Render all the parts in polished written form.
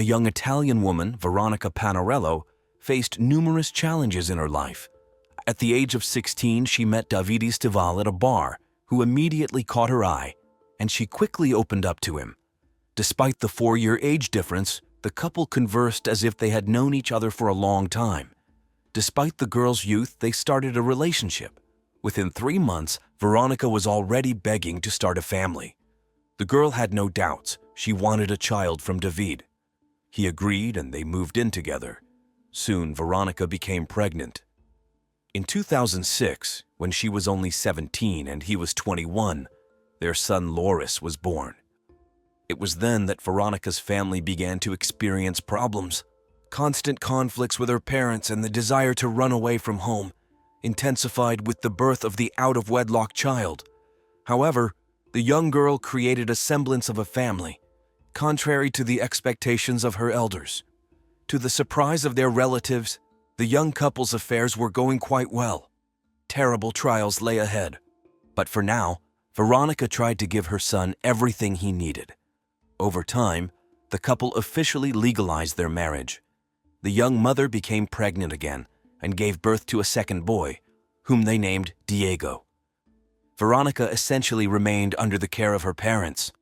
A young Italian woman, Veronica Panarello, faced numerous challenges in her life. At the age of 16, she met Davide Stival at a bar, who immediately caught her eye, and she quickly opened up to him. Despite the 4-year age difference, the couple conversed as if they had known each other for a long time. Despite the girl's youth, they started a relationship. Within 3 months, Veronica was already begging to start a family. The girl had no doubts. She wanted a child from David. He agreed and they moved in together. Soon, Veronica became pregnant. In 2006, when she was only 17 and he was 21, their son Loris was born. It was then that Veronica's family began to experience problems. Constant conflicts with her parents and the desire to run away from home intensified with the birth of the out-of-wedlock child. However, the young girl created a semblance of a family, contrary to the expectations of her elders. To the surprise of their relatives, the young couple's affairs were going quite well. Terrible trials lay ahead. But for now, Veronica tried to give her son everything he needed. Over time, the couple officially legalized their marriage. The young mother became pregnant again and gave birth to a second boy, whom they named Diego. Veronica essentially remained under the care of her parents.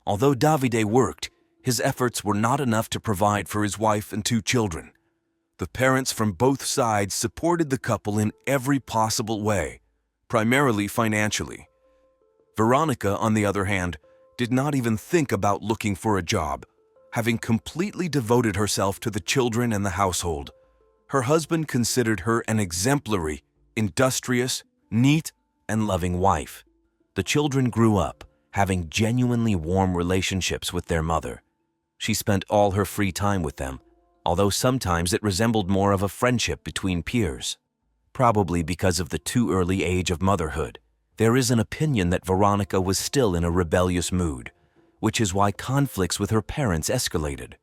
Although Davide worked, his efforts were not enough to provide for his wife and 2 children. The parents from both sides supported the couple in every possible way, primarily financially. Veronica, on the other hand, did not even think about looking for a job, having completely devoted herself to the children and the household. Her husband considered her an exemplary, industrious, neat, and loving wife. The children grew up, having genuinely warm relationships with their mother. She spent all her free time with them, although sometimes it resembled more of a friendship between peers. Probably because of the too early age of motherhood, there is an opinion that Veronica was still in a rebellious mood, which is why conflicts with her parents escalated.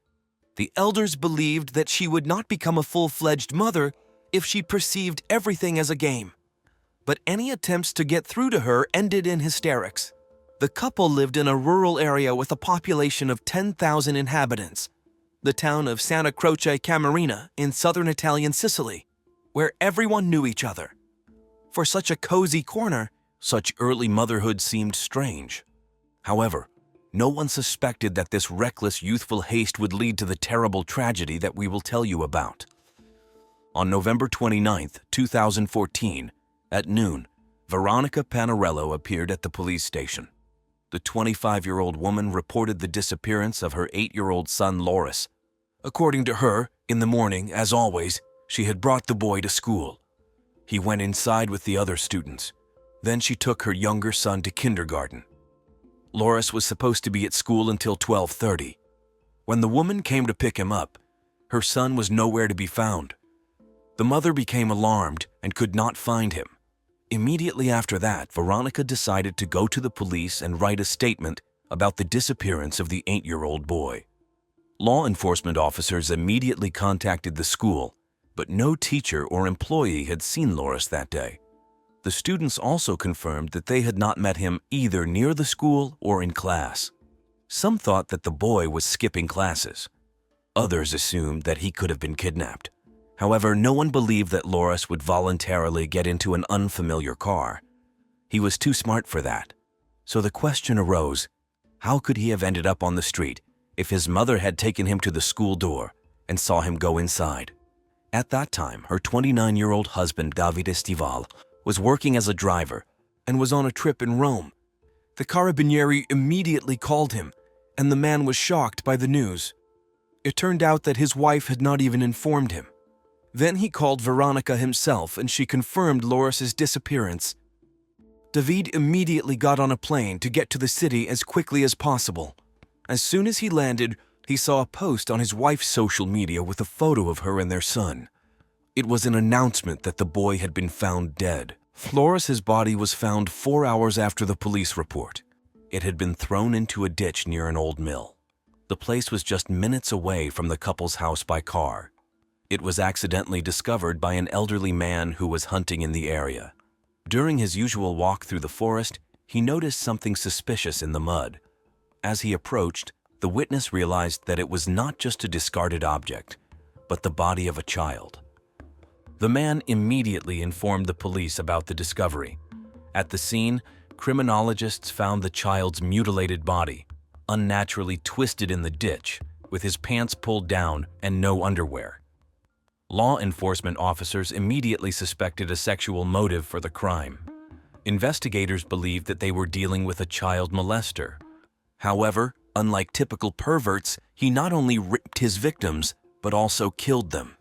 The elders believed that she would not become a full-fledged mother if she perceived everything as a game. But any attempts to get through to her ended in hysterics. The couple lived in a rural area with a population of 10,000 inhabitants, the town of Santa Croce Camarina in southern Italian Sicily, where everyone knew each other. For such a cozy corner, such early motherhood seemed strange. However, no one suspected that this reckless, youthful haste would lead to the terrible tragedy that we will tell you about. On November 29, 2014, at noon, Veronica Panarello appeared at the police station. The 25-year-old woman reported the disappearance of her 8-year-old son Loris. According to her, in the morning, as always, she had brought the boy to school. He went inside with the other students. Then she took her younger son to kindergarten. Loris was supposed to be at school until 12:30. When the woman came to pick him up, her son was nowhere to be found. The mother became alarmed and could not find him. Immediately after that, Veronica decided to go to the police and write a statement about the disappearance of the 8-year-old boy. Law enforcement officers immediately contacted the school, but no teacher or employee had seen Loris that day. The students also confirmed that they had not met him either near the school or in class. Some thought that the boy was skipping classes. Others assumed that he could have been kidnapped. However, no one believed that Loris would voluntarily get into an unfamiliar car. He was too smart for that. So the question arose, how could he have ended up on the street if his mother had taken him to the school door and saw him go inside? At that time, her 29-year-old husband, Davide Stival, was working as a driver and was on a trip in Rome. The Carabinieri immediately called him, and the man was shocked by the news. It turned out that his wife had not even informed him. Then he called Veronica himself, and she confirmed Loris's disappearance. David immediately got on a plane to get to the city as quickly as possible. As soon as he landed, he saw a post on his wife's social media with a photo of her and their son. It was an announcement that the boy had been found dead. Loris's body was found 4 hours after the police report. It had been thrown into a ditch near an old mill. The place was just minutes away from the couple's house by car. It was accidentally discovered by an elderly man who was hunting in the area. During his usual walk through the forest, he noticed something suspicious in the mud. As he approached, the witness realized that it was not just a discarded object, but the body of a child. The man immediately informed the police about the discovery. At the scene, criminologists found the child's mutilated body, unnaturally twisted in the ditch, with his pants pulled down and no underwear. Law enforcement officers immediately suspected a sexual motive for the crime. Investigators believed that they were dealing with a child molester. However, unlike typical perverts, he not only raped his victims, but also killed them.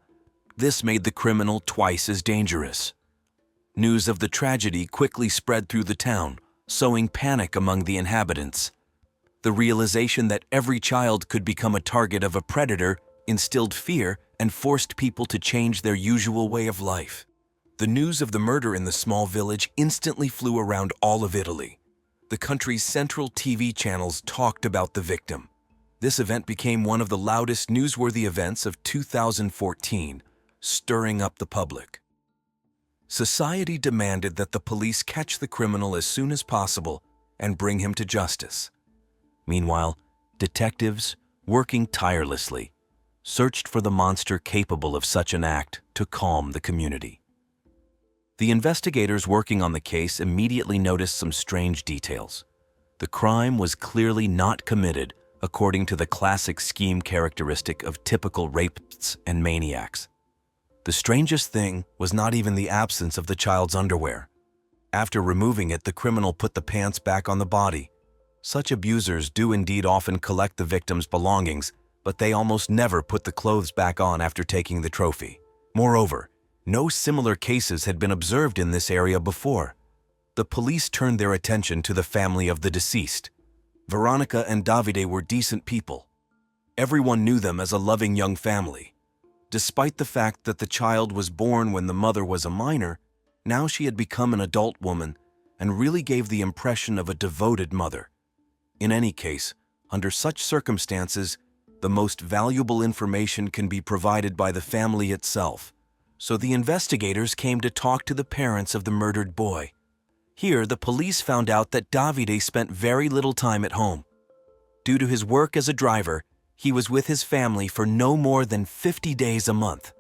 This made the criminal twice as dangerous. News of the tragedy quickly spread through the town, sowing panic among the inhabitants. The realization that every child could become a target of a predator instilled fear and forced people to change their usual way of life. The news of the murder in the small village instantly flew around all of Italy. The country's central TV channels talked about the victim. This event became one of the loudest newsworthy events of 2014, stirring up the public. Society demanded that the police catch the criminal as soon as possible and bring him to justice. Meanwhile, detectives, working tirelessly, searched for the monster capable of such an act to calm the community. The investigators working on the case immediately noticed some strange details. The crime was clearly not committed according to the classic scheme characteristic of typical rapists and maniacs. The strangest thing was not even the absence of the child's underwear. After removing it, the criminal put the pants back on the body. Such abusers do indeed often collect the victim's belongings, but they almost never put the clothes back on after taking the trophy. Moreover, no similar cases had been observed in this area before. The police turned their attention to the family of the deceased. Veronica and Davide were decent people. Everyone knew them as a loving young family. Despite the fact that the child was born when the mother was a minor, now she had become an adult woman and really gave the impression of a devoted mother. In any case, under such circumstances, the most valuable information can be provided by the family itself. So the investigators came to talk to the parents of the murdered boy. Here, the police found out that Davide spent very little time at home. Due to his work as a driver, he was with his family for no more than 50 days a month.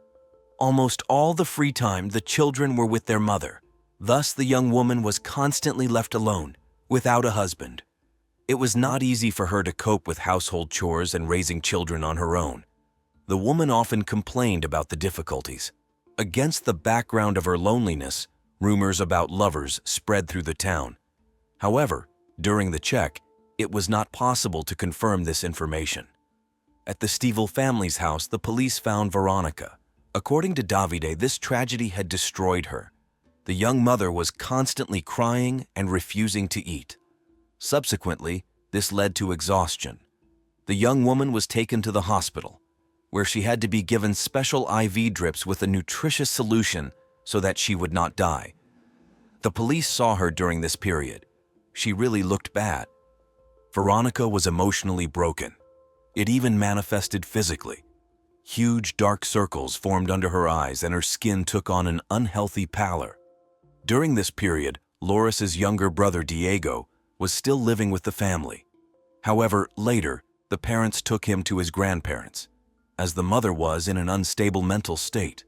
Almost all the free time, the children were with their mother. Thus, the young woman was constantly left alone, without a husband. It was not easy for her to cope with household chores and raising children on her own. The woman often complained about the difficulties. Against the background of her loneliness, rumors about lovers spread through the town. However, during the check, it was not possible to confirm this information. At the Stival family's house, the police found Veronica. According to Davide, this tragedy had destroyed her. The young mother was constantly crying and refusing to eat. Subsequently, this led to exhaustion. The young woman was taken to the hospital, where she had to be given special IV drips with a nutritious solution so that she would not die. The police saw her during this period. She really looked bad. Veronica was emotionally broken. It even manifested physically. Huge dark circles formed under her eyes and her skin took on an unhealthy pallor. During this period, Loris's younger brother Diego was still living with the family. However, later, the parents took him to his grandparents, as the mother was in an unstable mental state.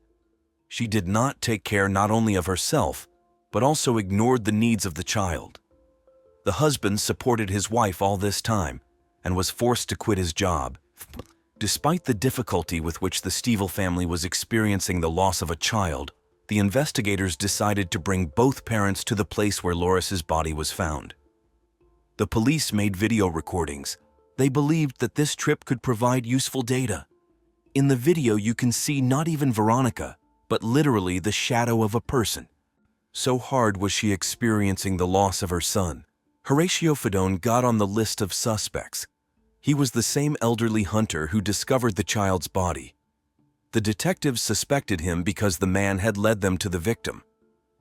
She did not take care not only of herself, but also ignored the needs of the child. The husband supported his wife all this time and was forced to quit his job. Despite the difficulty with which the Stival family was experiencing the loss of a child, the investigators decided to bring both parents to the place where Loris's body was found. The police made video recordings. They believed that this trip could provide useful data. In the video, you can see not even Veronica, but literally the shadow of a person. So hard was she experiencing the loss of her son. Horatio Fedone got on the list of suspects. He was the same elderly hunter who discovered the child's body. The detectives suspected him because the man had led them to the victim,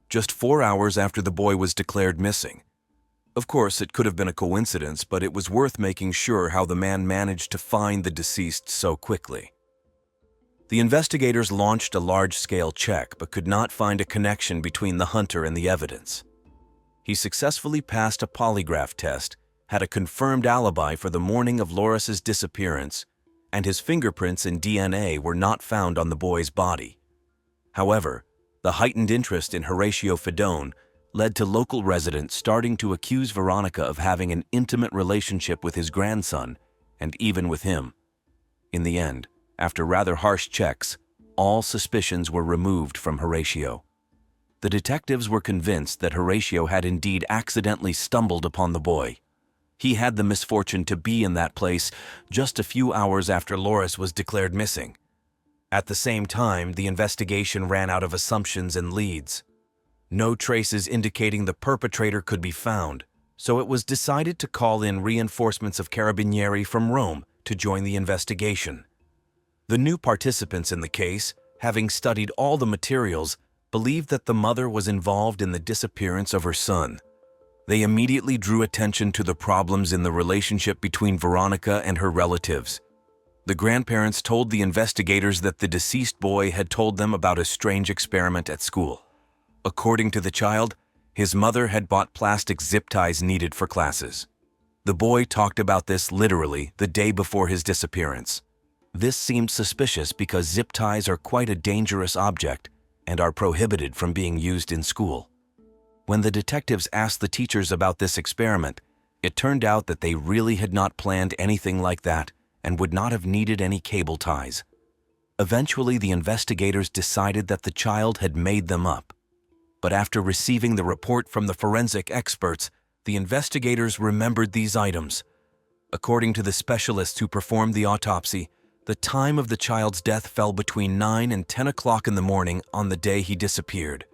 just 4 hours after the boy was declared missing. Of course, it could have been a coincidence, but it was worth making sure how the man managed to find the deceased so quickly. The investigators launched a large-scale check but could not find a connection between the hunter and the evidence. He successfully passed a polygraph test had a confirmed alibi for the morning of Loris's disappearance, and his fingerprints and DNA were not found on the boy's body. However, the heightened interest in Horatio Fedone led to local residents starting to accuse Veronica of having an intimate relationship with his grandson, and even with him. In the end, after rather harsh checks, all suspicions were removed from Horatio. The detectives were convinced that Horatio had indeed accidentally stumbled upon the boy. He had the misfortune to be in that place just a few hours after Loris was declared missing. At the same time, the investigation ran out of assumptions and leads. No traces indicating the perpetrator could be found, so it was decided to call in reinforcements of carabinieri from Rome to join the investigation. The new participants in the case, having studied all the materials, believed that the mother was involved in the disappearance of her son. They immediately drew attention to the problems in the relationship between Veronica and her relatives. The grandparents told the investigators that the deceased boy had told them about a strange experiment at school. According to the child, his mother had bought plastic zip ties needed for classes. The boy talked about this literally the day before his disappearance. This seemed suspicious because zip ties are quite a dangerous object and are prohibited from being used in school. When the detectives asked the teachers about this experiment, it turned out that they really had not planned anything like that and would not have needed any cable ties. Eventually, the investigators decided that the child had made them up. But after receiving the report from the forensic experts, the investigators remembered these items. According to the specialists who performed the autopsy, the time of the child's death fell between 9 and 10 o'clock in the morning on the day he disappeared.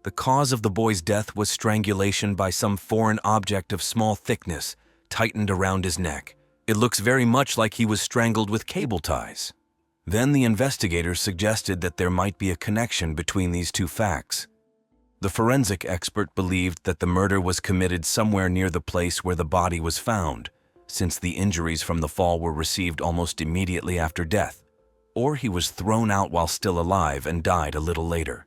The cause of the boy's death was strangulation by some foreign object of small thickness, tightened around his neck. It looks very much like he was strangled with cable ties. Then the investigators suggested that there might be a connection between these two facts. The forensic expert believed that the murder was committed somewhere near the place where the body was found, since the injuries from the fall were received almost immediately after death, or he was thrown out while still alive and died a little later.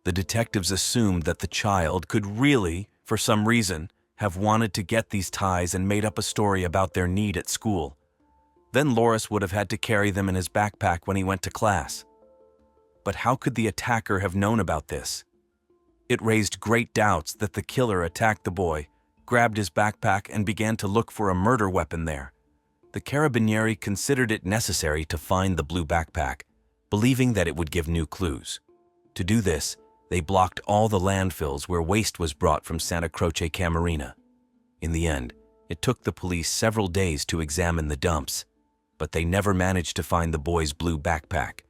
The detectives assumed that the child could really, for some reason, have wanted to get these ties and made up a story about their need at school. Then Loris would have had to carry them in his backpack when he went to class. But how could the attacker have known about this? It raised great doubts that the killer attacked the boy, grabbed his backpack, and began to look for a murder weapon there. The carabinieri considered it necessary to find the blue backpack, believing that it would give new clues. To do this, they blocked all the landfills where waste was brought from Santa Croce Camarina. In the end, it took the police several days to examine the dumps, but they never managed to find the boy's blue backpack.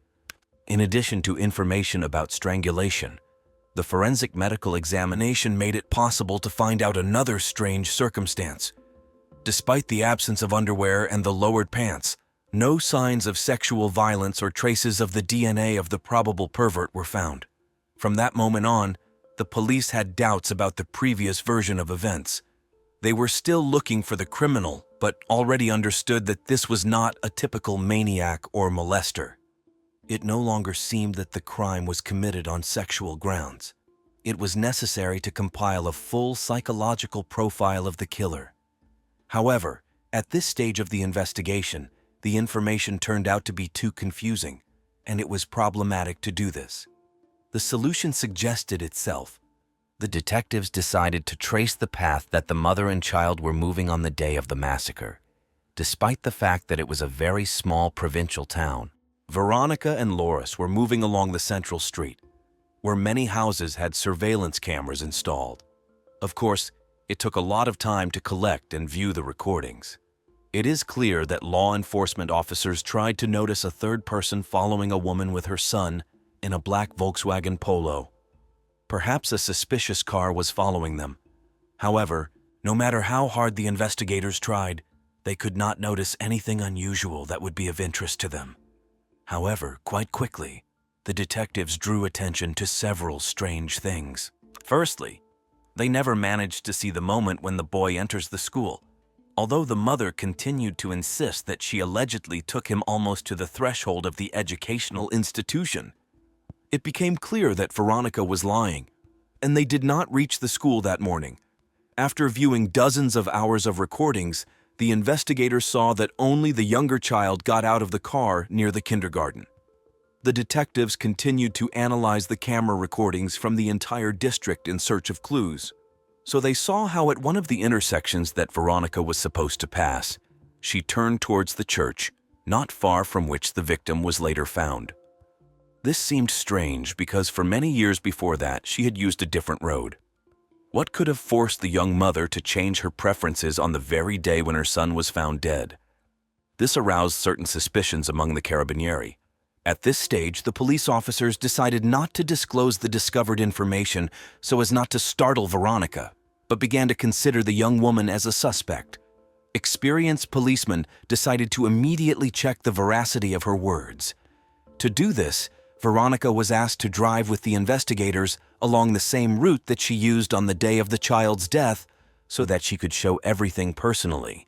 In addition to information about strangulation, the forensic medical examination made it possible to find out another strange circumstance. Despite the absence of underwear and the lowered pants, no signs of sexual violence or traces of the DNA of the probable pervert were found. From that moment on, the police had doubts about the previous version of events. They were still looking for the criminal, but already understood that this was not a typical maniac or molester. It no longer seemed that the crime was committed on sexual grounds. It was necessary to compile a full psychological profile of the killer. However, at this stage of the investigation, the information turned out to be too confusing, and it was problematic to do this. The solution suggested itself. The detectives decided to trace the path that the mother and child were moving on the day of the massacre, despite the fact that it was a very small provincial town. Veronica and Loris were moving along the central street, where many houses had surveillance cameras installed. Of course, it took a lot of time to collect and view the recordings. It is clear that law enforcement officers tried to notice a third person following a woman with her son in a black Volkswagen Polo. Perhaps a suspicious car was following them. However, no matter how hard the investigators tried, they could not notice anything unusual that would be of interest to them. However, quite quickly, the detectives drew attention to several strange things. Firstly, they never managed to see the moment when the boy enters the school, although the mother continued to insist that she allegedly took him almost to the threshold of the educational institution. It became clear that Veronica was lying, and they did not reach the school that morning. After viewing dozens of hours of recordings, the investigators saw that only the younger child got out of the car near the kindergarten. The detectives continued to analyze the camera recordings from the entire district in search of clues. So they saw how at one of the intersections that Veronica was supposed to pass, she turned towards the church, not far from which the victim was later found. This seemed strange because for many years before that, she had used a different road. What could have forced the young mother to change her preferences on the very day when her son was found dead? This aroused certain suspicions among the carabinieri. At this stage, the police officers decided not to disclose the discovered information so as not to startle Veronica, but began to consider the young woman as a suspect. Experienced policemen decided to immediately check the veracity of her words. To do this, Veronica was asked to drive with the investigators along the same route that she used on the day of the child's death so that she could show everything personally.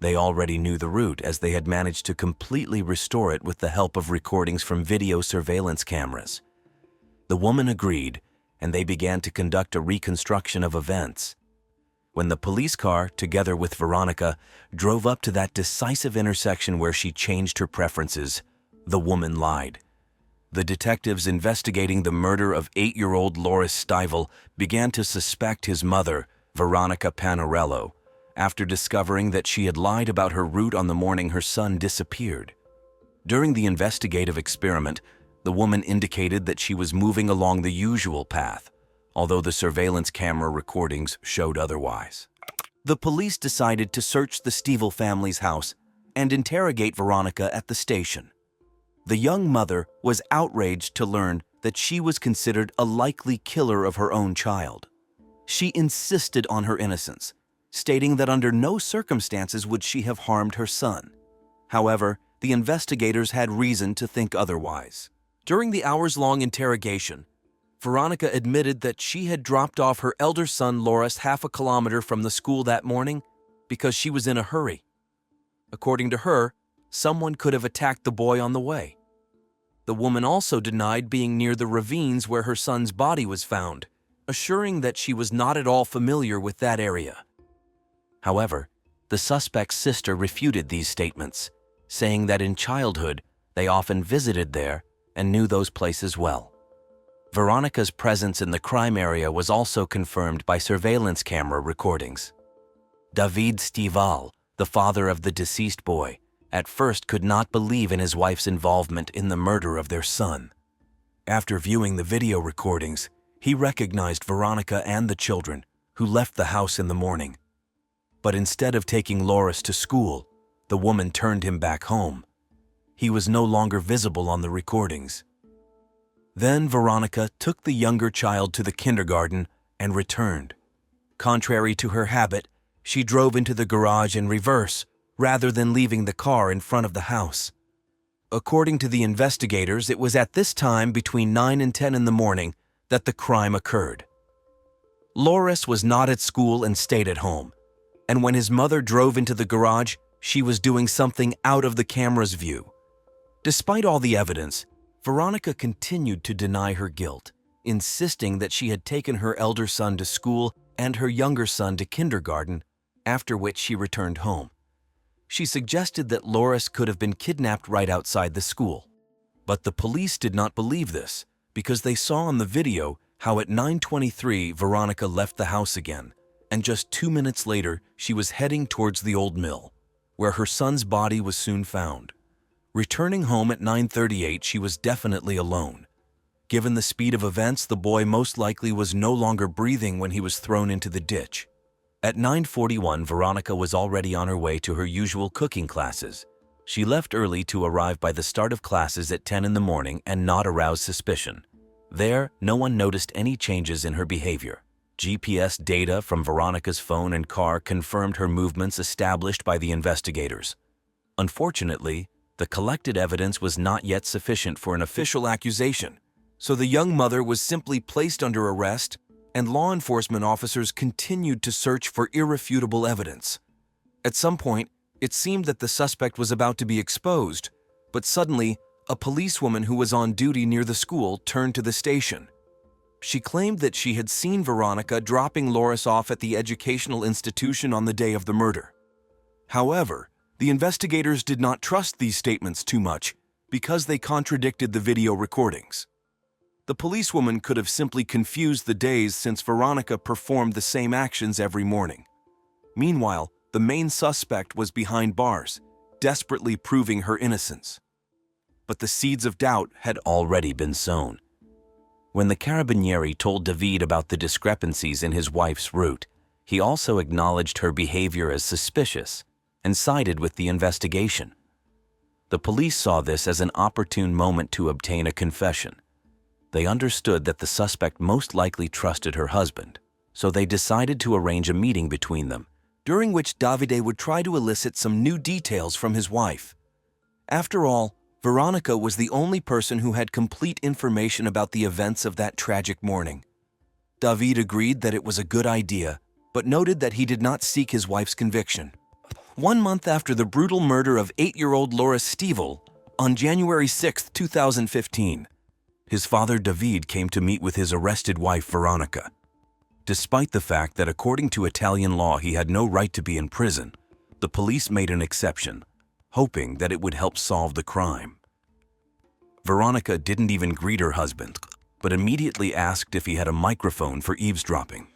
They already knew the route as they had managed to completely restore it with the help of recordings from video surveillance cameras. The woman agreed, and they began to conduct a reconstruction of events. When the police car, together with Veronica, drove up to that decisive intersection where she changed her preferences, the woman lied. The detectives investigating the murder of 8-year-old Loris Stival began to suspect his mother, Veronica Panarello, after discovering that she had lied about her route on the morning her son disappeared. During the investigative experiment, the woman indicated that she was moving along the usual path, although the surveillance camera recordings showed otherwise. The police decided to search the Stival family's house and interrogate Veronica at the station. The young mother was outraged to learn that she was considered a likely killer of her own child. She insisted on her innocence, stating that under no circumstances would she have harmed her son. However, the investigators had reason to think otherwise. During the hours-long interrogation, Veronica admitted that she had dropped off her elder son Loris half a kilometer from the school that morning because she was in a hurry. According to her, someone could have attacked the boy on the way. The woman also denied being near the ravines where her son's body was found, assuring that she was not at all familiar with that area. However, the suspect's sister refuted these statements, saying that in childhood they often visited there and knew those places well. Veronica's presence in the crime area was also confirmed by surveillance camera recordings. David Stival, the father of the deceased boy, at first could not believe in his wife's involvement in the murder of their son. After viewing the video recordings, he recognized Veronica and the children, who left the house in the morning. But instead of taking Loris to school, the woman turned him back home. He was no longer visible on the recordings. Then Veronica took the younger child to the kindergarten and returned. Contrary to her habit, she drove into the garage in reverse, rather than leaving the car in front of the house. According to the investigators, it was at this time between 9 and 10 in the morning that the crime occurred. Loris was not at school and stayed at home, and when his mother drove into the garage, she was doing something out of the camera's view. Despite all the evidence, Veronica continued to deny her guilt, insisting that she had taken her elder son to school and her younger son to kindergarten, after which she returned home. She suggested that Loris could have been kidnapped right outside the school. But the police did not believe this because they saw on the video how at 9:23 Veronica left the house again, and just 2 minutes later she was heading towards the old mill, where her son's body was soon found. Returning home at 9:38, she was definitely alone. Given the speed of events, the boy most likely was no longer breathing when he was thrown into the ditch. At 9:41, Veronica was already on her way to her usual cooking classes. She left early to arrive by the start of classes at 10 in the morning and not arouse suspicion. There, no one noticed any changes in her behavior. GPS data from Veronica's phone and car confirmed her movements established by the investigators. Unfortunately, the collected evidence was not yet sufficient for an official accusation, so the young mother was simply placed under arrest and law enforcement officers continued to search for irrefutable evidence. At some point, it seemed that the suspect was about to be exposed, but suddenly, a policewoman who was on duty near the school turned to the station. She claimed that she had seen Veronica dropping Loris off at the educational institution on the day of the murder. However, the investigators did not trust these statements too much because they contradicted the video recordings. The policewoman could have simply confused the days since Veronica performed the same actions every morning. Meanwhile, the main suspect was behind bars, desperately proving her innocence. But the seeds of doubt had already been sown. When the carabinieri told David about the discrepancies in his wife's route, he also acknowledged her behavior as suspicious and sided with the investigation. The police saw this as an opportune moment to obtain a confession. They understood that the suspect most likely trusted her husband, so they decided to arrange a meeting between them, during which Davide would try to elicit some new details from his wife. After all, Veronica was the only person who had complete information about the events of that tragic morning. David agreed that it was a good idea, but noted that he did not seek his wife's conviction. 1 month after the brutal murder of 8-year-old Loris Stival, on January 6, 2015, his father David came to meet with his arrested wife Veronica. Despite the fact that according to Italian law he had no right to be in prison, the police made an exception, hoping that it would help solve the crime. Veronica didn't even greet her husband, but immediately asked if he had a microphone for eavesdropping.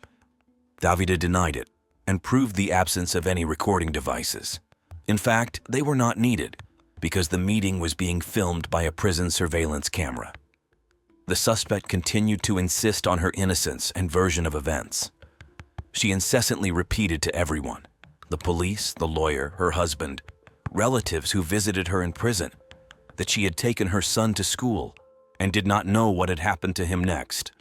Davide denied it and proved the absence of any recording devices. In fact, they were not needed because the meeting was being filmed by a prison surveillance camera. The suspect continued to insist on her innocence and version of events. She incessantly repeated to everyone, the police, the lawyer, her husband, relatives who visited her in prison, that she had taken her son to school and did not know what had happened to him next.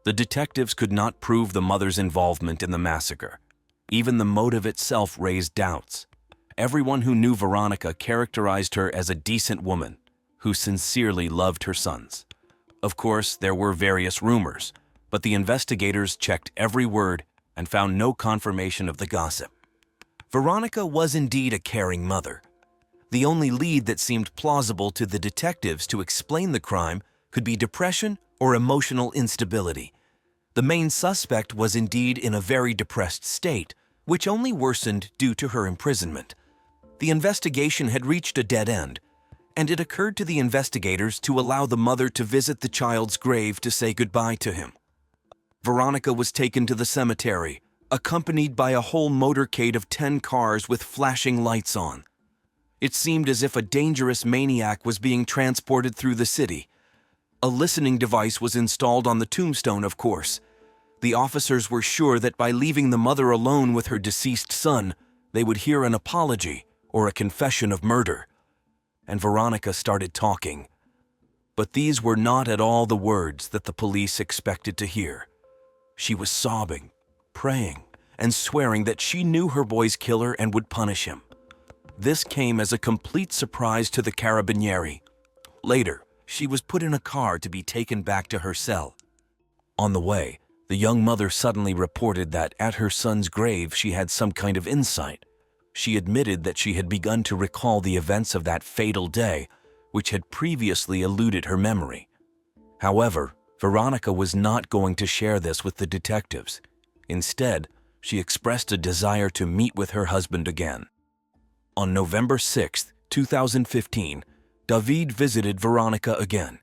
The detectives could not prove the mother's involvement in the massacre. Even the motive itself raised doubts. Everyone who knew Veronica characterized her as a decent woman who sincerely loved her sons. Of course, there were various rumors, but the investigators checked every word and found no confirmation of the gossip. Veronica was indeed a caring mother. The only lead that seemed plausible to the detectives to explain the crime could be depression or emotional instability. The main suspect was indeed in a very depressed state, which only worsened due to her imprisonment. The investigation had reached a dead end, and it occurred to the investigators to allow the mother to visit the child's grave to say goodbye to him. Veronica was taken to the cemetery, accompanied by a whole motorcade of 10 cars with flashing lights on. It seemed as if a dangerous maniac was being transported through the city. A listening device was installed on the tombstone, of course. The officers were sure that by leaving the mother alone with her deceased son, they would hear an apology or a confession of murder. And Veronica started talking. But these were not at all the words that the police expected to hear. She was sobbing, praying, and swearing that she knew her boy's killer and would punish him. This came as a complete surprise to the carabinieri. Later, she was put in a car to be taken back to her cell. On the way, the young mother suddenly reported that at her son's grave she had some kind of insight. She admitted that she had begun to recall the events of that fatal day, which had previously eluded her memory. However, Veronica was not going to share this with the detectives. Instead, she expressed a desire to meet with her husband again. On November 6, 2015, David visited Veronica again.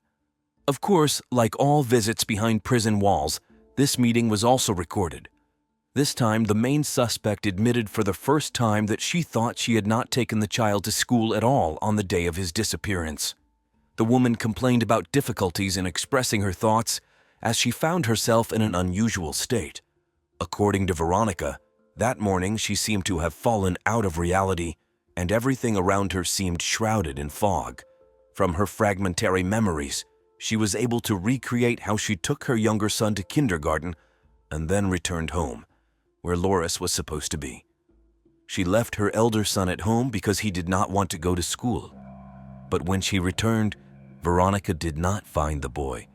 Of course, like all visits behind prison walls, this meeting was also recorded. This time, the main suspect admitted for the first time that she thought she had not taken the child to school at all on the day of his disappearance. The woman complained about difficulties in expressing her thoughts as she found herself in an unusual state. According to Veronica, that morning she seemed to have fallen out of reality and everything around her seemed shrouded in fog. From her fragmentary memories, she was able to recreate how she took her younger son to kindergarten and then returned home, where Loris was supposed to be. She left her elder son at home because he did not want to go to school. But when she returned, Veronica did not find the boy.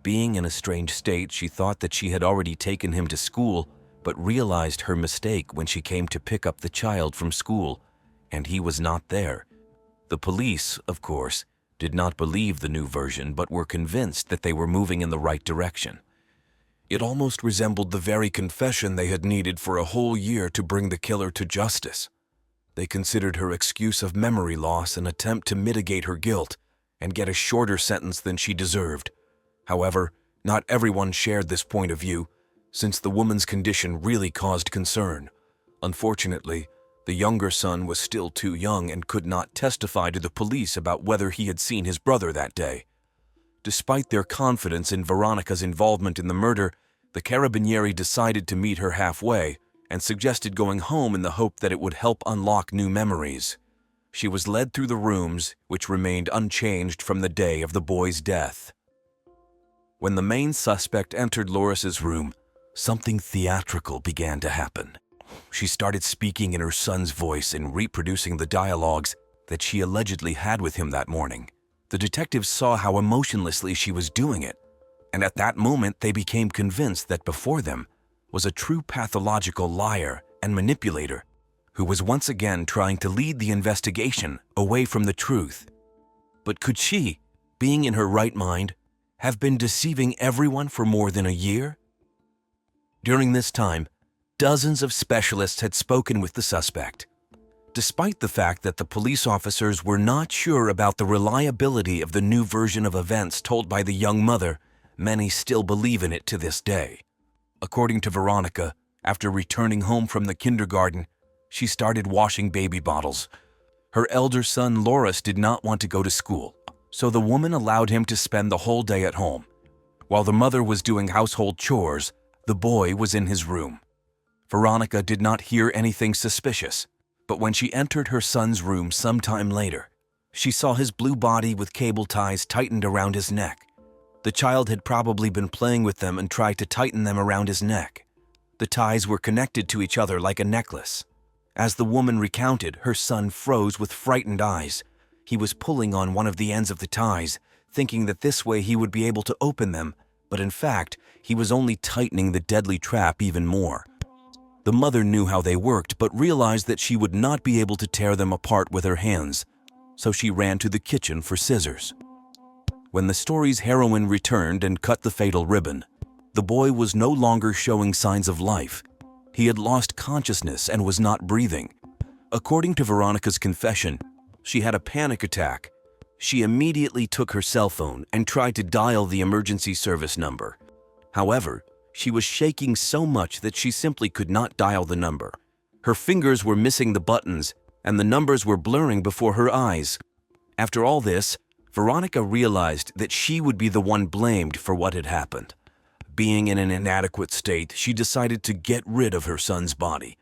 Being in a strange state, she thought that she had already taken him to school, but realized her mistake when she came to pick up the child from school, and he was not there. The police, of course, did not believe the new version but were convinced that they were moving in the right direction. It almost resembled the very confession they had needed for a whole year to bring the killer to justice. They considered her excuse of memory loss an attempt to mitigate her guilt and get a shorter sentence than she deserved. However, not everyone shared this point of view, since the woman's condition really caused concern. Unfortunately, the younger son was still too young and could not testify to the police about whether he had seen his brother that day. Despite their confidence in Veronica's involvement in the murder, the Carabinieri decided to meet her halfway and suggested going home in the hope that it would help unlock new memories. She was led through the rooms, which remained unchanged from the day of the boy's death. When the main suspect entered Loris's room, something theatrical began to happen. She started speaking in her son's voice and reproducing the dialogues that she allegedly had with him that morning. The detectives saw how emotionlessly she was doing it, and at that moment they became convinced that before them was a true pathological liar and manipulator who was once again trying to lead the investigation away from the truth. But could she, being in her right mind, have been deceiving everyone for more than a year? During this time, dozens of specialists had spoken with the suspect. Despite the fact that the police officers were not sure about the reliability of the new version of events told by the young mother, many still believe in it to this day. According to Veronica, after returning home from the kindergarten, she started washing baby bottles. Her elder son Loris did not want to go to school, so the woman allowed him to spend the whole day at home. While the mother was doing household chores, the boy was in his room. Veronica did not hear anything suspicious, but when she entered her son's room sometime later, she saw his blue body with cable ties tightened around his neck. The child had probably been playing with them and tried to tighten them around his neck. The ties were connected to each other like a necklace. As the woman recounted, her son froze with frightened eyes. He was pulling on one of the ends of the ties, thinking that this way he would be able to open them, but in fact, he was only tightening the deadly trap even more. The mother knew how they worked, but realized that she would not be able to tear them apart with her hands, so she ran to the kitchen for scissors. When the story's heroine returned and cut the fatal ribbon, the boy was no longer showing signs of life. He had lost consciousness and was not breathing. According to Veronica's confession, she had a panic attack. She immediately took her cell phone and tried to dial the emergency service number. However, she was shaking so much that she simply could not dial the number. Her fingers were missing the buttons, and the numbers were blurring before her eyes. After all this, Veronica realized that she would be the one blamed for what had happened. Being in an inadequate state, she decided to get rid of her son's body.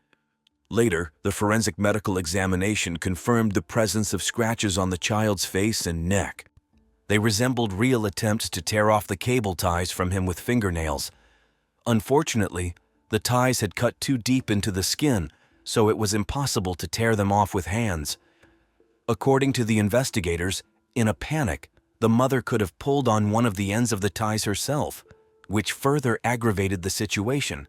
Later, the forensic medical examination confirmed the presence of scratches on the child's face and neck. They resembled real attempts to tear off the cable ties from him with fingernails. Unfortunately, the ties had cut too deep into the skin, so it was impossible to tear them off with hands. According to the investigators, in a panic, the mother could have pulled on one of the ends of the ties herself, which further aggravated the situation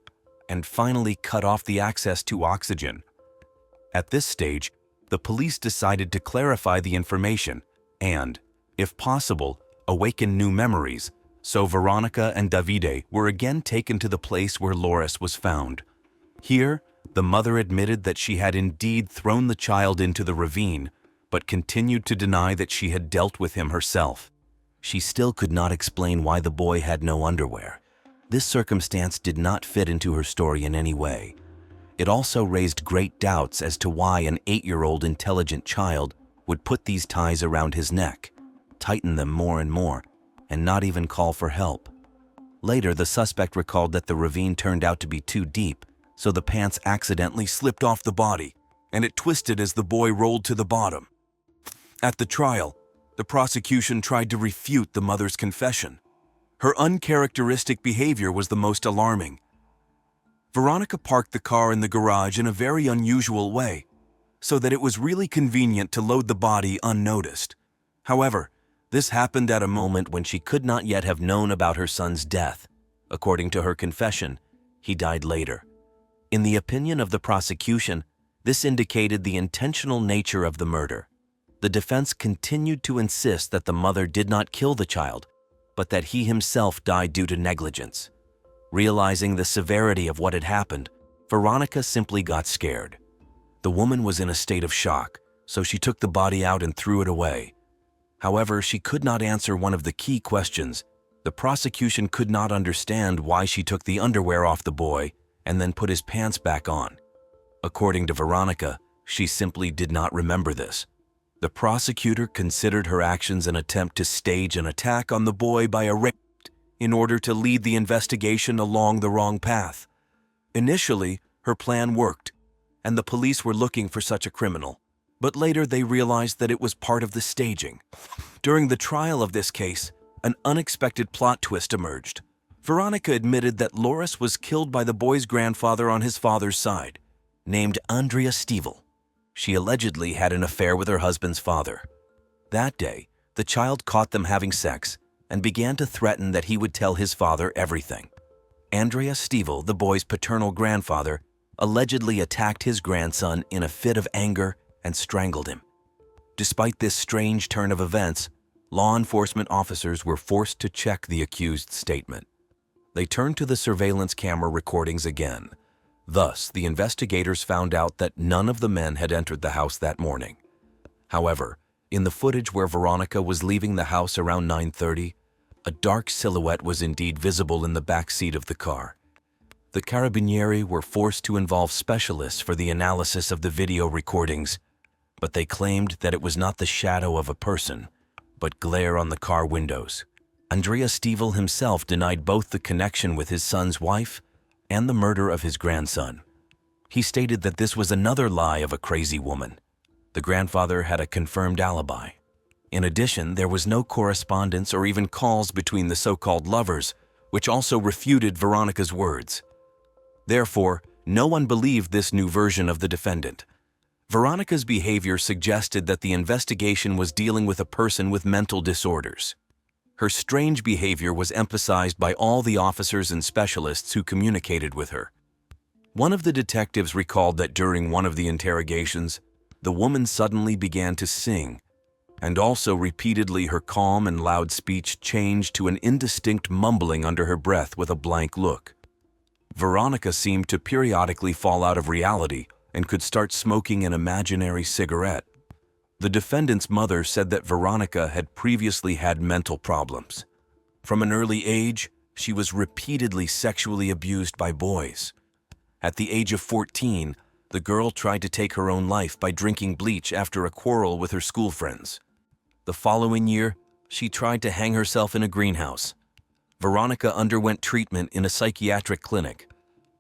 and finally cut off the access to oxygen. At this stage, the police decided to clarify the information and, if possible, awaken new memories, so Veronica and Davide were again taken to the place where Loris was found. Here, the mother admitted that she had indeed thrown the child into the ravine, but continued to deny that she had dealt with him herself. She still could not explain why the boy had no underwear. This circumstance did not fit into her story in any way. It also raised great doubts as to why an 8-year-old intelligent child would put these ties around his neck, tighten them more and more, and not even call for help. Later, the suspect recalled that the ravine turned out to be too deep, so the pants accidentally slipped off the body, and it twisted as the boy rolled to the bottom. At the trial, the prosecution tried to refute the mother's confession. Her uncharacteristic behavior was the most alarming. Veronica parked the car in the garage in a very unusual way, so that it was really convenient to load the body unnoticed. However, this happened at a moment when she could not yet have known about her son's death. According to her confession, he died later. In the opinion of the prosecution, this indicated the intentional nature of the murder. The defense continued to insist that the mother did not kill the child, but that he himself died due to negligence. Realizing the severity of what had happened, Veronica simply got scared. The woman was in a state of shock, so she took the body out and threw it away. However, she could not answer one of the key questions. The prosecution could not understand why she took the underwear off the boy and then put his pants back on. According to Veronica, she simply did not remember this. The prosecutor considered her actions an attempt to stage an attack on the boy by a rape in order to lead the investigation along the wrong path. Initially, her plan worked, and the police were looking for such a criminal, but later they realized that it was part of the staging. During the trial of this case, an unexpected plot twist emerged. Veronica admitted that Loris was killed by the boy's grandfather on his father's side, named Andrea Stival. She allegedly had an affair with her husband's father. That day, the child caught them having sex and began to threaten that he would tell his father everything. Andrea Stival, the boy's paternal grandfather, allegedly attacked his grandson in a fit of anger and strangled him. Despite this strange turn of events, law enforcement officers were forced to check the accused's statement. They turned to the surveillance camera recordings again. Thus, the investigators found out that none of the men had entered the house that morning. However, in the footage where Veronica was leaving the house around 9:30, a dark silhouette was indeed visible in the back seat of the car. The Carabinieri were forced to involve specialists for the analysis of the video recordings, but they claimed that it was not the shadow of a person, but glare on the car windows. Andrea Stival himself denied both the connection with his son's wife and the murder of his grandson. He stated that this was another lie of a crazy woman. The grandfather had a confirmed alibi. In addition, there was no correspondence or even calls between the so-called lovers, which also refuted Veronica's words. Therefore, no one believed this new version of the defendant. Veronica's behavior suggested that the investigation was dealing with a person with mental disorders. Her strange behavior was emphasized by all the officers and specialists who communicated with her. One of the detectives recalled that during one of the interrogations, the woman suddenly began to sing, and also repeatedly her calm and loud speech changed to an indistinct mumbling under her breath with a blank look. Veronica seemed to periodically fall out of reality and could start smoking an imaginary cigarette. The defendant's mother said that Veronica had previously had mental problems. From an early age, she was repeatedly sexually abused by boys. At the age of 14, the girl tried to take her own life by drinking bleach after a quarrel with her school friends. The following year, she tried to hang herself in a greenhouse. Veronica underwent treatment in a psychiatric clinic.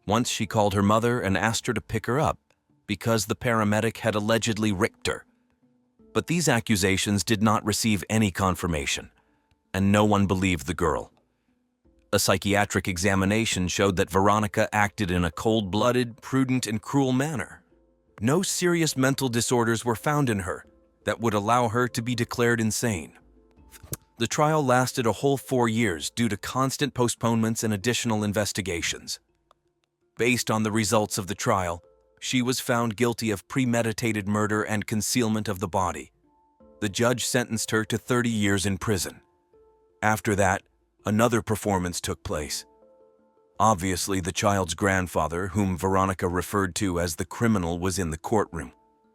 Once she called her mother and asked her to pick her up because the paramedic had allegedly raped her. But these accusations did not receive any confirmation, and no one believed the girl. A psychiatric examination showed that Veronica acted in a cold-blooded, prudent, and cruel manner. No serious mental disorders were found in her that would allow her to be declared insane. The trial lasted a whole 4 years due to constant postponements and additional investigations. Based on the results of the trial, she was found guilty of premeditated murder and concealment of the body. The judge sentenced her to 30 years in prison. After that, another performance took place. Obviously, the child's grandfather, whom Veronica referred to as the criminal, was in the courtroom.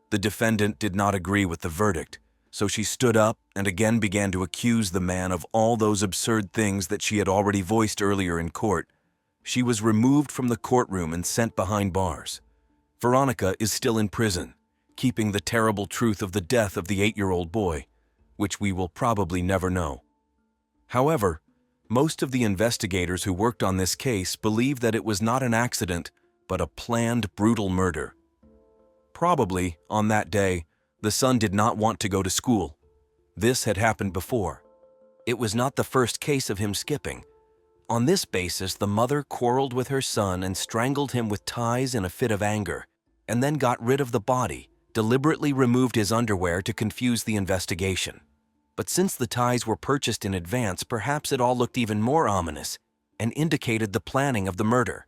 The defendant did not agree with the verdict, so she stood up and again began to accuse the man of all those absurd things that she had already voiced earlier in court. She was removed from the courtroom and sent behind bars. Veronica is still in prison, keeping the terrible truth of the death of the 8-year-old boy, which we will probably never know. However, most of the investigators who worked on this case believe that it was not an accident, but a planned, brutal murder. Probably, on that day, the son did not want to go to school. This had happened before. It was not the first case of him skipping. On this basis, the mother quarreled with her son and strangled him with ties in a fit of anger, and then got rid of the body, deliberately removed his underwear to confuse the investigation. But since the ties were purchased in advance, perhaps it all looked even more ominous and indicated the planning of the murder.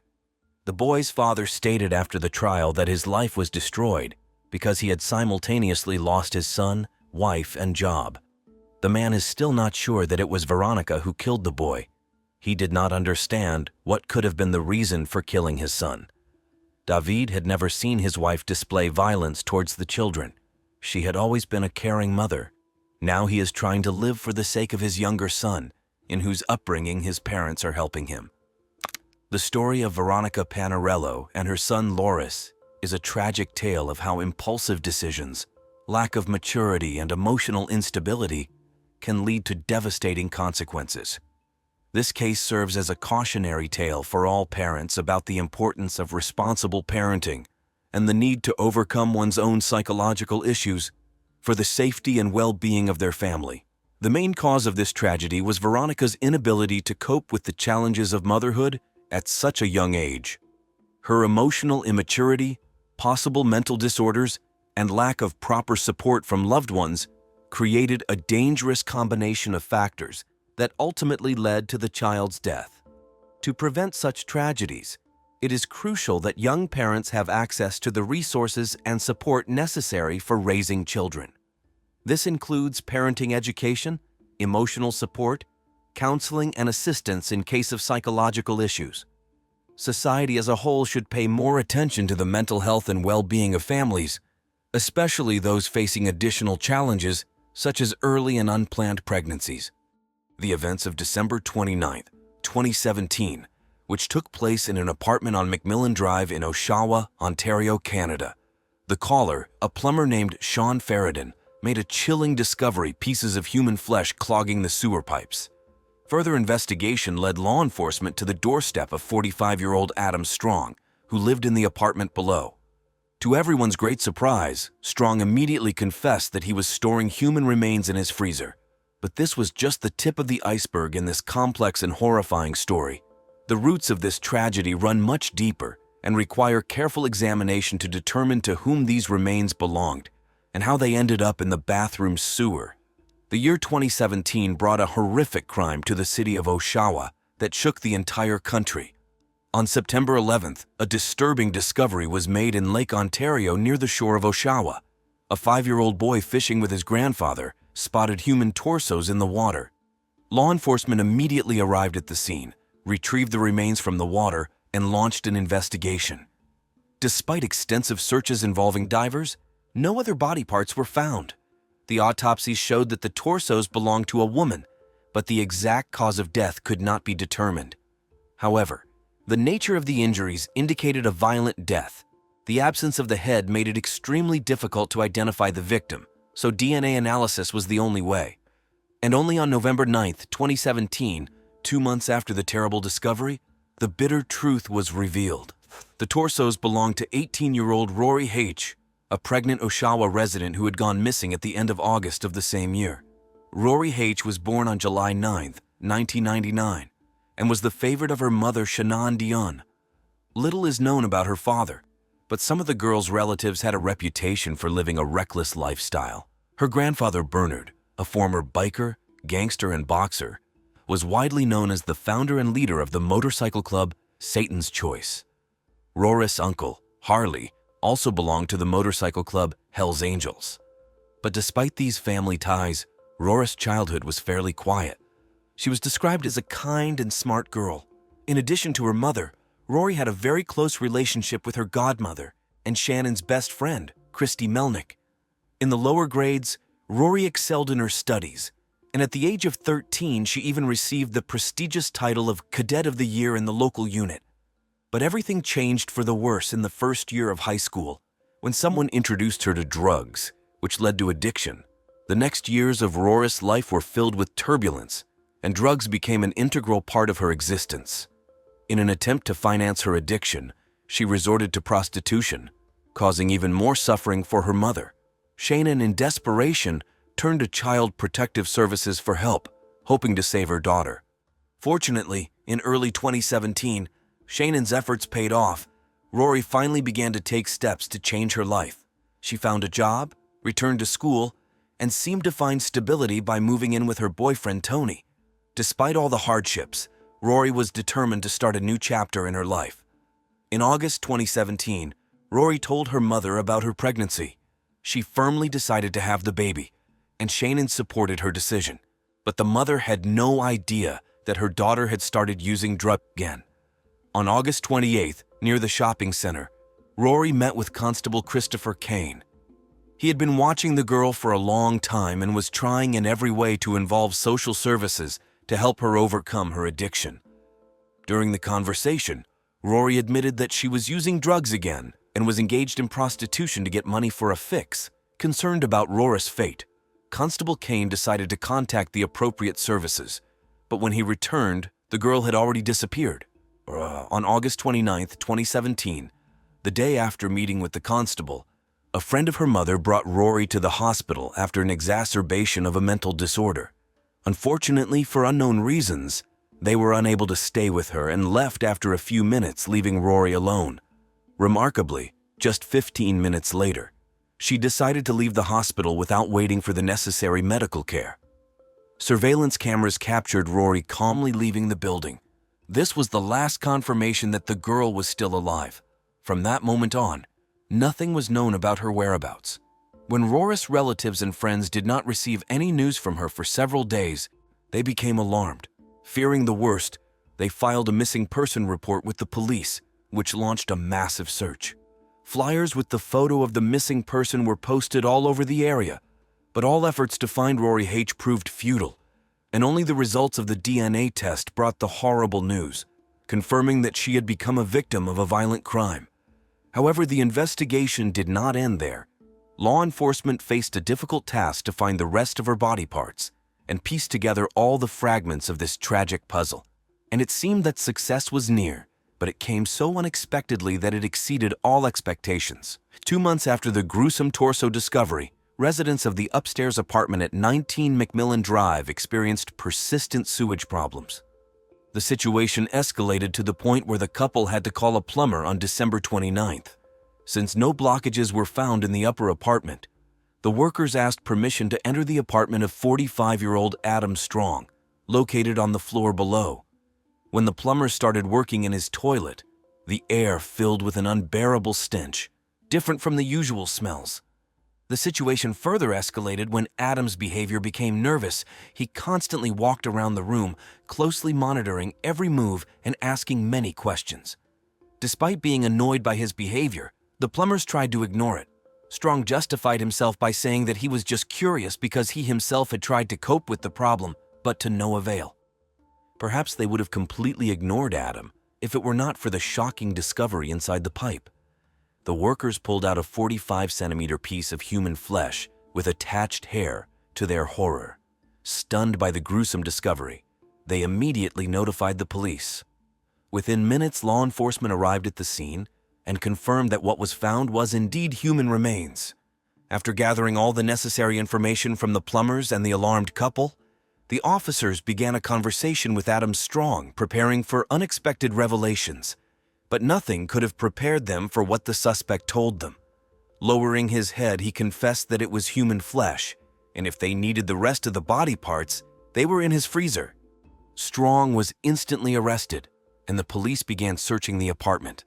The boy's father stated after the trial that his life was destroyed because he had simultaneously lost his son, wife, and job. The man is still not sure that it was Veronica who killed the boy. He did not understand what could have been the reason for killing his son. David had never seen his wife display violence towards the children. She had always been a caring mother. Now he is trying to live for the sake of his younger son, in whose upbringing his parents are helping him. The story of Veronica Panarello and her son Loris is a tragic tale of how impulsive decisions, lack of maturity, and emotional instability can lead to devastating consequences. This case serves as a cautionary tale for all parents about the importance of responsible parenting and the need to overcome one's own psychological issues for the safety and well-being of their family. The main cause of this tragedy was Veronica's inability to cope with the challenges of motherhood at such a young age. Her emotional immaturity, possible mental disorders, and lack of proper support from loved ones created a dangerous combination of factors that ultimately led to the child's death. To prevent such tragedies, it is crucial that young parents have access to the resources and support necessary for raising children. This includes parenting education, emotional support, counseling, and assistance in case of psychological issues. Society as a whole should pay more attention to the mental health and well-being of families, especially those facing additional challenges such as early and unplanned pregnancies. The events of December 29, 2017, which took place in an apartment on McMillan Drive in Oshawa, Ontario, Canada. The caller, a plumber named Sean Ferridan, made a chilling discovery: pieces of human flesh clogging the sewer pipes. Further investigation led law enforcement to the doorstep of 45-year-old Adam Strong, who lived in the apartment below. To everyone's great surprise, Strong immediately confessed that he was storing human remains in his freezer. But this was just the tip of the iceberg in this complex and horrifying story. The roots of this tragedy run much deeper and require careful examination to determine to whom these remains belonged and how they ended up in the bathroom sewer. The year 2017 brought a horrific crime to the city of Oshawa that shook the entire country. On September 11th, a disturbing discovery was made in Lake Ontario near the shore of Oshawa. A 5-year-old boy fishing with his grandfather spotted human torsos in the water. Law enforcement immediately arrived at the scene, retrieved the remains from the water, and launched an investigation. Despite extensive searches involving divers, no other body parts were found. The autopsies showed that the torsos belonged to a woman, but the exact cause of death could not be determined. However, the nature of the injuries indicated a violent death. The absence of the head made it extremely difficult to identify the victim, so DNA analysis was the only way. And only on November 9, 2017, 2 months after the terrible discovery, the bitter truth was revealed. The torsos belonged to 18-year-old Rory H., a pregnant Oshawa resident who had gone missing at the end of August of the same year. Rory H. was born on July 9, 1999, and was the favorite of her mother, Shannon Dion. Little is known about her father, but some of the girl's relatives had a reputation for living a reckless lifestyle. Her grandfather, Bernard, a former biker, gangster, and boxer, was widely known as the founder and leader of the motorcycle club Satan's Choice. Roris' uncle, Harley, also belonged to the motorcycle club Hell's Angels. But despite these family ties, Roris' childhood was fairly quiet. She was described as a kind and smart girl. In addition to her mother, Rory had a very close relationship with her godmother and Shannon's best friend, Christy Melnick. In the lower grades, Rory excelled in her studies, and at the age of 13, she even received the prestigious title of Cadet of the Year in the local unit. But everything changed for the worse in the first year of high school, when someone introduced her to drugs, which led to addiction. The next years of Roris' life were filled with turbulence, and drugs became an integral part of her existence. In an attempt to finance her addiction, she resorted to prostitution, causing even more suffering for her mother. Shannon, in desperation, turned to Child Protective Services for help, hoping to save her daughter. Fortunately, in early 2017, Shannon's efforts paid off. Rory finally began to take steps to change her life. She found a job, returned to school, and seemed to find stability by moving in with her boyfriend, Tony. Despite all the hardships, Rory was determined to start a new chapter in her life. In August 2017, Rory told her mother about her pregnancy. She firmly decided to have the baby, and Shannon supported her decision. But the mother had no idea that her daughter had started using drugs again. On August 28th, near the shopping center, Rory met with Constable Christopher Kane. He had been watching the girl for a long time and was trying in every way to involve social services to help her overcome her addiction. During the conversation, Rory admitted that she was using drugs again and was engaged in prostitution to get money for a fix. Concerned about Loris' fate, Constable Kane decided to contact the appropriate services, but when he returned, the girl had already disappeared. On August 29, 2017, the day after meeting with the constable, a friend of her mother brought Rory to the hospital after an exacerbation of a mental disorder. Unfortunately, for unknown reasons, they were unable to stay with her and left after a few minutes, leaving Rory alone. Remarkably, just 15 minutes later, she decided to leave the hospital without waiting for the necessary medical care. Surveillance cameras captured Rory calmly leaving the building. This was the last confirmation that the girl was still alive. From that moment on, nothing was known about her whereabouts. When Loris' relatives and friends did not receive any news from her for several days, they became alarmed. Fearing the worst, they filed a missing person report with the police, which launched a massive search. Flyers with the photo of the missing person were posted all over the area, but all efforts to find Rory H. proved futile, and only the results of the DNA test brought the horrible news, confirming that she had become a victim of a violent crime. However, the investigation did not end there. Law enforcement faced a difficult task to find the rest of her body parts and piece together all the fragments of this tragic puzzle. And it seemed that success was near, but it came so unexpectedly that it exceeded all expectations. 2 months after the gruesome torso discovery, residents of the upstairs apartment at 19 McMillan Drive experienced persistent sewage problems. The situation escalated to the point where the couple had to call a plumber on December 29th. Since no blockages were found in the upper apartment, the workers asked permission to enter the apartment of 45-year-old Adam Strong, located on the floor below. When the plumber started working in his toilet, the air filled with an unbearable stench, different from the usual smells. The situation further escalated when Adam's behavior became nervous. He constantly walked around the room, closely monitoring every move and asking many questions. Despite being annoyed by his behavior, the plumbers tried to ignore it. Strong justified himself by saying that he was just curious because he himself had tried to cope with the problem, but to no avail. Perhaps they would have completely ignored Adam if it were not for the shocking discovery inside the pipe. The workers pulled out a 45-centimeter piece of human flesh with attached hair. To their horror, stunned by the gruesome discovery, they immediately notified the police. Within minutes, law enforcement arrived at the scene and confirmed that what was found was indeed human remains. After gathering all the necessary information from the plumbers and the alarmed couple, the officers began a conversation with Adam Strong, preparing for unexpected revelations. But nothing could have prepared them for what the suspect told them. Lowering his head, he confessed that it was human flesh, and if they needed the rest of the body parts, they were in his freezer. Strong was instantly arrested, and the police began searching the apartment.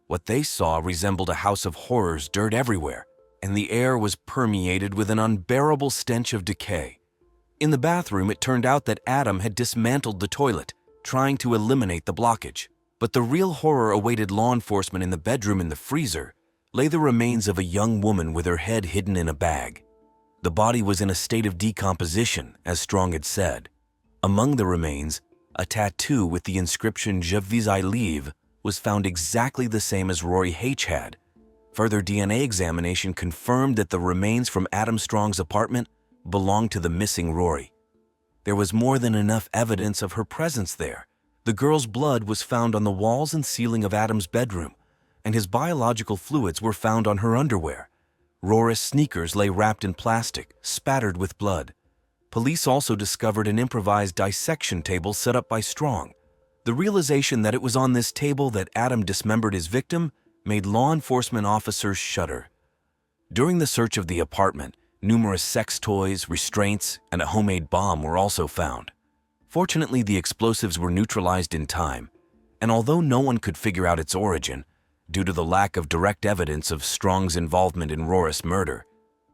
What they saw resembled a house of horrors, dirt everywhere, and the air was permeated with an unbearable stench of decay. In the bathroom, it turned out that Adam had dismantled the toilet, trying to eliminate the blockage. But the real horror awaited law enforcement. In the bedroom in the freezer lay the remains of a young woman with her head hidden in a bag. The body was in a state of decomposition, as Strong had said. Among the remains, a tattoo with the inscription "Je vis I live" was found exactly the same as Rory H. had. Further DNA examination confirmed that the remains from Adam Strong's apartment belonged to the missing Rory. There was more than enough evidence of her presence there. The girl's blood was found on the walls and ceiling of Adam's bedroom, and his biological fluids were found on her underwear. Loris' sneakers lay wrapped in plastic, spattered with blood. Police also discovered an improvised dissection table set up by Strong. The realization that it was on this table that Adam dismembered his victim made law enforcement officers shudder. During the search of the apartment, numerous sex toys, restraints, and a homemade bomb were also found. Fortunately, the explosives were neutralized in time, and although no one could figure out its origin, due to the lack of direct evidence of Strong's involvement in Loris' murder,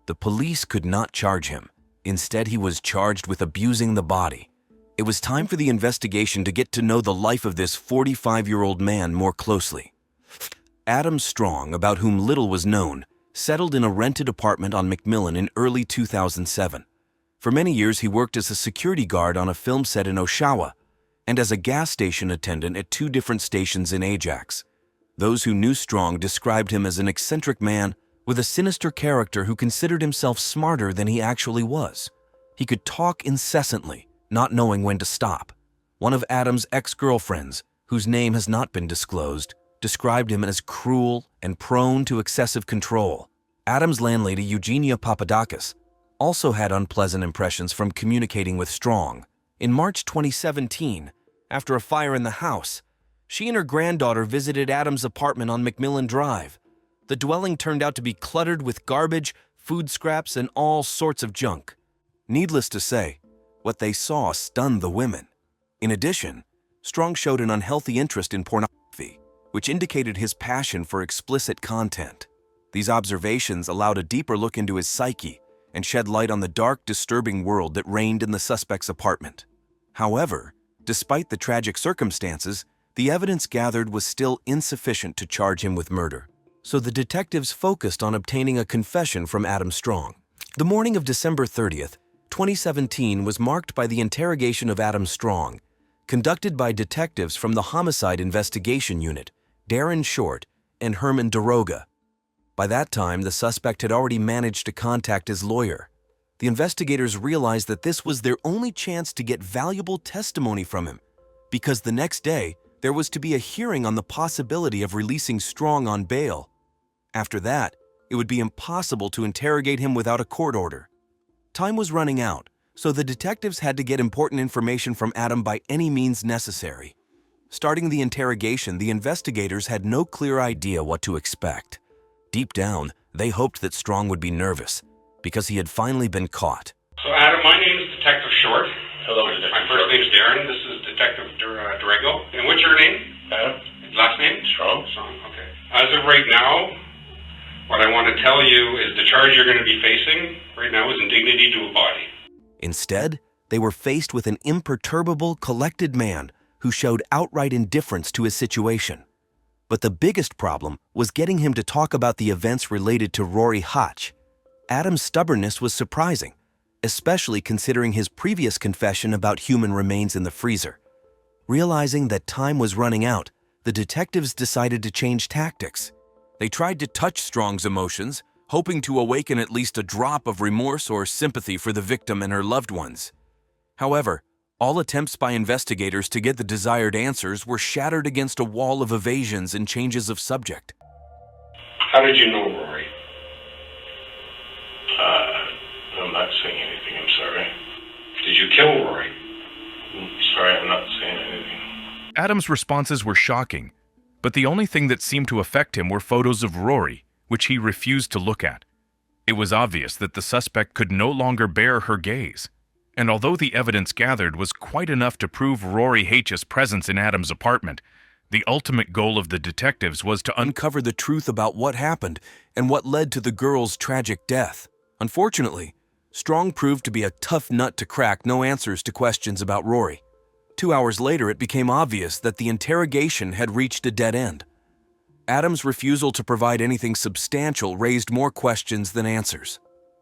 the police could not charge him. Instead, he was charged with abusing the body. It was time for the investigation to get to know the life of this 45-year-old man more closely. Adam Strong, about whom little was known, settled in a rented apartment on McMillan in early 2007. For many years, he worked as a security guard on a film set in Oshawa and as a gas station attendant at 2 different stations in Ajax. Those who knew Strong described him as an eccentric man with a sinister character who considered himself smarter than he actually was. He could talk incessantly, not knowing when to stop. One of Adam's ex-girlfriends, whose name has not been disclosed, described him as cruel and prone to excessive control. Adam's landlady, Eugenia Papadakis, also had unpleasant impressions from communicating with Strong. In March 2017, after a fire in the house, she and her granddaughter visited Adam's apartment on McMillan Drive. The dwelling turned out to be cluttered with garbage, food scraps, and all sorts of junk. Needless to say, what they saw stunned the women. In addition, Strong showed an unhealthy interest in pornography, which indicated his passion for explicit content. These observations allowed a deeper look into his psyche and shed light on the dark, disturbing world that reigned in the suspect's apartment. However, despite the tragic circumstances, the evidence gathered was still insufficient to charge him with murder. So the detectives focused on obtaining a confession from Adam Strong. The morning of December 30th, 2017 was marked by the interrogation of Adam Strong, conducted by detectives from the Homicide Investigation Unit, Darren Short and Herman Daroga. By that time, the suspect had already managed to contact his lawyer. The investigators realized that this was their only chance to get valuable testimony from him, because the next day, there was to be a hearing on the possibility of releasing Strong on bail. After that, it would be impossible to interrogate him without a court order. Time was running out, so the detectives had to get important information from Adam by any means necessary. Starting the interrogation, the investigators had no clear idea what to expect. Deep down, they hoped that Strong would be nervous, because he had finally been caught. So Adam, my name is Detective Short. Hello, Detective My first name is Darren. This is Detective Durego. And what's your name? Adam. Last name? Strong. Strong, okay. As of right now, what I want to tell you is the charge you're going to be facing right now is indignity to a body. Instead, they were faced with an imperturbable, collected man who showed outright indifference to his situation. But the biggest problem was getting him to talk about the events related to Rory Hotch. Adam's stubbornness was surprising, especially considering his previous confession about human remains in the freezer. Realizing that time was running out, the detectives decided to change tactics. They tried to touch Strong's emotions, hoping to awaken at least a drop of remorse or sympathy for the victim and her loved ones. However, all attempts by investigators to get the desired answers were shattered against a wall of evasions and changes of subject. How did you know Rory? I'm not saying anything, I'm sorry. Did you kill Rory? Sorry, I'm not saying anything. Adam's responses were shocking, but the only thing that seemed to affect him were photos of Rory, which he refused to look at. It was obvious that the suspect could no longer bear her gaze. And although the evidence gathered was quite enough to prove Rory H's presence in Adam's apartment, the ultimate goal of the detectives was to Uncover the truth about what happened and what led to the girl's tragic death. Unfortunately, Strong proved to be a tough nut to crack. No answers to questions about Rory. 2 hours later, it became obvious that the interrogation had reached a dead end. Adam's refusal to provide anything substantial raised more questions than answers.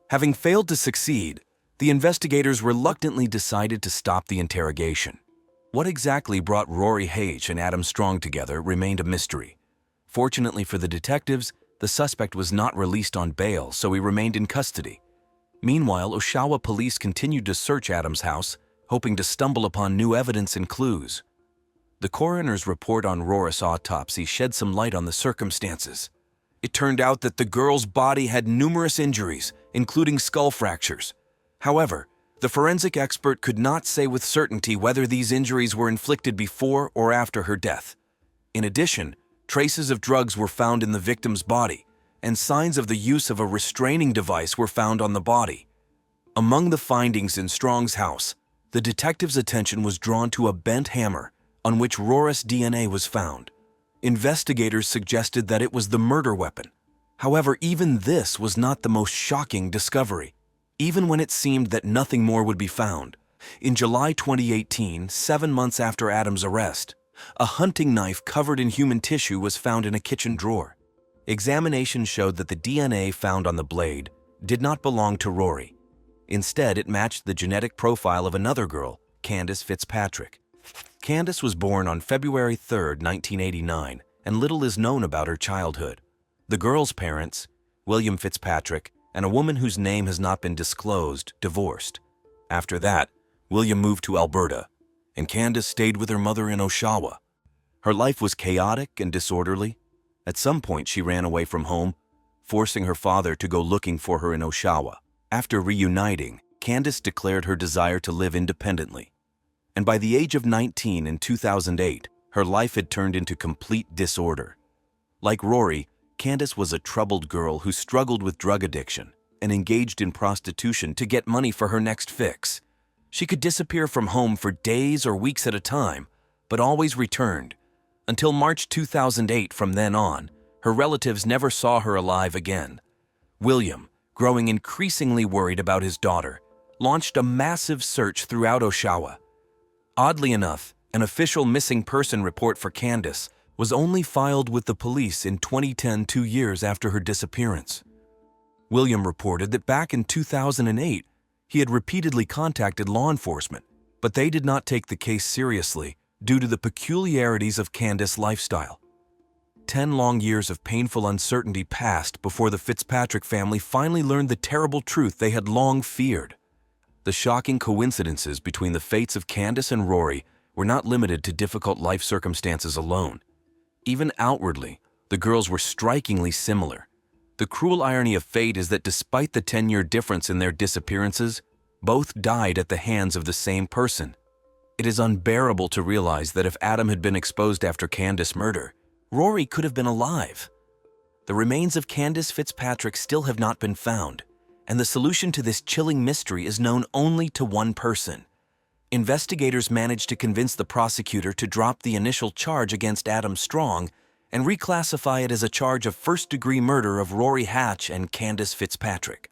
Having failed to succeed, the investigators reluctantly decided to stop the interrogation. What exactly brought Rory H and Adam Strong together remained a mystery. Fortunately for the detectives, the suspect was not released on bail, so he remained in custody. Meanwhile, Oshawa police continued to search Adam's house, hoping to stumble upon new evidence and clues. The coroner's report on Loris' autopsy shed some light on the circumstances. It turned out that the girl's body had numerous injuries, including skull fractures. However, the forensic expert could not say with certainty whether these injuries were inflicted before or after her death. In addition, traces of drugs were found in the victim's body, and signs of the use of a restraining device were found on the body. Among the findings in Strong's house, the detective's attention was drawn to a bent hammer on which Loris' DNA was found. Investigators suggested that it was the murder weapon. However, even this was not the most shocking discovery. Even when it seemed that nothing more would be found, In July 2018, 7 months after Adam's arrest, a hunting knife covered in human tissue was found in a kitchen drawer. Examination showed that the DNA found on the blade did not belong to Rory. Instead, it matched the genetic profile of another girl, Candace Fitzpatrick. Candace was born on February 3, 1989, and little is known about her childhood. The girl's parents, William Fitzpatrick, and a woman whose name has not been disclosed, divorced. After that, William moved to Alberta, and Candace stayed with her mother in Oshawa. Her life was chaotic and disorderly. At some point, she ran away from home, forcing her father to go looking for her in Oshawa. After reuniting, Candace declared her desire to live independently. And by the age of 19 in 2008, her life had turned into complete disorder. Like Rory, Candace was a troubled girl who struggled with drug addiction and engaged in prostitution to get money for her next fix. She could disappear from home for days or weeks at a time, but always returned. Until March 2008, from then on, her relatives never saw her alive again. William, growing increasingly worried about his daughter, launched a massive search throughout Oshawa. Oddly enough, an official missing person report for Candace was only filed with the police in 2010, 2 years after her disappearance. William reported that back in 2008, he had repeatedly contacted law enforcement, but they did not take the case seriously due to the peculiarities of Candace's lifestyle. 10 long years of painful uncertainty passed before the Fitzpatrick family finally learned the terrible truth they had long feared. The shocking coincidences between the fates of Candace and Rory were not limited to difficult life circumstances alone. Even outwardly, the girls were strikingly similar. The cruel irony of fate is that despite the 10-year difference in their disappearances, both died at the hands of the same person. It is unbearable to realize that if Adam had been exposed after Candace's murder, Rory could have been alive. The remains of Candace Fitzpatrick still have not been found, and the solution to this chilling mystery is known only to one person. Investigators managed to convince the prosecutor to drop the initial charge against Adam Strong and reclassify it as a charge of first-degree murder of Rory Hatch and Candace Fitzpatrick.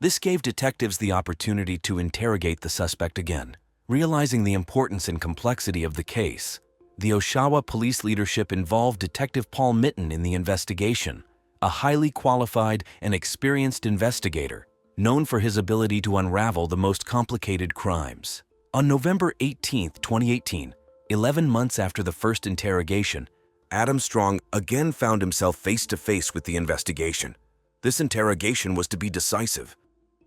This gave detectives the opportunity to interrogate the suspect again. Realizing the importance and complexity of the case, the Oshawa police leadership involved Detective Paul Mitten in the investigation, a highly qualified and experienced investigator, known for his ability to unravel the most complicated crimes. On November 18, 2018, 11 months after the first interrogation, Adam Strong again found himself face-to-face with the investigation. This interrogation was to be decisive.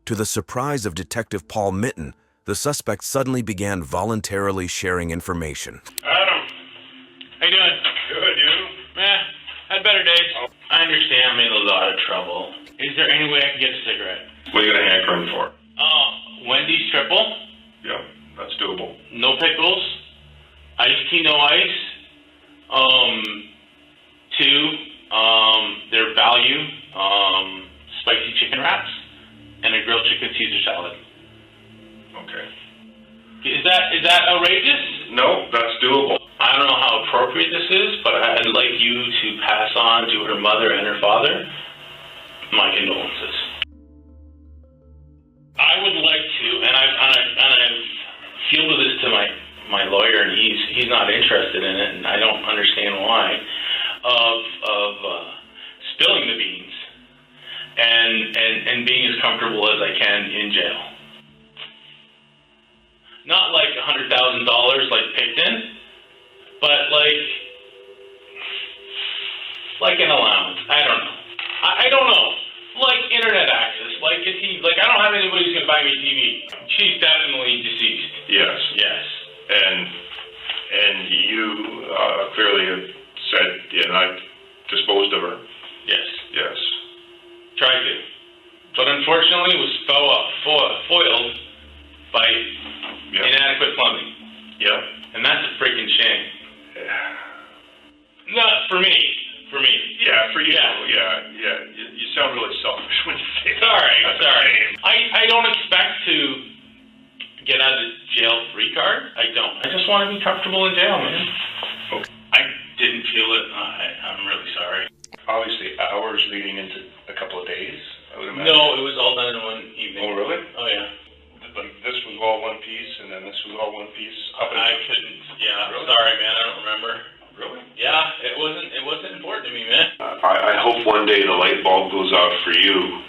To the surprise of Detective Paul Mitten, the suspect suddenly began voluntarily sharing information. Adam! How you doing? Good, you? Had better days. I understand I'm in a lot of trouble. Is there any way I can get a cigarette? What are you gonna hanker him for? Wendy's triple? Yeah, that's doable. No pickles? Iced tea, no ice? Two, their value, spicy chicken wraps, and a grilled chicken Caesar salad. Okay. Is that outrageous? No, that's doable. I don't know how appropriate this is, but I'd like you to pass on to her mother and her father my condolences. I would like to, and I've fielded this to my lawyer, and he's not interested in it, and I don't understand why, of spilling the beans and being as comfortable as I can in jail. Not like $100,000 like Picton, but like an allowance. I don't know. I don't know. Like internet access, like a TV. Like I don't have anybody who's gonna buy me a TV. She's definitely deceased. Yes. Yes. And you clearly have said, yeah, I disposed of her. Yes. Yes. Tried to, but unfortunately was foiled by inadequate plumbing. Yep. And that's a freaking shame. Not for me. For me. Yeah, for you. Yeah. Yeah. You sound really selfish when you say that. Sorry. I don't expect to get out of jail free card. I don't. I just want to be comfortable in jail, man. Okay. I didn't feel it. I'm really sorry. Obviously, hours leading into a couple of days, I would imagine. No, it was all done in one evening. Oh, really? Oh, yeah. Like this was all one piece, and then this goes out for you.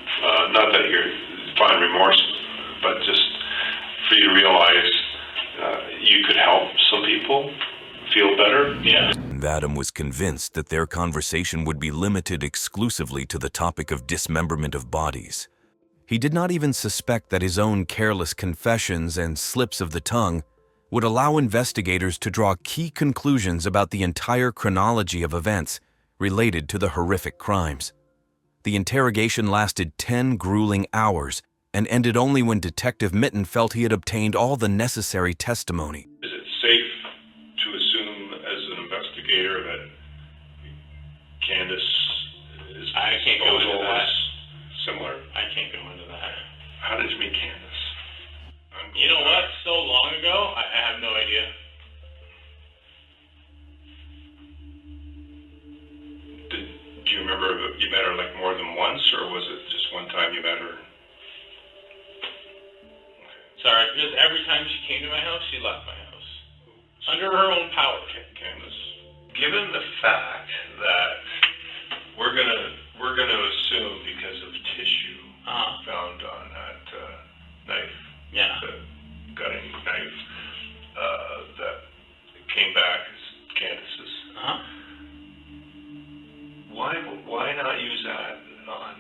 Not that you're find remorse, but just for you to realize you could help some people feel better. Yeah. Adam was convinced that their conversation would be limited exclusively to the topic of dismemberment of bodies. He did not even suspect that his own careless confessions and slips of the tongue would allow investigators to draw key conclusions about the entire chronology of events related to the horrific crimes. The interrogation lasted 10 grueling hours and ended only when Detective Mitten felt he had obtained all the necessary testimony. Is it safe to assume as an investigator that Candace is I can't go into that. similar? I can't go into that. How did you meet Candace? You know what? So long ago, I have no idea. Do you remember that you met her like more than once, or was it just one time you met her? Sorry, because every time she came to my house, she left my house. Under her own power. Candace, given the fact that we're gonna assume because of tissue found on that knife, Yeah. the gutting knife, that came back as Candace's. Why not use that on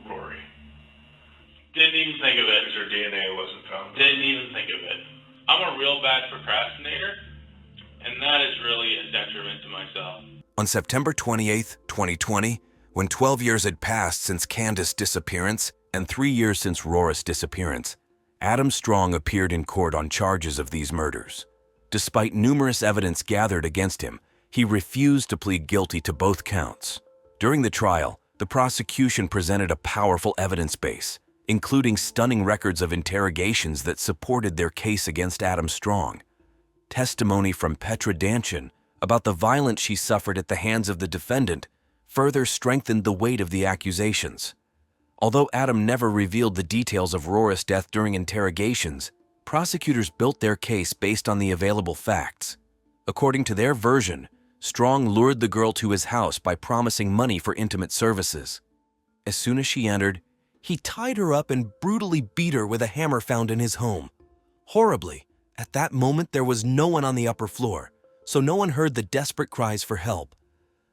Rory? Didn't even think of it. Because her DNA wasn't found. Didn't even think of it. I'm a real bad procrastinator, and that is really a detriment to myself. On September 28, 2020, when 12 years had passed since Candace's disappearance and 3 years since Loris' disappearance, Adam Strong appeared in court on charges of these murders. Despite numerous evidence gathered against him, he refused to plead guilty to both counts. During the trial, the prosecution presented a powerful evidence base, including stunning records of interrogations that supported their case against Adam Strong. Testimony from Petra Danchin about the violence she suffered at the hands of the defendant further strengthened the weight of the accusations. Although Adam never revealed the details of Loris' death during interrogations, prosecutors built their case based on the available facts. According to their version, Strong lured the girl to his house by promising money for intimate services. As soon as she entered, he tied her up and brutally beat her with a hammer found in his home. Horribly, at that moment there was no one on the upper floor, so no one heard the desperate cries for help.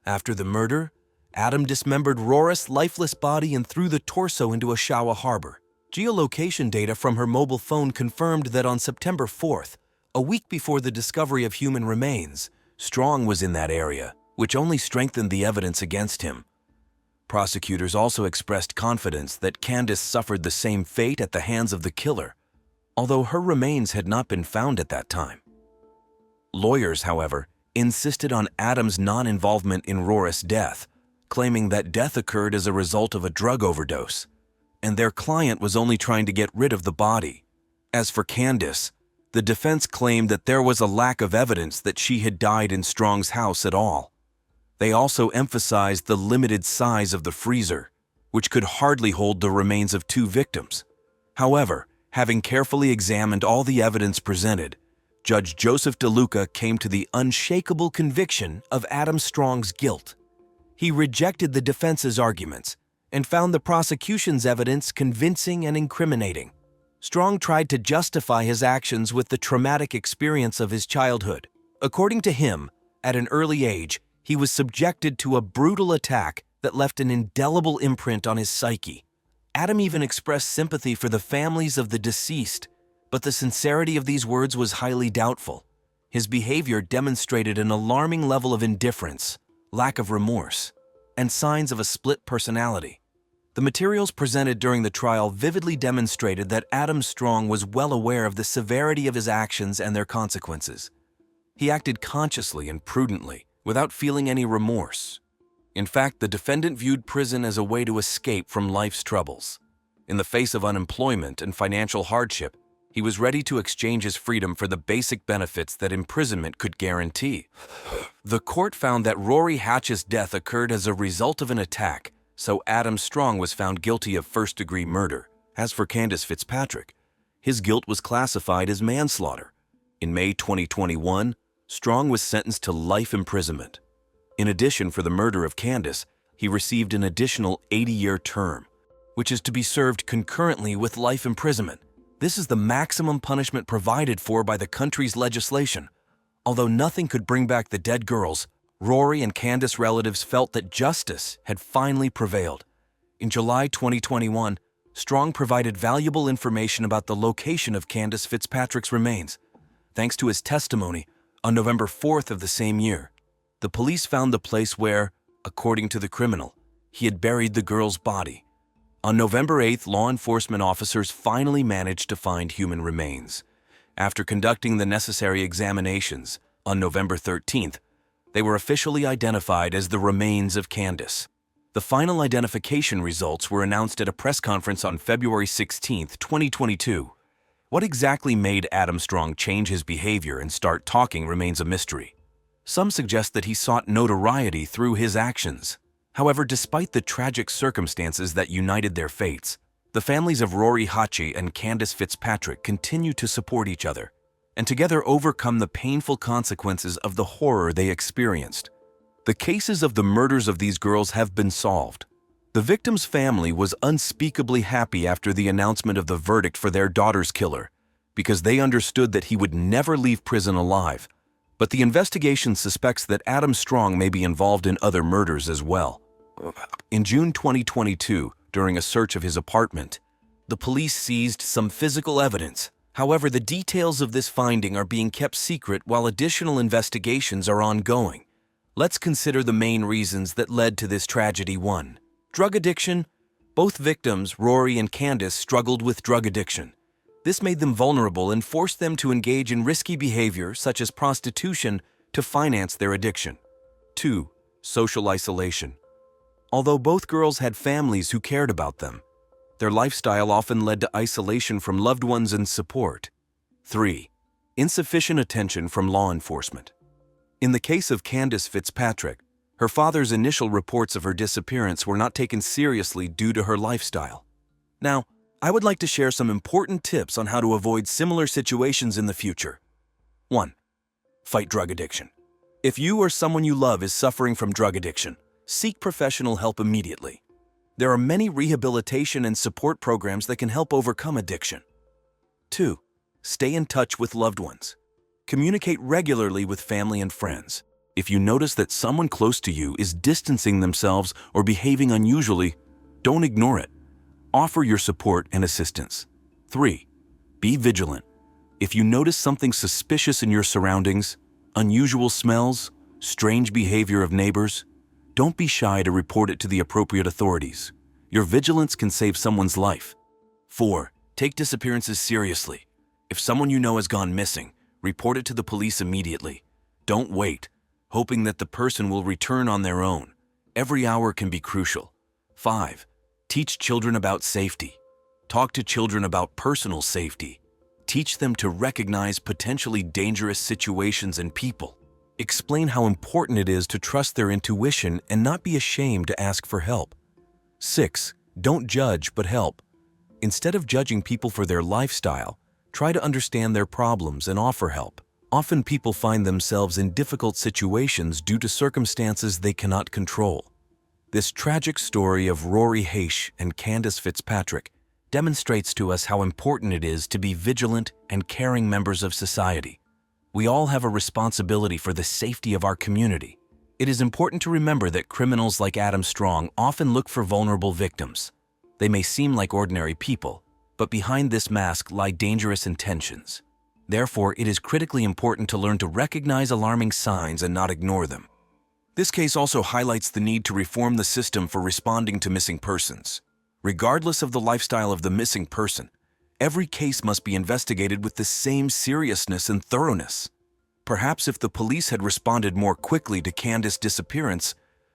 After the murder, Adam dismembered Loris' lifeless body and threw the torso into Oshawa Harbor. Geolocation data from her mobile phone confirmed that on September 4th, a week before the discovery of human remains, Strong was in that area, which only strengthened the evidence against him. Prosecutors also expressed confidence that Candace suffered the same fate at the hands of the killer, although her remains had not been found at that time. Lawyers, however, insisted on Adam's non-involvement in Loris' death, claiming that death occurred as a result of a drug overdose, and their client was only trying to get rid of the body. As for Candace, the defense claimed that there was a lack of evidence that she had died in Strong's house at all. They also emphasized the limited size of the freezer, which could hardly hold the remains of 2 victims. However, having carefully examined all the evidence presented, Judge Joseph DeLuca came to the unshakable conviction of Adam Strong's guilt. He rejected the defense's arguments and found the prosecution's evidence convincing and incriminating. Strong tried to justify his actions with the traumatic experience of his childhood. According to him, at an early age, he was subjected to a brutal attack that left an indelible imprint on his psyche. Adam even expressed sympathy for the families of the deceased, but the sincerity of these words was highly doubtful. His behavior demonstrated an alarming level of indifference, lack of remorse, and signs of a split personality. The materials presented during the trial vividly demonstrated that Adam Strong was well aware of the severity of his actions and their consequences. He acted consciously and prudently, without feeling any remorse. In fact, the defendant viewed prison as a way to escape from life's troubles. In the face of unemployment and financial hardship, he was ready to exchange his freedom for the basic benefits that imprisonment could guarantee. The court found that Rory Hatch's death occurred as a result of an attack, so Adam Strong was found guilty of first-degree murder. As for Candace Fitzpatrick, his guilt was classified as manslaughter. In May 2021, Strong was sentenced to life imprisonment. In addition, for the murder of Candace, he received an additional 80-year term, which is to be served concurrently with life imprisonment. This is the maximum punishment provided for by the country's legislation. Although nothing could bring back the dead girls, Rory and Candace relatives felt that justice had finally prevailed. In July 2021, Strong provided valuable information about the location of Candace Fitzpatrick's remains. Thanks to his testimony, on November 4th of the same year, the police found the place where, according to the criminal, he had buried the girl's body. On November 8th, law enforcement officers finally managed to find human remains. After conducting the necessary examinations, on November 13th, they were officially identified as the remains of Candace. The final identification results were announced at a press conference on February 16, 2022. What exactly made Adam Strong change his behavior and start talking remains a mystery. Some suggest that he sought notoriety through his actions. However, despite the tragic circumstances that united their fates, the families of Rory Hachi and Candace Fitzpatrick continue to support each other, and together overcome the painful consequences of the horror they experienced. The cases of the murders of these girls have been solved. The victim's family was unspeakably happy after the announcement of the verdict for their daughter's killer, because they understood that he would never leave prison alive. But the investigation suspects that Adam Strong may be involved in other murders as well. In June 2022, during a search of his apartment, the police seized some physical evidence. However, the details of this finding are being kept secret while additional investigations are ongoing. Let's consider the main reasons that led to this tragedy. 1. Drug addiction. Both victims, Rory and Candace, struggled with drug addiction. This made them vulnerable and forced them to engage in risky behavior such as prostitution to finance their addiction. 2. Social isolation. Although both girls had families who cared about them, their lifestyle often led to isolation from loved ones and support. 3. Insufficient attention from law enforcement. In the case of Candace Fitzpatrick, her father's initial reports of her disappearance were not taken seriously due to her lifestyle. Now, I would like to share some important tips on how to avoid similar situations in the future. 1. Fight drug addiction. If you or someone you love is suffering from drug addiction, seek professional help immediately. There are many rehabilitation and support programs that can help overcome addiction. 2. Stay in touch with loved ones. Communicate regularly with family and friends. If you notice that someone close to you is distancing themselves or behaving unusually, don't ignore it. Offer your support and assistance. 3. Be vigilant. If you notice something suspicious in your surroundings, unusual smells, strange behavior of neighbors, don't be shy to report it to the appropriate authorities. Your vigilance can save someone's life. 4. Take disappearances seriously. If someone you know has gone missing, report it to the police immediately. Don't wait, hoping that the person will return on their own. Every hour can be crucial. 5. Teach children about safety. Talk to children about personal safety. Teach them to recognize potentially dangerous situations and people. Explain how important it is to trust their intuition and not be ashamed to ask for help. 6. Don't judge but help. Instead of judging people for their lifestyle, try to understand their problems and offer help. Often people find themselves in difficult situations due to circumstances they cannot control. This tragic story of Rory Hache and Candace Fitzpatrick demonstrates to us how important it is to be vigilant and caring members of society. We all have a responsibility for the safety of our community. It is important to remember that criminals like Adam Strong often look for vulnerable victims. They may seem like ordinary people, but behind this mask lie dangerous intentions. Therefore, it is critically important to learn to recognize alarming signs and not ignore them. This case also highlights the need to reform the system for responding to missing persons. Regardless of the lifestyle of the missing person, every case must be investigated with the same seriousness and thoroughness. Perhaps if the police had responded more quickly to Candace's disappearance,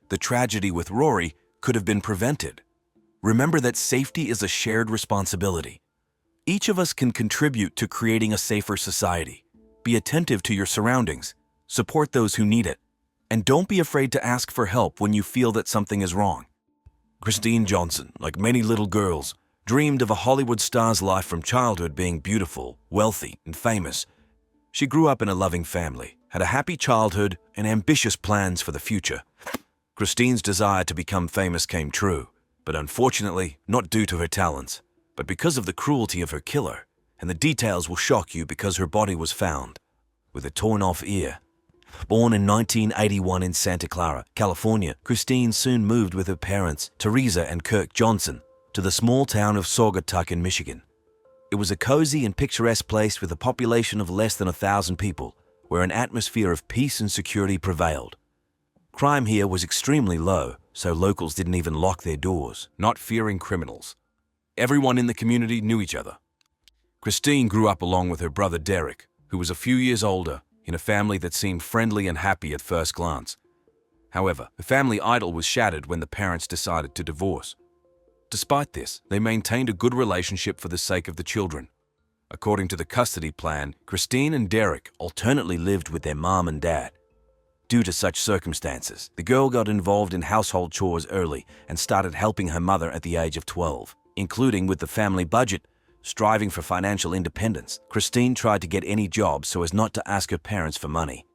the tragedy with Rory could have been prevented. Remember that safety is a shared responsibility. Each of us can contribute to creating a safer society. Be attentive to your surroundings, support those who need it, and don't be afraid to ask for help when you feel that something is wrong. Christine Johnson, like many little girls, dreamed of a Hollywood star's life from childhood, being beautiful, wealthy, and famous. She grew up in a loving family, had a happy childhood, and ambitious plans for the future. Christine's desire to become famous came true, but unfortunately, not due to her talents, but because of the cruelty of her killer, and the details will shock you because her body was found with a torn-off ear. Born in 1981 in Santa Clara, California, Christine soon moved with her parents, Teresa and Kirk Johnson, to the small town of Saugatuck in Michigan. It was a cozy and picturesque place with a population of less than 1,000 people, where an atmosphere of peace and security prevailed. Crime here was extremely low, so locals didn't even lock their doors, not fearing criminals. Everyone in the community knew each other. Christine grew up along with her brother Derek, who was a few years older, in a family that seemed friendly and happy at first glance. However, the family idyll was shattered when the parents decided to divorce. Despite this, they maintained a good relationship for the sake of the children. According to the custody plan, Christine and Derek alternately lived with their mom and dad. Due to such circumstances, the girl got involved in household chores early and started helping her mother at the age of 12, including with the family budget. Striving for financial independence, Christine tried to get any job so as not to ask her parents for money.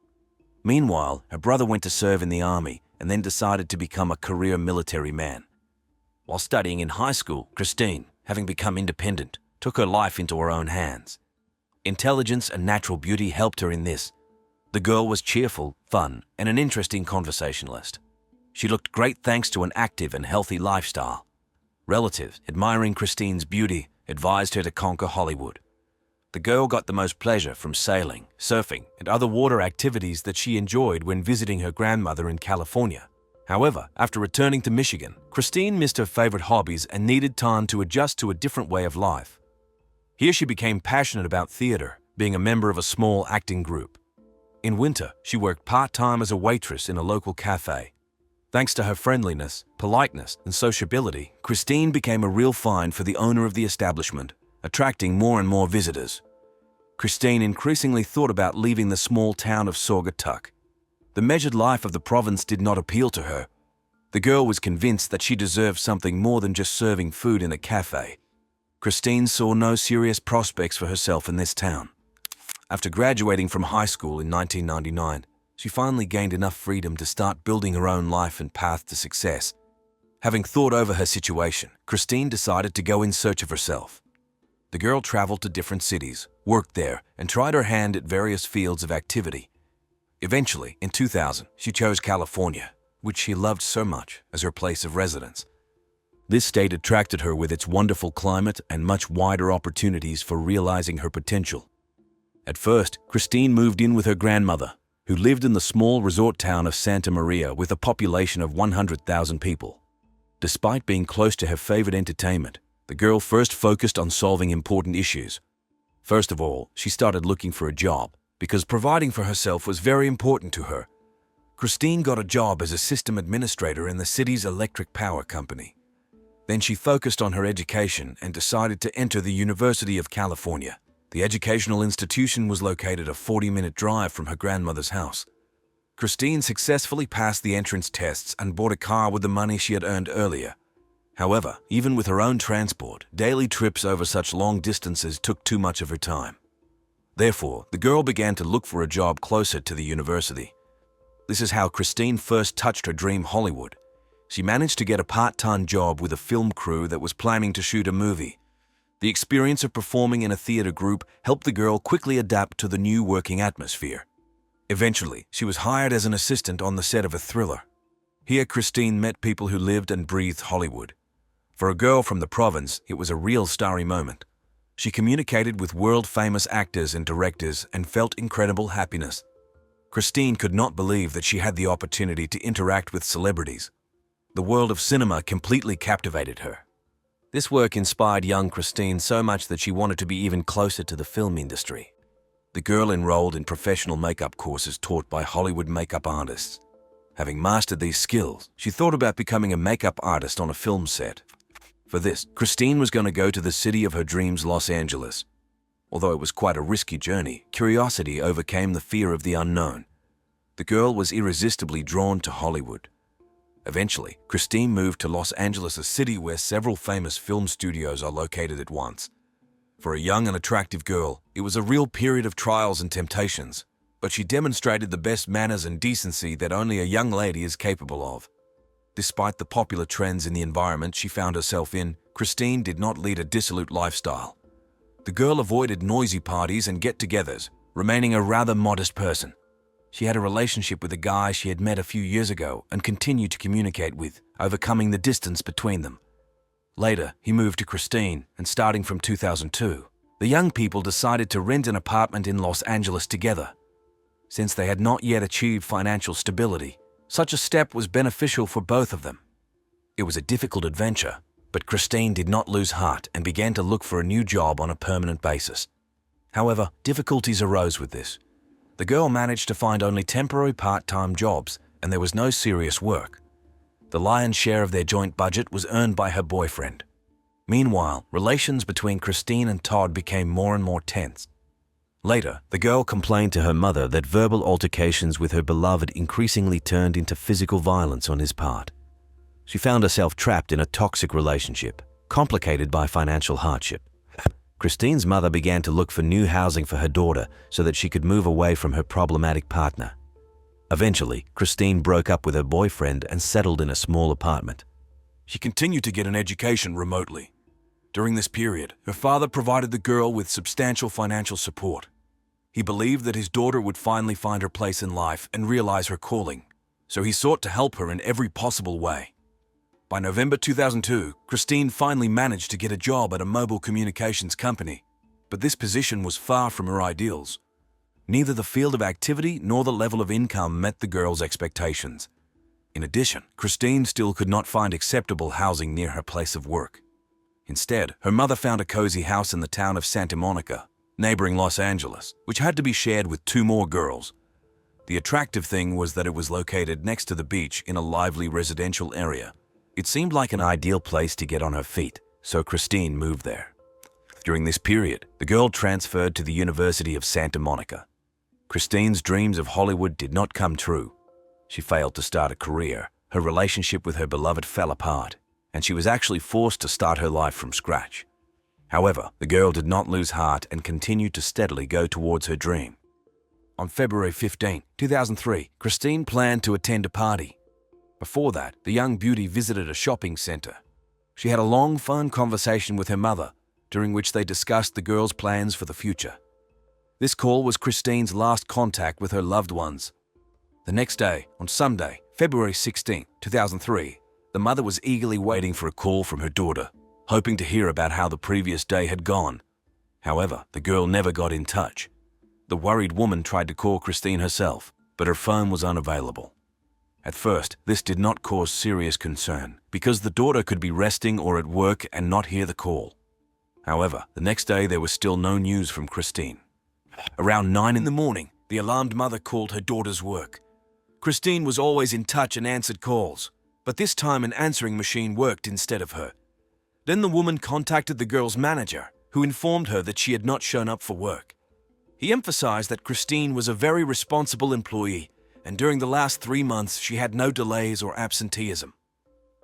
Meanwhile, her brother went to serve in the army and then decided to become a career military man. While studying in high school, Christine, having become independent, took her life into her own hands. Intelligence and natural beauty helped her in this. The girl was cheerful, fun, and an interesting conversationalist. She looked great thanks to an active and healthy lifestyle. Relatives, admiring Christine's beauty, advised her to conquer Hollywood. The girl got the most pleasure from sailing, surfing, and other water activities that she enjoyed when visiting her grandmother in California. However, after returning to Michigan, Christine missed her favorite hobbies and needed time to adjust to a different way of life. Here she became passionate about theater, being a member of a small acting group. In winter, she worked part-time as a waitress in a local cafe. Thanks to her friendliness, politeness, and sociability, Christine became a real find for the owner of the establishment, attracting more and more visitors. Christine increasingly thought about leaving the small town of Saugatuck. The measured life of the province did not appeal to her. The girl was convinced that she deserved something more than just serving food in a cafe. Christine saw no serious prospects for herself in this town. After graduating from high school in 1999, she finally gained enough freedom to start building her own life and path to success. Having thought over her situation, Christine decided to go in search of herself. The girl traveled to different cities, worked there, and tried her hand at various fields of activity. Eventually, in 2000, she chose California, which she loved so much, as her place of residence. This state attracted her with its wonderful climate and much wider opportunities for realizing her potential. At first, Christine moved in with her grandmother, who lived in the small resort town of Santa Maria with a population of 100,000 people. Despite being close to her favorite entertainment, the girl first focused on solving important issues. First of all, she started looking for a job, because providing for herself was very important to her. Christine got a job as a system administrator in the city's electric power company. Then she focused on her education and decided to enter the University of California. The educational institution was located a 40-minute drive from her grandmother's house. Christine successfully passed the entrance tests and bought a car with the money she had earned earlier. However, even with her own transport, daily trips over such long distances took too much of her time. Therefore, the girl began to look for a job closer to the university. This is how Christine first touched her dream Hollywood. She managed to get a part-time job with a film crew that was planning to shoot a movie. The experience of performing in a theater group helped the girl quickly adapt to the new working atmosphere. Eventually, she was hired as an assistant on the set of a thriller. Here, Christine met people who lived and breathed Hollywood. For a girl from the province, it was a real starry moment. She communicated with world-famous actors and directors and felt incredible happiness. Christine could not believe that she had the opportunity to interact with celebrities. The world of cinema completely captivated her. This work inspired young Christine so much that she wanted to be even closer to the film industry. The girl enrolled in professional makeup courses taught by Hollywood makeup artists. Having mastered these skills, she thought about becoming a makeup artist on a film set. For this, Christine was going to go to the city of her dreams, Los Angeles. Although it was quite a risky journey, curiosity overcame the fear of the unknown. The girl was irresistibly drawn to Hollywood. Eventually, Christine moved to Los Angeles, a city where several famous film studios are located at once. For a young and attractive girl, it was a real period of trials and temptations, but she demonstrated the best manners and decency that only a young lady is capable of. Despite the popular trends in the environment she found herself in, Christine did not lead a dissolute lifestyle. The girl avoided noisy parties and get-togethers, remaining a rather modest person. She had a relationship with a guy she had met a few years ago and continued to communicate with, overcoming the distance between them. Later, he moved to Christine, and starting from 2002, the young people decided to rent an apartment in Los Angeles together. Since they had not yet achieved financial stability, such a step was beneficial for both of them. It was a difficult adventure, but Christine did not lose heart and began to look for a new job on a permanent basis. However, difficulties arose with this. The girl managed to find only temporary part-time jobs, and there was no serious work. The lion's share of their joint budget was earned by her boyfriend. Meanwhile, relations between Christine and Todd became more and more tense. Later, the girl complained to her mother that verbal altercations with her beloved increasingly turned into physical violence on his part. She found herself trapped in a toxic relationship, complicated by financial hardship. Christine's mother began to look for new housing for her daughter so that she could move away from her problematic partner. Eventually, Christine broke up with her boyfriend and settled in a small apartment. She continued to get an education remotely. During this period, her father provided the girl with substantial financial support. He believed that his daughter would finally find her place in life and realize her calling, so he sought to help her in every possible way. By November 2002, Christine finally managed to get a job at a mobile communications company, but this position was far from her ideals. Neither the field of activity nor the level of income met the girl's expectations. In addition, Christine still could not find acceptable housing near her place of work. Instead, her mother found a cozy house in the town of Santa Monica, neighboring Los Angeles, which had to be shared with 2 more girls. The attractive thing was that it was located next to the beach in a lively residential area. It seemed like an ideal place to get on her feet, so Christine moved there. During this period, the girl transferred to the University of Santa Monica. Christine's dreams of Hollywood did not come true. She failed to start a career, her relationship with her beloved fell apart, and she was actually forced to start her life from scratch. However, the girl did not lose heart and continued to steadily go towards her dream. On February 15, 2003, Christine planned to attend a party. Before that, the young beauty visited a shopping center. She had a long, fun conversation with her mother, during which they discussed the girl's plans for the future. This call was Christine's last contact with her loved ones. The next day, on Sunday, February 16, 2003, the mother was eagerly waiting for a call from her daughter, hoping to hear about how the previous day had gone. However, the girl never got in touch. The worried woman tried to call Christine herself, but her phone was unavailable. At first, this did not cause serious concern, because the daughter could be resting or at work and not hear the call. However, the next day there was still no news from Christine. Around 9 in the morning, the alarmed mother called her daughter's work. Christine was always in touch and answered calls, but this time an answering machine worked instead of her. Then the woman contacted the girl's manager, who informed her that she had not shown up for work. He emphasized that Christine was a very responsible employee, and during the last 3 months she had no delays or absenteeism.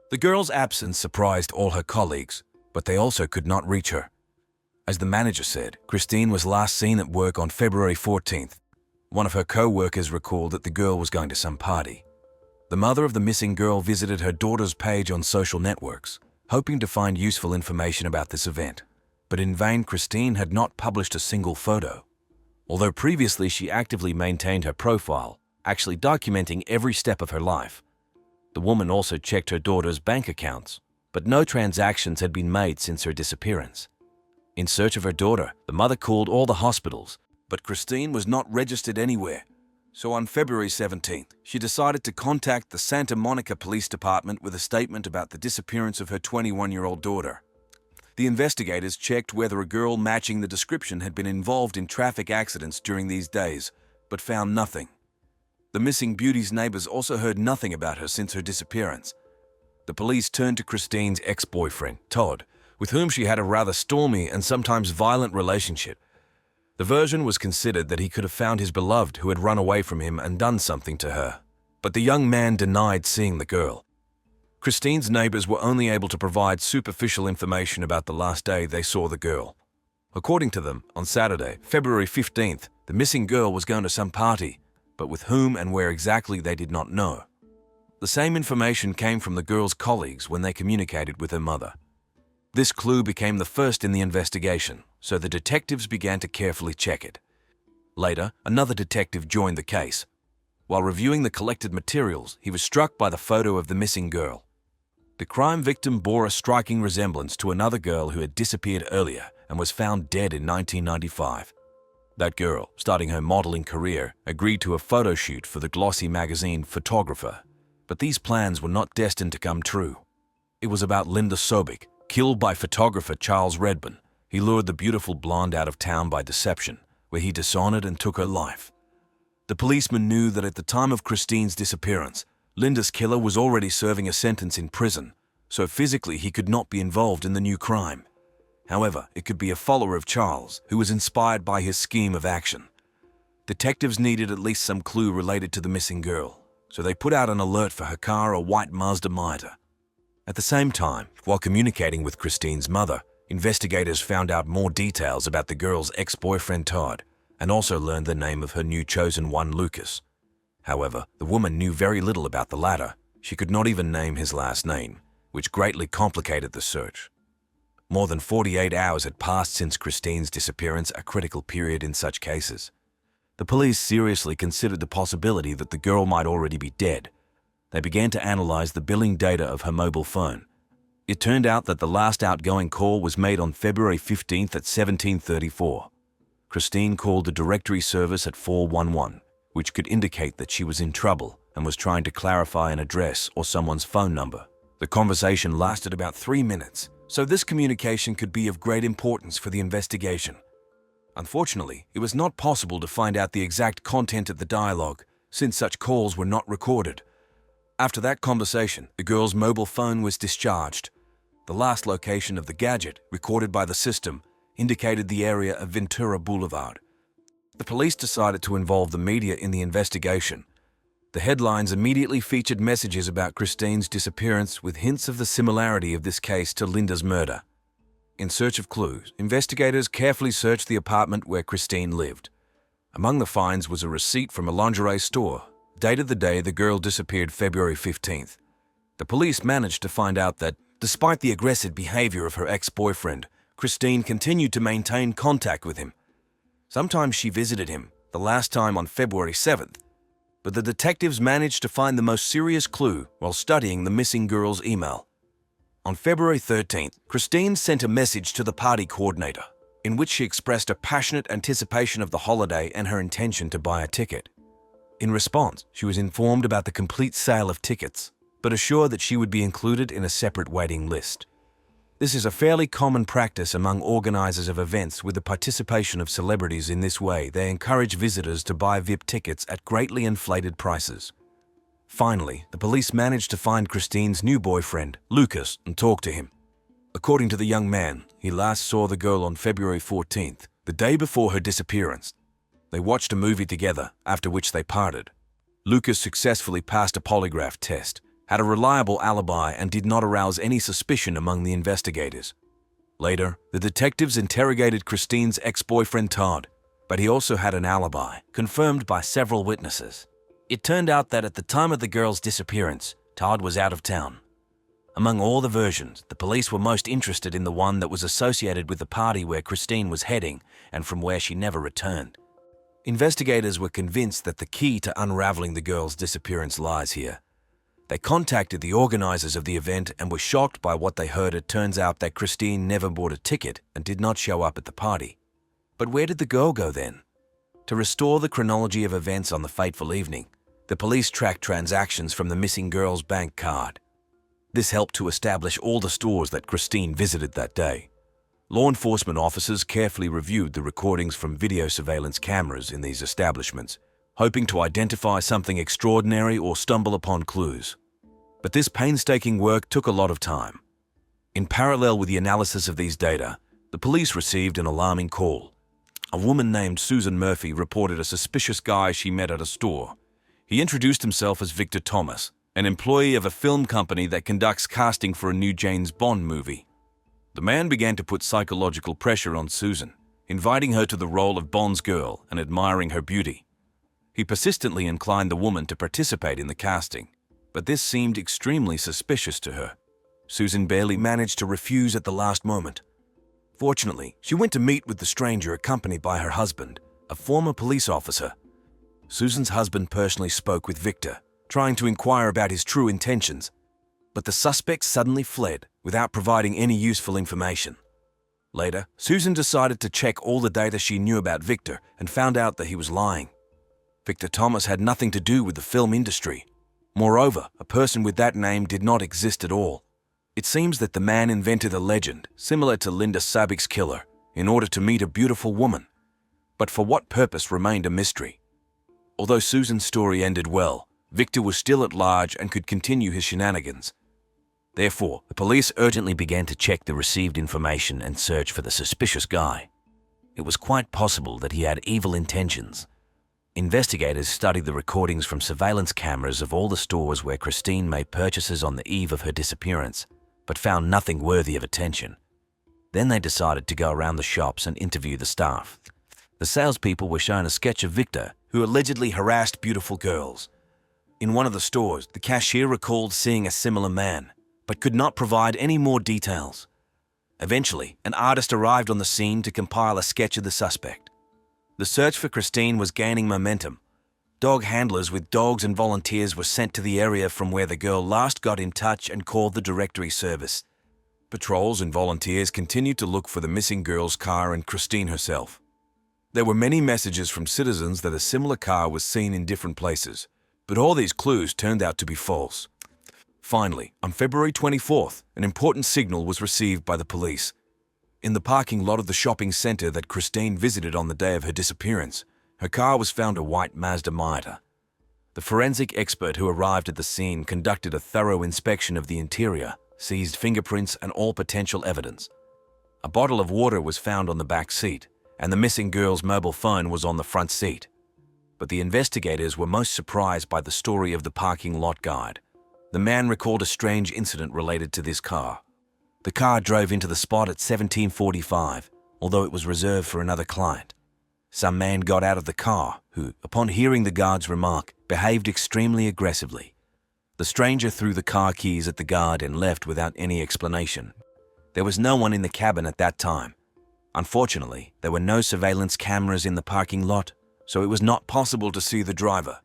The girl's absence surprised all her colleagues, but they also could not reach her. As the manager said, Christine was last seen at work on February 14th. One of her co-workers recalled that the girl was going to some party. The mother of the missing girl visited her daughter's page on social networks, hoping to find useful information about this event. But in vain, Christine had not published a single photo. Although previously she actively maintained her profile, actually documenting every step of her life. The woman also checked her daughter's bank accounts, but no transactions had been made since her disappearance. In search of her daughter, the mother called all the hospitals, but Christine was not registered anywhere. So on February 17th, she decided to contact the Santa Monica Police Department with a statement about the disappearance of her 21-year-old daughter. The investigators checked whether a girl matching the description had been involved in traffic accidents during these days, but found nothing. The missing beauty's neighbors also heard nothing about her since her disappearance. The police turned to Christine's ex-boyfriend, Todd, with whom she had a rather stormy and sometimes violent relationship. The version was considered that he could have found his beloved who had run away from him and done something to her, but the young man denied seeing the girl. Christine's neighbors were only able to provide superficial information about the last day they saw the girl. According to them, on Saturday, February 15th, the missing girl was going to some party, but with whom and where exactly they did not know. The same information came from the girl's colleagues when they communicated with her mother. This clue became the first in the investigation, so the detectives began to carefully check it. Later, another detective joined the case. While reviewing the collected materials, he was struck by the photo of the missing girl. The crime victim bore a striking resemblance to another girl who had disappeared earlier and was found dead in 1995. That girl, starting her modeling career, agreed to a photo shoot for the glossy magazine Photographer. But these plans were not destined to come true. It was about Linda Sobek, killed by photographer Charles Redburn. He lured the beautiful blonde out of town by deception, where he dishonored and took her life. The policeman knew that at the time of Christine's disappearance, Linda's killer was already serving a sentence in prison, so physically he could not be involved in the new crime. However, it could be a follower of Charles, who was inspired by his scheme of action. Detectives needed at least some clue related to the missing girl, so they put out an alert for her car, a white Mazda Miata. At the same time, while communicating with Christine's mother, investigators found out more details about the girl's ex-boyfriend Todd, and also learned the name of her new chosen one, Lucas. However, the woman knew very little about the latter. She could not even name his last name, which greatly complicated the search. More than 48 hours had passed since Christine's disappearance, a critical period in such cases. The police seriously considered the possibility that the girl might already be dead. They began to analyze the billing data of her mobile phone. It turned out that the last outgoing call was made on February 15th at 17:34. Christine called the directory service at 411, which could indicate that she was in trouble and was trying to clarify an address or someone's phone number. The conversation lasted about 3 minutes, so this communication could be of great importance for the investigation. Unfortunately, it was not possible to find out the exact content of the dialogue, since such calls were not recorded. After that conversation, the girl's mobile phone was discharged. The last location of the gadget, recorded by the system, indicated the area of Ventura Boulevard. The police decided to involve the media in the investigation. The headlines immediately featured messages about Christine's disappearance with hints of the similarity of this case to Linda's murder. In search of clues, investigators carefully searched the apartment where Christine lived. Among the finds was a receipt from a lingerie store, dated the day the girl disappeared, February 15th. The police managed to find out that, despite the aggressive behavior of her ex-boyfriend, Christine continued to maintain contact with him. Sometimes she visited him, the last time on February 7th. But the detectives managed to find the most serious clue while studying the missing girl's email. On February 13th, Christine sent a message to the party coordinator, in which she expressed a passionate anticipation of the holiday and her intention to buy a ticket. In response, she was informed about the complete sale of tickets, but assured that she would be included in a separate waiting list. This is a fairly common practice among organizers of events. With the participation of celebrities in this way, they encourage visitors to buy VIP tickets at greatly inflated prices. Finally, the police managed to find Christine's new boyfriend, Lucas, and talk to him. According to the young man, he last saw the girl on February 14th, the day before her disappearance. They watched a movie together, after which they parted. Lucas successfully passed a polygraph test, had a reliable alibi, and did not arouse any suspicion among the investigators. Later, the detectives interrogated Christine's ex-boyfriend Todd, but he also had an alibi, confirmed by several witnesses. It turned out that at the time of the girl's disappearance, Todd was out of town. Among all the versions, the police were most interested in the one that was associated with the party where Christine was heading and from where she never returned. Investigators were convinced that the key to unraveling the girl's disappearance lies here. They contacted the organizers of the event and were shocked by what they heard. It turns out that Christine never bought a ticket and did not show up at the party. But where did the girl go then? To restore the chronology of events on the fateful evening, the police tracked transactions from the missing girl's bank card. This helped to establish all the stores that Christine visited that day. Law enforcement officers carefully reviewed the recordings from video surveillance cameras in these establishments, hoping to identify something extraordinary or stumble upon clues. But this painstaking work took a lot of time. In parallel with the analysis of these data, the police received an alarming call. A woman named Susan Murphy reported a suspicious guy she met at a store. He introduced himself as Victor Thomas, an employee of a film company that conducts casting for a new James Bond movie. The man began to put psychological pressure on Susan, inviting her to the role of Bond's girl and admiring her beauty. He persistently inclined the woman to participate in the casting. But this seemed extremely suspicious to her. Susan barely managed to refuse at the last moment. Fortunately, she went to meet with the stranger accompanied by her husband, a former police officer. Susan's husband personally spoke with Victor, trying to inquire about his true intentions, but the suspect suddenly fled without providing any useful information. Later, Susan decided to check all the data she knew about Victor and found out that he was lying. Victor Thomas had nothing to do with the film industry. Moreover, a person with that name did not exist at all. It seems that the man invented a legend, similar to Linda Sabik's killer, in order to meet a beautiful woman. But for what purpose remained a mystery. Although Susan's story ended well, Victor was still at large and could continue his shenanigans. Therefore, the police urgently began to check the received information and search for the suspicious guy. It was quite possible that he had evil intentions. Investigators studied the recordings from surveillance cameras of all the stores where Christine made purchases on the eve of her disappearance, but found nothing worthy of attention. Then they decided to go around the shops and interview the staff. The salespeople were shown a sketch of Victor, who allegedly harassed beautiful girls. In one of the stores, the cashier recalled seeing a similar man, but could not provide any more details. Eventually, an artist arrived on the scene to compile a sketch of the suspect. The search for Christine was gaining momentum. Dog handlers with dogs and volunteers were sent to the area from where the girl last got in touch and called the directory service. Patrols and volunteers continued to look for the missing girl's car and Christine herself. There were many messages from citizens that a similar car was seen in different places, but all these clues turned out to be false. Finally, on February 24th, an important signal was received by the police. In the parking lot of the shopping center that Christine visited on the day of her disappearance, her car was found a white Mazda Miata. The forensic expert who arrived at the scene conducted a thorough inspection of the interior, seized fingerprints and all potential evidence. A bottle of water was found on the back seat, and the missing girl's mobile phone was on the front seat. But the investigators were most surprised by the story of the parking lot guide. The man recalled a strange incident related to this car. The car drove into the spot at 17:45, although it was reserved for another client. Some man got out of the car who, upon hearing the guard's remark, behaved extremely aggressively. The stranger threw the car keys at the guard and left without any explanation. There was no one in the cabin at that time. Unfortunately, there were no surveillance cameras in the parking lot, so it was not possible to see the driver.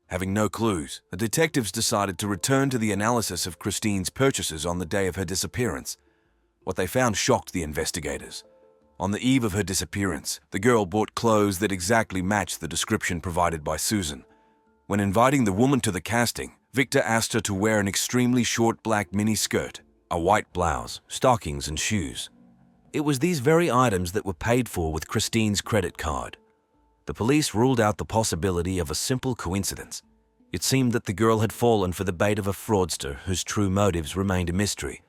Having no clues, the detectives decided to return to the analysis of Christine's purchases on the day of her disappearance. What they found shocked the investigators. On the eve of her disappearance, the girl bought clothes that exactly matched the description provided by Susan. When inviting the woman to the casting, Victor asked her to wear an extremely short black mini skirt, a white blouse, stockings, and shoes. It was these very items that were paid for with Christine's credit card. The police ruled out the possibility of a simple coincidence. It seemed that the girl had fallen for the bait of a fraudster whose true motives remained a mystery.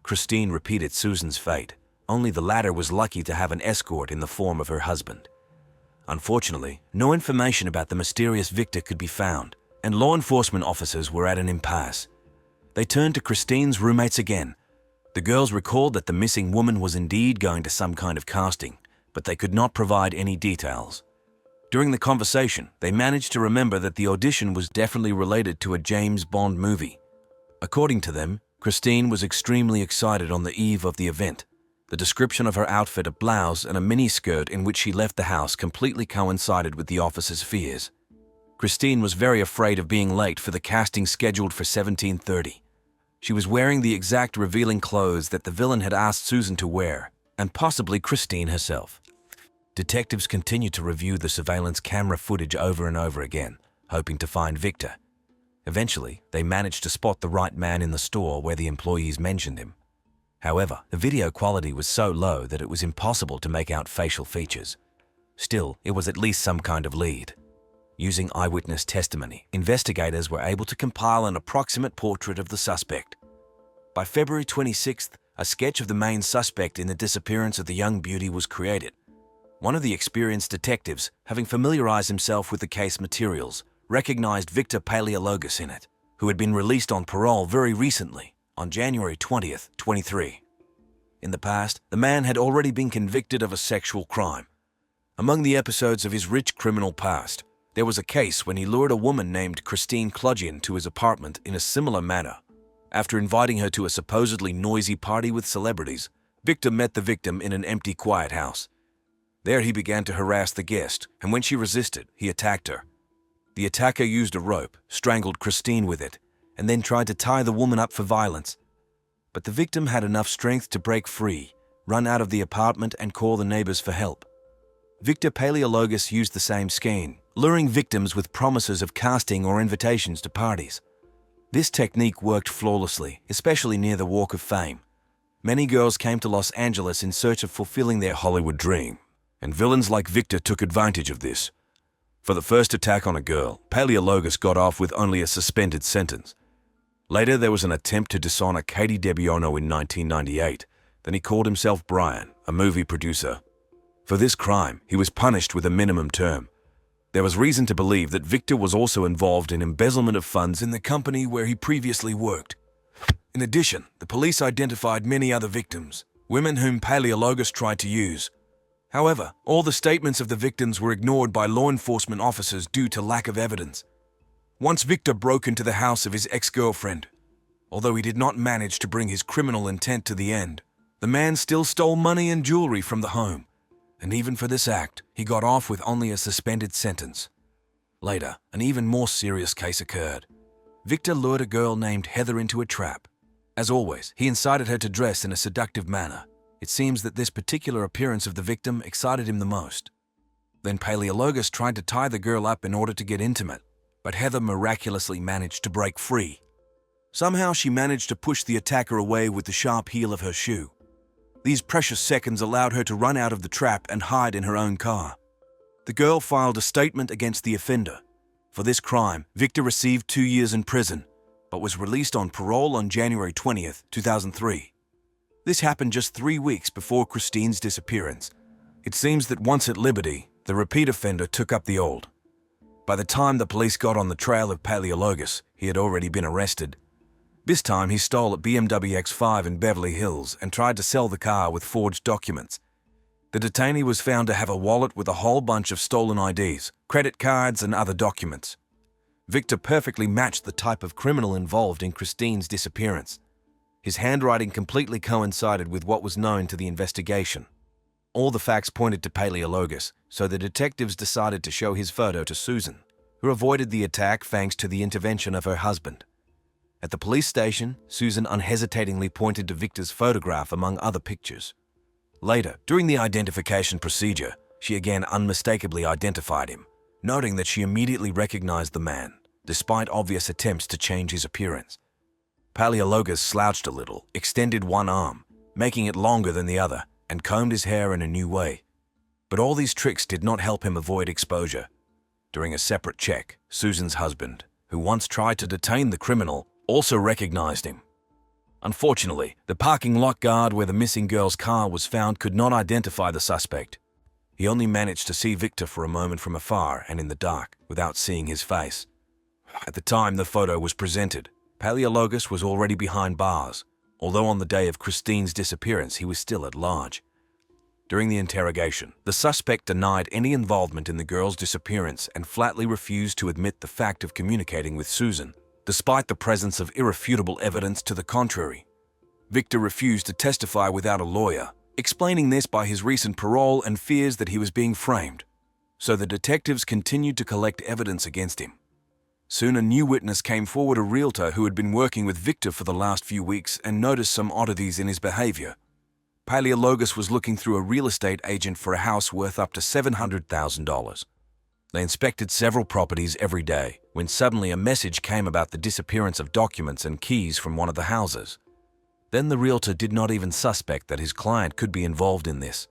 Christine repeated Susan's fate. Only the latter was lucky to have an escort in the form of her husband. Unfortunately, no information about the mysterious Victor could be found, and law enforcement officers were at an impasse. They turned to Christine's roommates again. The girls recalled that the missing woman was indeed going to some kind of casting, but they could not provide any details. During the conversation, they managed to remember that the audition was definitely related to a James Bond movie. According to them, Christine was extremely excited on the eve of the event. The description of her outfit, a blouse and a miniskirt in which she left the house, completely coincided with the officers' fears. Christine was very afraid of being late for the casting scheduled for 17:30. She was wearing the exact revealing clothes that the villain had asked Susan to wear, and possibly Christine herself. Detectives continued to review the surveillance camera footage over and over again, hoping to find Victor. Eventually, they managed to spot the right man in the store where the employees mentioned him. However, the video quality was so low that it was impossible to make out facial features. Still, it was at least some kind of lead. Using eyewitness testimony, investigators were able to compile an approximate portrait of the suspect. By February 26th, a sketch of the main suspect in the disappearance of the young beauty was created. One of the experienced detectives, having familiarized himself with the case materials, recognized Victor Paleologus in it, who had been released on parole very recently, on January 20th, 23. In the past, the man had already been convicted of a sexual crime. Among the episodes of his rich criminal past, There was a case when he lured a woman named Christine Kludgian to his apartment in a similar manner. After inviting her to a supposedly noisy party with celebrities, Victor met the victim in an empty, quiet house. There he began to harass the guest, and when she resisted, he attacked her. The attacker used a rope, strangled Christine with it, and then tried to tie the woman up for violence. But the victim had enough strength to break free, run out of the apartment, and call the neighbors for help. Victor Paleologos used the same scheme, luring victims with promises of casting or invitations to parties. This technique worked flawlessly, especially near the Walk of Fame. Many girls came to Los Angeles in search of fulfilling their Hollywood dream, and villains like Victor took advantage of this. For the first attack on a girl, Paleologos got off with only a suspended sentence. Later, there was an attempt to dishonor Katie DeBiono in 1998. Then he called himself Brian, a movie producer. For this crime, he was punished with a minimum term. There was reason to believe that Victor was also involved in embezzlement of funds in the company where he previously worked. In addition, the police identified many other victims, women whom Paleologos tried to use. However, all the statements of the victims were ignored by law enforcement officers due to lack of evidence. Once Victor broke into the house of his ex-girlfriend. Although he did not manage to bring his criminal intent to the end, the man still stole money and jewelry from the home. And even for this act, he got off with only a suspended sentence. Later, an even more serious case occurred. Victor lured a girl named Heather into a trap. As always, he incited her to dress in a seductive manner. It seems that this particular appearance of the victim excited him the most. Then Paleologos tried to tie the girl up in order to get intimate, but Heather miraculously managed to break free. Somehow she managed to push the attacker away with the sharp heel of her shoe. These precious seconds allowed her to run out of the trap and hide in her own car. The girl filed a statement against the offender. For this crime, Victor received 2 years in prison, but was released on parole on January 20th, 2003. This happened just 3 weeks before Christine's disappearance. It seems that once at liberty, the repeat offender took up the old. By the time the police got on the trail of Paleologos, he had already been arrested. This time he stole a BMW X5 in Beverly Hills and tried to sell the car with forged documents. The detainee was found to have a wallet with a whole bunch of stolen IDs, credit cards, and other documents. Victor perfectly matched the type of criminal involved in Christine's disappearance. His handwriting completely coincided with what was known to the investigation. All the facts pointed to Paleologos, so the detectives decided to show his photo to Susan, who avoided the attack thanks to the intervention of her husband. At the police station, Susan unhesitatingly pointed to Victor's photograph among other pictures. Later, during the identification procedure, she again unmistakably identified him, noting that she immediately recognized the man, despite obvious attempts to change his appearance. Paleologos slouched a little, extended one arm, making it longer than the other, and combed his hair in a new way. But all these tricks did not help him avoid exposure. During a separate check, Susan's husband, who once tried to detain the criminal, also recognized him. Unfortunately, the parking lot guard where the missing girl's car was found could not identify the suspect. He only managed to see Victor for a moment from afar and in the dark, without seeing his face. At the time the photo was presented, Paleologos was already behind bars, although on the day of Christine's disappearance he was still at large. During the interrogation, the suspect denied any involvement in the girl's disappearance and flatly refused to admit the fact of communicating with Susan, despite the presence of irrefutable evidence to the contrary. Victor refused to testify without a lawyer, explaining this by his recent parole and fears that he was being framed. So the detectives continued to collect evidence against him. Soon a new witness came forward, a realtor who had been working with Victor for the last few weeks and noticed some oddities in his behavior. Paleologos was looking through a real estate agent for a house worth up to $700,000. They inspected several properties every day, when suddenly a message came about the disappearance of documents and keys from one of the houses. Then the realtor did not even suspect that his client could be involved in this.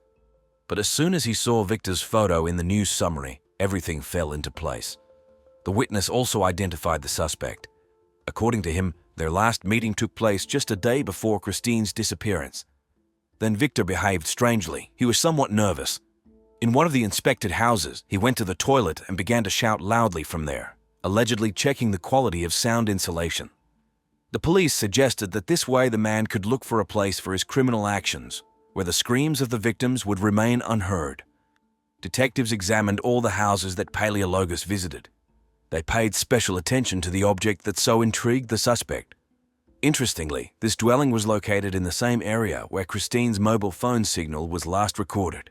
But as soon as he saw Victor's photo in the news summary, everything fell into place. The witness also identified the suspect. According to him, their last meeting took place just a day before Christine's disappearance. Then Victor behaved strangely. He was somewhat nervous. In one of the inspected houses, he went to the toilet and began to shout loudly from there, allegedly checking the quality of sound insulation. The police suggested that this way the man could look for a place for his criminal actions, where the screams of the victims would remain unheard. Detectives examined all the houses that Paleologos visited. They paid special attention to the object that so intrigued the suspect. Interestingly, this dwelling was located in the same area where Christine's mobile phone signal was last recorded.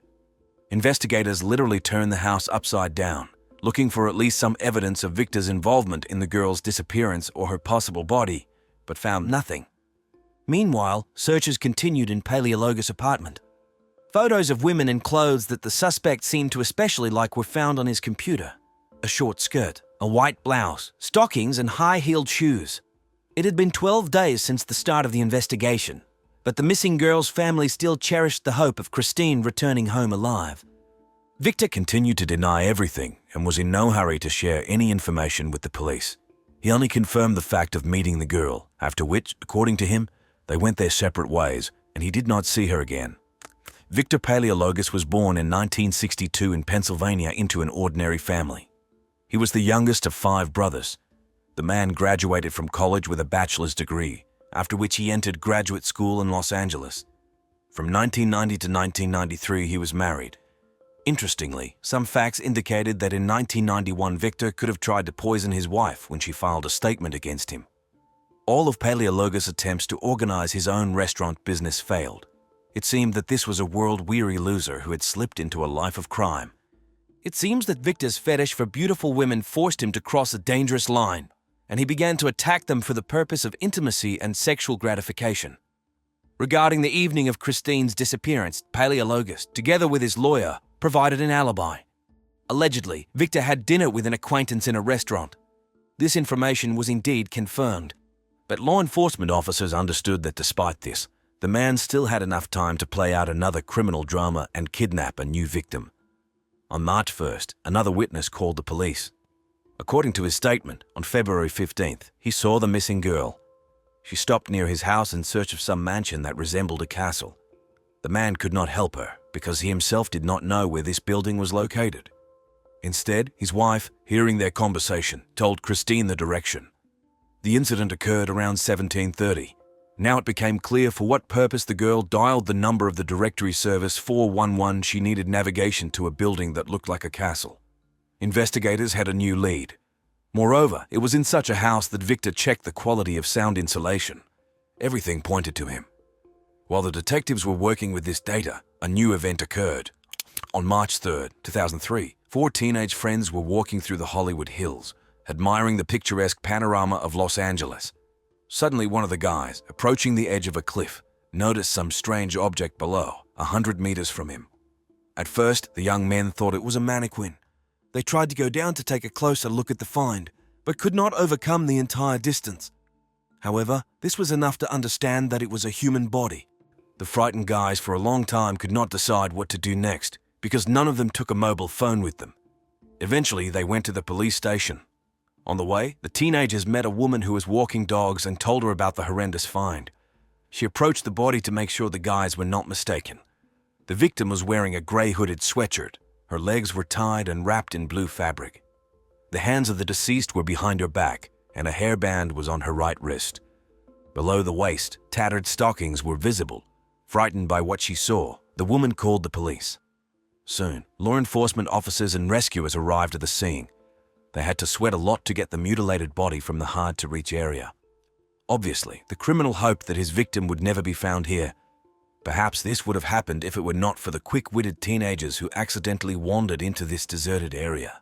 Investigators literally turned the house upside down, looking for at least some evidence of Victor's involvement in the girl's disappearance or her possible body, but found nothing. Meanwhile, searches continued in Paleologos' apartment. Photos of women in clothes that the suspect seemed to especially like were found on his computer. A short skirt, a white blouse, stockings, and high-heeled shoes. It had been 12 days since the start of the investigation, but the missing girl's family still cherished the hope of Christine returning home alive. Victor continued to deny everything and was in no hurry to share any information with the police. He only confirmed the fact of meeting the girl, after which, according to him, they went their separate ways and he did not see her again. Victor Paleologos was born in 1962 in Pennsylvania into an ordinary family. He was the youngest of 5 brothers. The man graduated from college with a bachelor's degree, after which he entered graduate school in Los Angeles. From 1990 to 1993, he was married. Interestingly, some facts indicated that in 1991 Victor could have tried to poison his wife when she filed a statement against him. All of Paleologos' attempts to organize his own restaurant business failed. It seemed that this was a world-weary loser who had slipped into a life of crime. It seems that Victor's fetish for beautiful women forced him to cross a dangerous line, and he began to attack them for the purpose of intimacy and sexual gratification. Regarding the evening of Christine's disappearance, Paleologos, together with his lawyer, provided an alibi. Allegedly, Victor had dinner with an acquaintance in a restaurant. This information was indeed confirmed, but law enforcement officers understood that despite this, the man still had enough time to play out another criminal drama and kidnap a new victim. On March 1st, another witness called the police. According to his statement, on February 15th, he saw the missing girl. She stopped near his house in search of some mansion that resembled a castle. The man could not help her because he himself did not know where this building was located. Instead, his wife, hearing their conversation, told Christine the direction. The incident occurred around 1730. Now it became clear for what purpose the girl dialed the number of the directory service 411. She needed navigation to a building that looked like a castle. Investigators had a new lead. Moreover, it was in such a house that Victor checked the quality of sound insulation. Everything pointed to him. While the detectives were working with this data, a new event occurred. On March 3rd, 2003, 4 teenage friends were walking through the Hollywood Hills, admiring the picturesque panorama of Los Angeles. Suddenly, one of the guys, approaching the edge of a cliff, noticed some strange object below, 100 meters from him. At first, the young men thought it was a mannequin. They tried to go down to take a closer look at the find, but could not overcome the entire distance. However, this was enough to understand that it was a human body. The frightened guys for a long time could not decide what to do next, because none of them took a mobile phone with them. Eventually, they went to the police station. On the way, the teenagers met a woman who was walking dogs and told her about the horrendous find. She approached the body to make sure the guys were not mistaken. The victim was wearing a gray hooded sweatshirt. Her legs were tied and wrapped in blue fabric. The hands of the deceased were behind her back, and a hairband was on her right wrist. Below the waist, tattered stockings were visible. Frightened by what she saw, the woman called the police. Soon, law enforcement officers and rescuers arrived at the scene. They had to sweat a lot to get the mutilated body from the hard-to-reach area. Obviously, the criminal hoped that his victim would never be found here. Perhaps this would have happened if it were not for the quick-witted teenagers who accidentally wandered into this deserted area.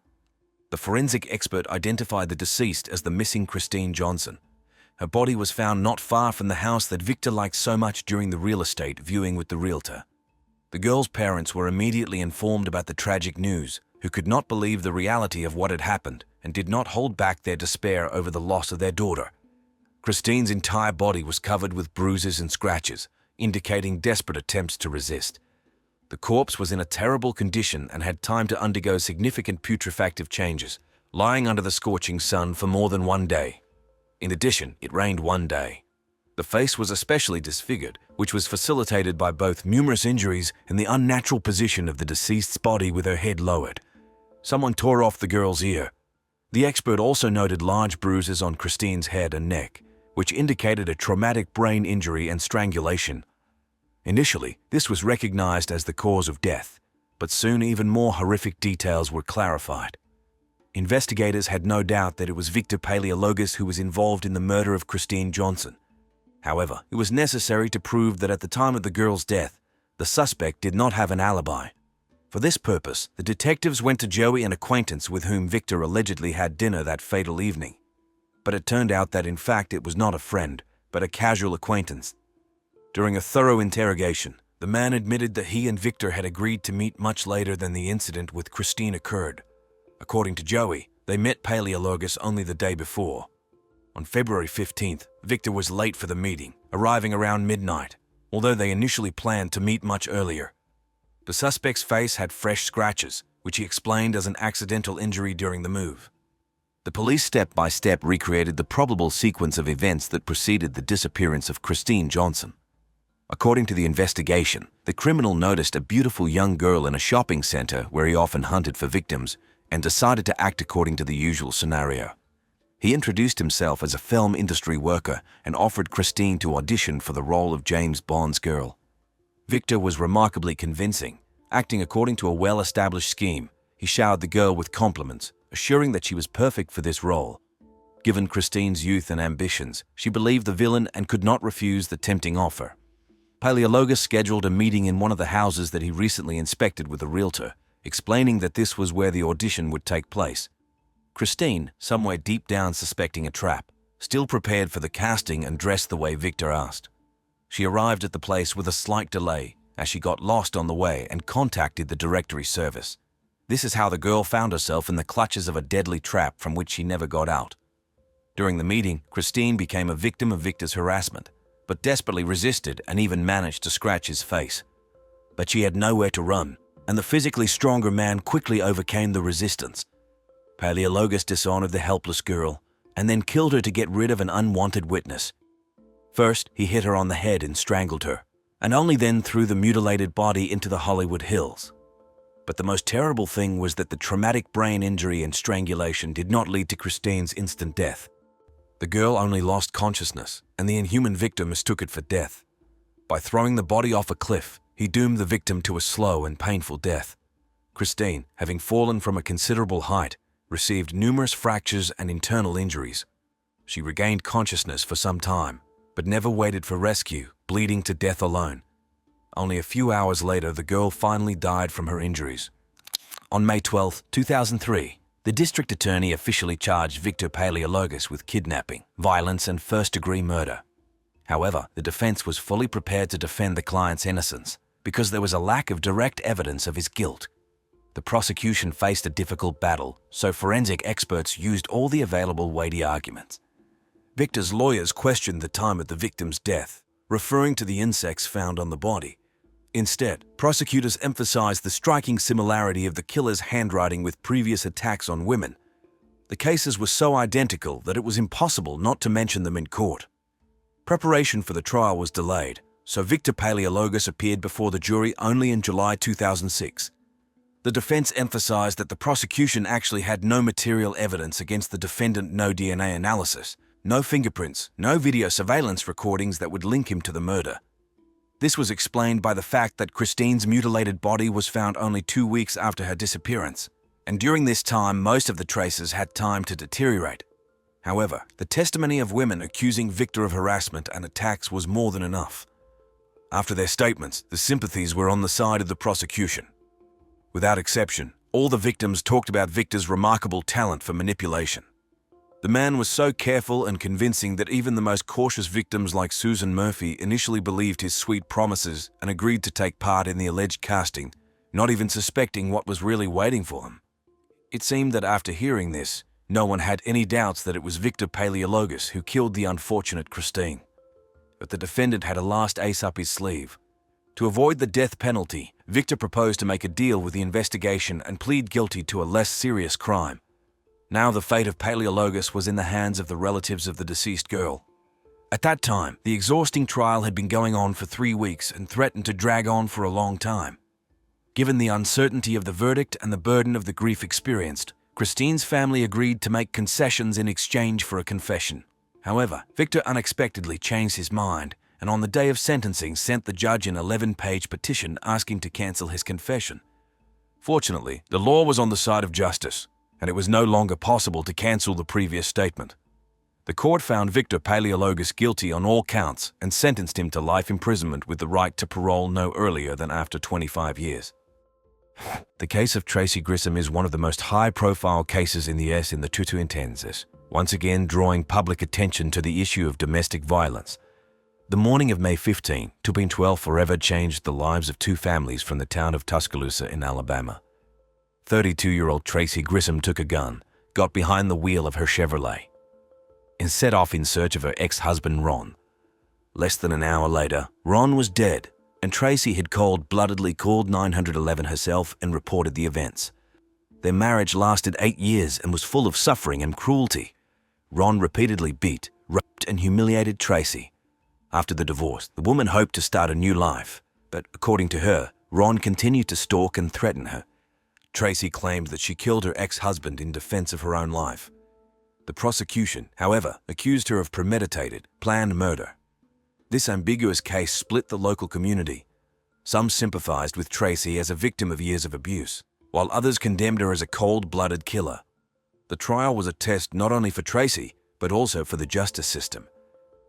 The forensic expert identified the deceased as the missing Christine Johnson. Her body was found not far from the house that Victor liked so much during the real estate viewing with the realtor. The girl's parents were immediately informed about the tragic news, who could not believe the reality of what had happened and did not hold back their despair over the loss of their daughter. Christine's entire body was covered with bruises and scratches, indicating desperate attempts to resist. The corpse was in a terrible condition and had time to undergo significant putrefactive changes, lying under the scorching sun for more than 1 day. In addition, it rained 1 day. The face was especially disfigured, which was facilitated by both numerous injuries and the unnatural position of the deceased's body with her head lowered. Someone tore off the girl's ear. The expert also noted large bruises on Christine's head and neck, which indicated a traumatic brain injury and strangulation. Initially, this was recognized as the cause of death. but soon even more horrific details were clarified. Investigators had no doubt that it was Victor Paleologos who was involved in the murder of Christine Johnson. However, it was necessary to prove that at the time of the girl's death, the suspect did not have an alibi. For this purpose, the detectives went to Jodi, an acquaintance with whom Victor allegedly had dinner that fatal evening. But it turned out that in fact it was not a friend, but a casual acquaintance. During a thorough interrogation, the man admitted that he and Victor had agreed to meet much later than the incident with Christine occurred. According to Jodi, they met Paleologos only the day before. On February 15th, Victor was late for the meeting, arriving around midnight, although they initially planned to meet much earlier. The suspect's face had fresh scratches, which he explained as an accidental injury during the move. The police step-by-step recreated the probable sequence of events that preceded the disappearance of Christine Johnson. According to the investigation, the criminal noticed a beautiful young girl in a shopping center where he often hunted for victims and decided to act according to the usual scenario. He introduced himself as a film industry worker and offered Christine to audition for the role of James Bond's girl. Victor was remarkably convincing. Acting according to a well-established scheme, he showered the girl with compliments, assuring that she was perfect for this role. Given Christine's youth and ambitions, she believed the villain and could not refuse the tempting offer. Paleologos scheduled a meeting in one of the houses that he recently inspected with a realtor, explaining that this was where the audition would take place. Christine, somewhere deep down suspecting a trap, still prepared for the casting and dressed the way Victor asked. She arrived at the place with a slight delay, as she got lost on the way and contacted the directory service. This is how the girl found herself in the clutches of a deadly trap from which she never got out. During the meeting, Christine became a victim of Victor's harassment, but desperately resisted and even managed to scratch his face. But she had nowhere to run, and the physically stronger man quickly overcame the resistance. Paleologos dishonored the helpless girl and then killed her to get rid of an unwanted witness. First, he hit her on the head and strangled her, and only then threw the mutilated body into the Hollywood Hills. But the most terrible thing was that the traumatic brain injury and strangulation did not lead to Christine's instant death. The girl only lost consciousness, and the inhuman Victor mistook it for death. By throwing the body off a cliff, he doomed the victim to a slow and painful death. Christine, having fallen from a considerable height, received numerous fractures and internal injuries. She regained consciousness for some time, but never waited for rescue, bleeding to death alone. Only a few hours later, the girl finally died from her injuries. On May 12, 2003, the district attorney officially charged Victor Paleologos with kidnapping, violence, and first-degree murder. However, the defense was fully prepared to defend the client's innocence because there was a lack of direct evidence of his guilt. The prosecution faced a difficult battle, so forensic experts used all the available weighty arguments. Victor's lawyers questioned the time of the victim's death, referring to the insects found on the body. Instead, prosecutors emphasized the striking similarity of the killer's handwriting with previous attacks on women. The cases were so identical that it was impossible not to mention them in court. Preparation for the trial was delayed, so Victor Paleologos appeared before the jury only in July 2006. The defense emphasized that the prosecution actually had no material evidence against the defendant, no DNA analysis, no fingerprints, no video surveillance recordings that would link him to the murder. This was explained by the fact that Christine's mutilated body was found only 2 weeks after her disappearance, and during this time most of the traces had time to deteriorate. However, the testimony of women accusing Victor of harassment and attacks was more than enough. After their statements, the sympathies were on the side of the prosecution. Without exception, all the victims talked about Victor's remarkable talent for manipulation. The man was so careful and convincing that even the most cautious victims like Susan Murphy initially believed his sweet promises and agreed to take part in the alleged casting, not even suspecting what was really waiting for them. It seemed that after hearing this, no one had any doubts that it was Victor Paleologos who killed the unfortunate Christine. But the defendant had a last ace up his sleeve. To avoid the death penalty, Victor proposed to make a deal with the investigation and plead guilty to a less serious crime. Now the fate of Paleologos was in the hands of the relatives of the deceased girl. At that time, the exhausting trial had been going on for 3 weeks and threatened to drag on for a long time. Given the uncertainty of the verdict and the burden of the grief experienced, Christine's family agreed to make concessions in exchange for a confession. However, Victor unexpectedly changed his mind and on the day of sentencing sent the judge an 11-page petition asking to cancel his confession. Fortunately, the law was on the side of justice, and it was no longer possible to cancel the previous statement. The court found Victor Paleologos guilty on all counts and sentenced him to life imprisonment with the right to parole no earlier than after 25 years. The case of Tracy Grissom is one of the most high-profile cases in the US in the Tutuintenses, once again drawing public attention to the issue of domestic violence. The morning of May 15, 2012 forever changed the lives of two families from the town of Tuscaloosa in Alabama. 32-year-old Tracy Grissom took a gun, got behind the wheel of her Chevrolet, and set off in search of her ex-husband Ron. Less than an hour later, Ron was dead, and Tracy had cold-bloodedly called 911 herself and reported the events. Their marriage lasted 8 years and was full of suffering and cruelty. Ron repeatedly beat, raped, and humiliated Tracy. After the divorce, the woman hoped to start a new life, but according to her, Ron continued to stalk and threaten her. Tracy claimed that she killed her ex-husband in defense of her own life. The prosecution, however, accused her of premeditated, planned murder. This ambiguous case split the local community. Some sympathized with Tracy as a victim of years of abuse, while others condemned her as a cold-blooded killer. The trial was a test not only for Tracy, but also for the justice system.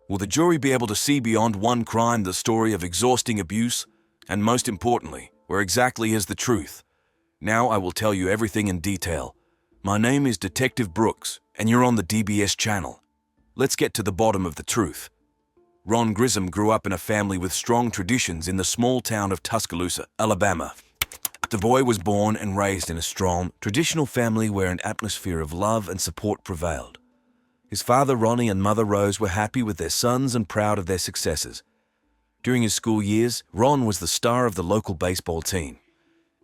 Will the jury be able to see beyond one crime the story of exhausting abuse? And most importantly, where exactly is the truth? Now I will tell you everything in detail. My name is Detective Brooks, and you're on the DBS channel. Let's get to the bottom of the truth. Ron Grissom grew up in a family with strong traditions in the small town of Tuscaloosa, Alabama. The boy was born and raised in a strong, traditional family where an atmosphere of love and support prevailed. His father Ronnie and mother Rose were happy with their sons and proud of their successes. During his school years, Ron was the star of the local baseball team.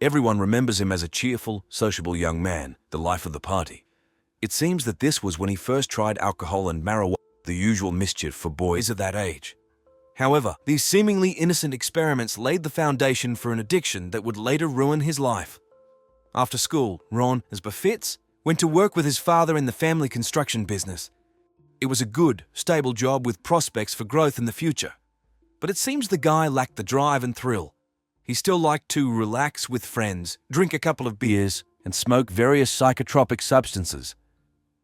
Everyone remembers him as a cheerful, sociable young man, the life of the party. It seems that this was when he first tried alcohol and marijuana, the usual mischief for boys of that age. However, these seemingly innocent experiments laid the foundation for an addiction that would later ruin his life. After school, Ron, as befits, went to work with his father in the family construction business. It was a good, stable job with prospects for growth in the future. But it seems the guy lacked the drive and thrill. He still liked to relax with friends, drink a couple of beers, and smoke various psychotropic substances.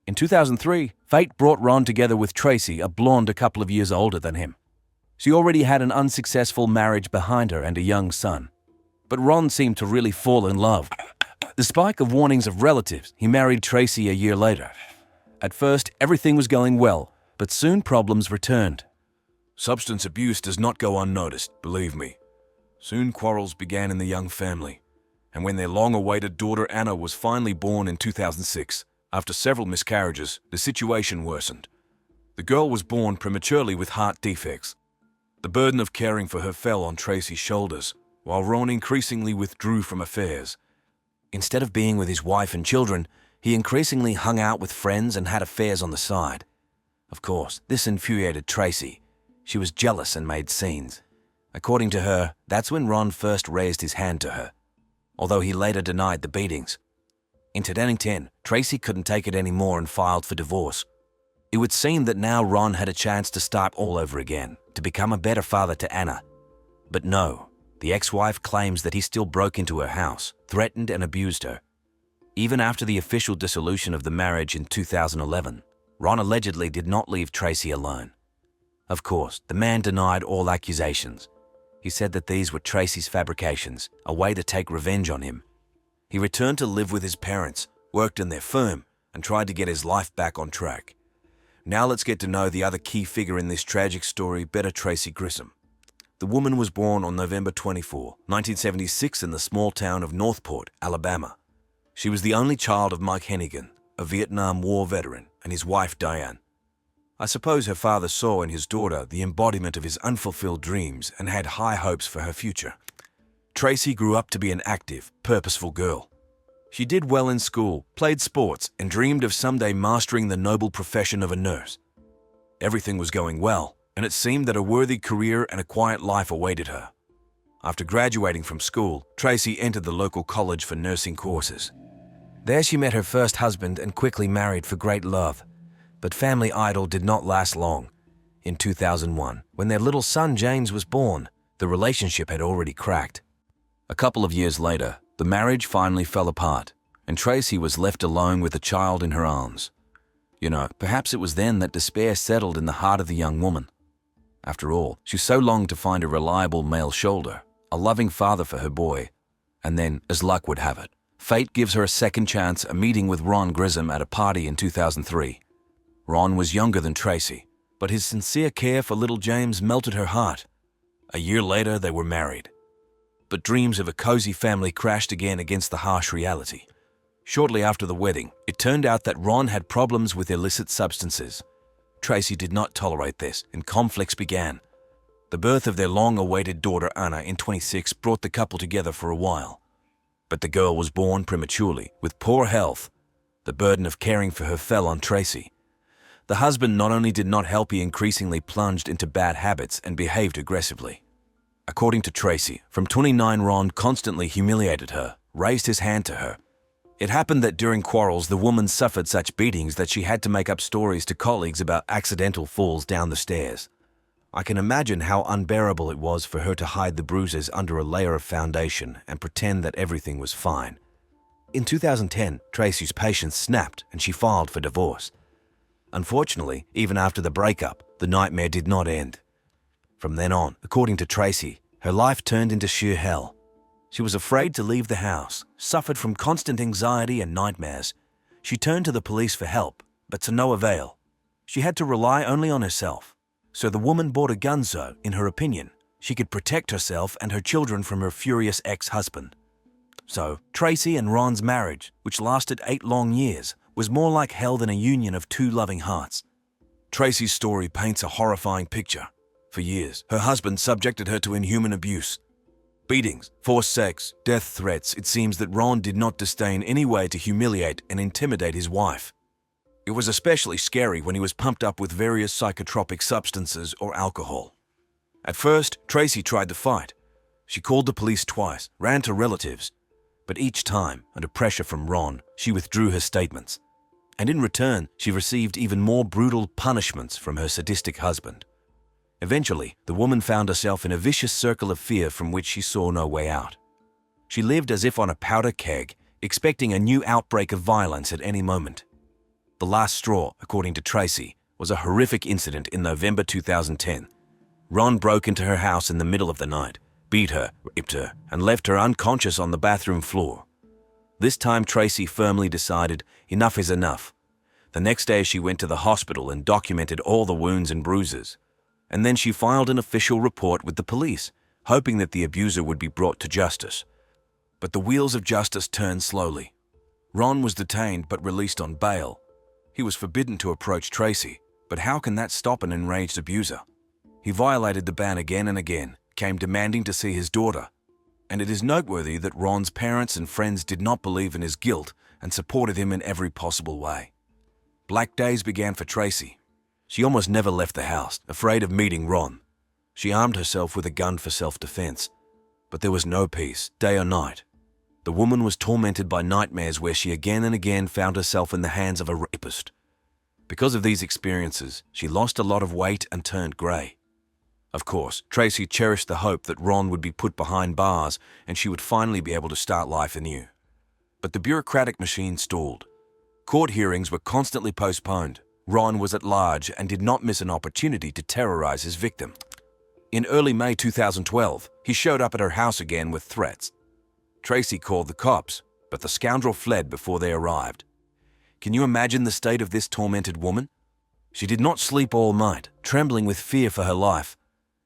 In 2003, fate brought Ron together with Tracy, a blonde a couple of years older than him. She already had an unsuccessful marriage behind her and a young son. But Ron seemed to really fall in love. Despite the warnings of relatives, he married Tracy a year later. At first, everything was going well, but soon problems returned. Substance abuse does not go unnoticed, believe me. Soon quarrels began in the young family, and when their long-awaited daughter Anna was finally born in 2006, after several miscarriages, the situation worsened. The girl was born prematurely with heart defects. The burden of caring for her fell on Tracy's shoulders, while Ron increasingly withdrew from affairs. Instead of being with his wife and children, he increasingly hung out with friends and had affairs on the side. Of course, this infuriated Tracy. She was jealous and made scenes. According to her, that's when Ron first raised his hand to her, although he later denied the beatings. In 2010, Tracy couldn't take it anymore and filed for divorce. It would seem that now Ron had a chance to start all over again, to become a better father to Anna. But no, the ex-wife claims that he still broke into her house, threatened and abused her. Even after the official dissolution of the marriage in 2011, Ron allegedly did not leave Tracy alone. Of course, the man denied all accusations. He said that these were Tracy's fabrications, a way to take revenge on him. He returned to live with his parents, worked in their firm, and tried to get his life back on track. Now let's get to know the other key figure in this tragic story better, Tracy Grissom. The woman was born on November 24, 1976 in the small town of Northport, Alabama. She was the only child of Mike Hennigan, a Vietnam War veteran, and his wife Diane. I suppose her father saw in his daughter the embodiment of his unfulfilled dreams and had high hopes for her future. Tracy grew up to be an active, purposeful girl. She did well in school, played sports, and dreamed of someday mastering the noble profession of a nurse. Everything was going well, and it seemed that a worthy career and a quiet life awaited her. After graduating from school, Tracy entered the local college for nursing courses. There she met her first husband and quickly married for great love. But family idyll did not last long. In 2001, when their little son James was born, the relationship had already cracked. A couple of years later, The marriage finally fell apart, and Tracy was left alone with a child in her arms. You know, perhaps it was then that despair settled in the heart of the young woman. After all, she so longed to find a reliable male shoulder, a loving father for her boy, and then, as luck would have it, fate gives her a second chance, a meeting with Ron Grissom at a party in 2003. Ron was younger than Tracy, but his sincere care for little James melted her heart. A year later, they were married. But dreams of a cozy family crashed again against the harsh reality. Shortly after the wedding, it turned out that Ron had problems with illicit substances. Tracy did not tolerate this, and conflicts began. The birth of their long-awaited daughter Anna in 26 brought the couple together for a while. But the girl was born prematurely, with poor health. The burden of caring for her fell on Tracy. The husband not only did not help, he increasingly plunged into bad habits and behaved aggressively. According to Tracy, from 29, Ron constantly humiliated her, raised his hand to her. It happened that during quarrels, the woman suffered such beatings that she had to make up stories to colleagues about accidental falls down the stairs. I can imagine how unbearable it was for her to hide the bruises under a layer of foundation and pretend that everything was fine. In 2010, Tracy's patience snapped and she filed for divorce. Unfortunately, even after the breakup, the nightmare did not end. From then on, according to Tracy, her life turned into sheer hell. She was afraid to leave the house, suffered from constant anxiety and nightmares. She turned to the police for help, but to no avail. She had to rely only on herself. So the woman bought a gun so, in her opinion, she could protect herself and her children from her furious ex-husband. So, Tracy and Ron's marriage, which lasted 8 long years, was more like hell than a union of 2 loving hearts. Tracy's story paints a horrifying picture. For years, her husband subjected her to inhuman abuse. Beatings, forced sex, death threats. It seems that Ron did not disdain any way to humiliate and intimidate his wife. It was especially scary when he was pumped up with various psychotropic substances or alcohol. At first, Tracy tried to fight. She called the police twice, ran to relatives, but each time, under pressure from Ron, she withdrew her statements. And in return, she received even more brutal punishments from her sadistic husband. Eventually, the woman found herself in a vicious circle of fear from which she saw no way out. She lived as if on a powder keg, expecting a new outbreak of violence at any moment. The last straw, according to Tracy, was a horrific incident in November 2010. Ron broke into her house in the middle of the night, beat her, raped her, and left her unconscious on the bathroom floor. This time, Tracy firmly decided enough is enough. The next day, she went to the hospital and documented all the wounds and bruises. And then she filed an official report with the police, hoping that the abuser would be brought to justice. But the wheels of justice turned slowly. Ron was detained but released on bail. He was forbidden to approach Tracy, but how can that stop an enraged abuser? He violated the ban again and again, came demanding to see his daughter. And it is noteworthy that Ron's parents and friends did not believe in his guilt and supported him in every possible way. Black days began for Tracy. She almost never left the house, afraid of meeting Ron. She armed herself with a gun for self-defense. But there was no peace, day or night. The woman was tormented by nightmares where she again and again found herself in the hands of a rapist. Because of these experiences, she lost a lot of weight and turned grey. Of course, Tracy cherished the hope that Ron would be put behind bars and she would finally be able to start life anew. But the bureaucratic machine stalled. Court hearings were constantly postponed. Ron was at large and did not miss an opportunity to terrorize his victim. In early May 2012, he showed up at her house again with threats. Tracy called the cops, but the scoundrel fled before they arrived. Can you imagine the state of this tormented woman? She did not sleep all night, trembling with fear for her life.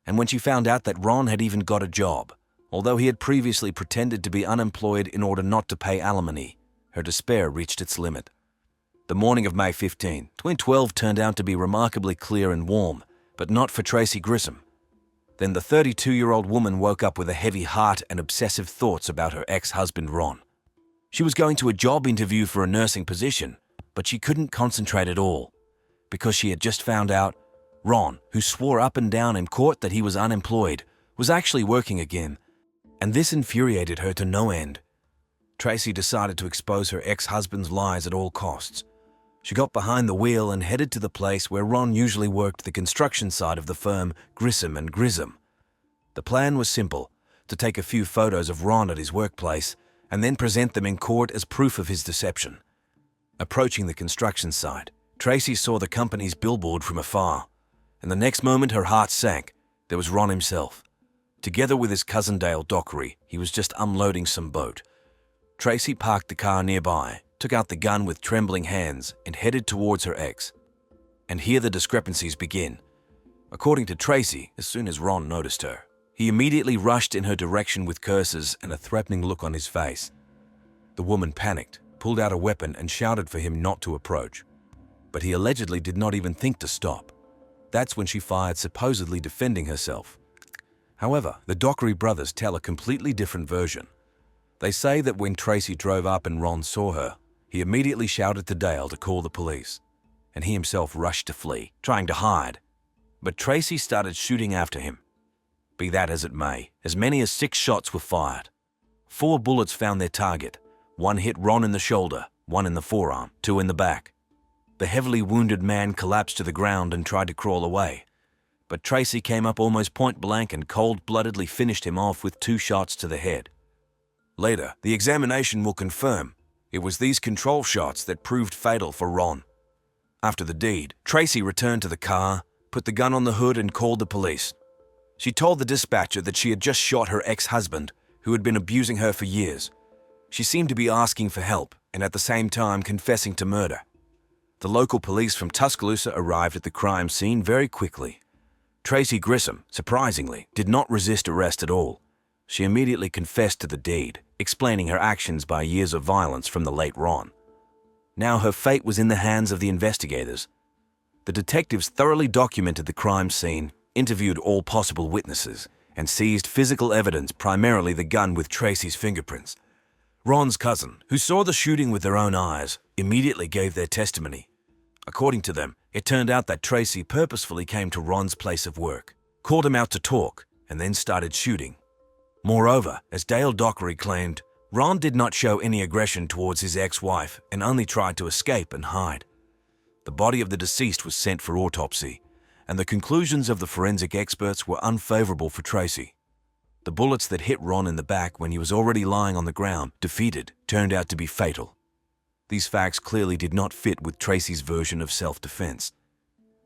And when she found out that Ron had even got a job, although he had previously pretended to be unemployed in order not to pay alimony, her despair reached its limit. The morning of May 15, 2012 turned out to be remarkably clear and warm, but not for Tracy Grissom. Then the 32-year-old woman woke up with a heavy heart and obsessive thoughts about her ex-husband Ron. She was going to a job interview for a nursing position, but she couldn't concentrate at all, because she had just found out Ron, who swore up and down in court that he was unemployed, was actually working again, and this infuriated her to no end. Tracy decided to expose her ex-husband's lies at all costs. She got behind the wheel and headed to the place where Ron usually worked, the construction side of the firm Grissom and Grissom. The plan was simple, to take a few photos of Ron at his workplace and then present them in court as proof of his deception. Approaching the construction site, Tracy saw the company's billboard from afar, and the next moment her heart sank. There was Ron himself. Together with his cousin Dale Dockery, he was just unloading some boat. Tracy parked the car nearby, took out the gun with trembling hands, and headed towards her ex. And here the discrepancies begin. According to Tracy, as soon as Ron noticed her, he immediately rushed in her direction with curses and a threatening look on his face. The woman panicked, pulled out a weapon, and shouted for him not to approach. But he allegedly did not even think to stop. That's when she fired, supposedly defending herself. However, the Dockery brothers tell a completely different version. They say that when Tracy drove up and Ron saw her, he immediately shouted to Dale to call the police, and he himself rushed to flee, trying to hide. But Tracy started shooting after him. Be that as it may, as many as 6 shots were fired. 4 bullets found their target. 1 hit Ron in the shoulder, 1 in the forearm, 2 in the back. The heavily wounded man collapsed to the ground and tried to crawl away. But Tracy came up almost point blank and cold-bloodedly finished him off with 2 shots to the head. Later, the examination will confirm it was these control shots that proved fatal for Ron. After the deed, Tracy returned to the car, put the gun on the hood, and called the police. She told the dispatcher that she had just shot her ex-husband, who had been abusing her for years. She seemed to be asking for help and at the same time confessing to murder. The local police from Tuscaloosa arrived at the crime scene very quickly. Tracy Grissom, surprisingly, did not resist arrest at all. She immediately confessed to the deed, explaining her actions by years of violence from the late Ron. Now her fate was in the hands of the investigators. The detectives thoroughly documented the crime scene, interviewed all possible witnesses, and seized physical evidence, primarily the gun with Tracy's fingerprints. Ron's cousin, who saw the shooting with their own eyes, immediately gave their testimony. According to them, it turned out that Tracy purposefully came to Ron's place of work, called him out to talk, and then started shooting. Moreover, as Dale Dockery claimed, Ron did not show any aggression towards his ex-wife and only tried to escape and hide. The body of the deceased was sent for autopsy, and the conclusions of the forensic experts were unfavorable for Tracy. The bullets that hit Ron in the back when he was already lying on the ground, defeated, turned out to be fatal. These facts clearly did not fit with Tracy's version of self-defense.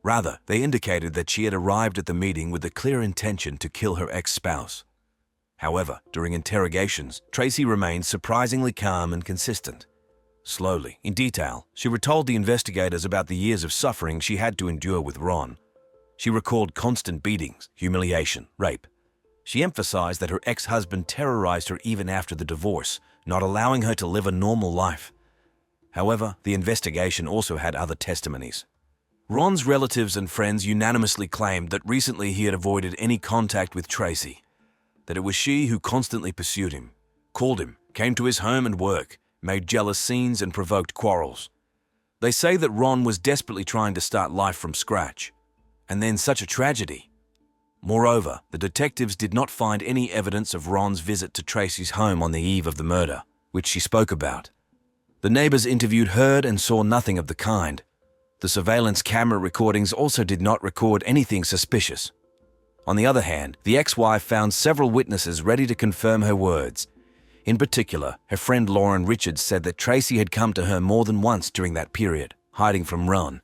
Rather, they indicated that she had arrived at the meeting with the clear intention to kill her ex-spouse. However, during interrogations, Tracy remained surprisingly calm and consistent. Slowly, in detail, she retold the investigators about the years of suffering she had to endure with Ron. She recalled constant beatings, humiliation, rape. She emphasized that her ex-husband terrorized her even after the divorce, not allowing her to live a normal life. However, the investigation also had other testimonies. Ron's relatives and friends unanimously claimed that recently he had avoided any contact with Tracy, that it was she who constantly pursued him, called him, came to his home and work, made jealous scenes and provoked quarrels. They say that Ron was desperately trying to start life from scratch, and then such a tragedy. Moreover, the detectives did not find any evidence of Ron's visit to Tracy's home on the eve of the murder, which she spoke about. The neighbors interviewed heard and saw nothing of the kind. The surveillance camera recordings also did not record anything suspicious. On the other hand, the ex-wife found several witnesses ready to confirm her words. In particular, her friend Lauren Richards said that Tracy had come to her more than once during that period, hiding from Ron,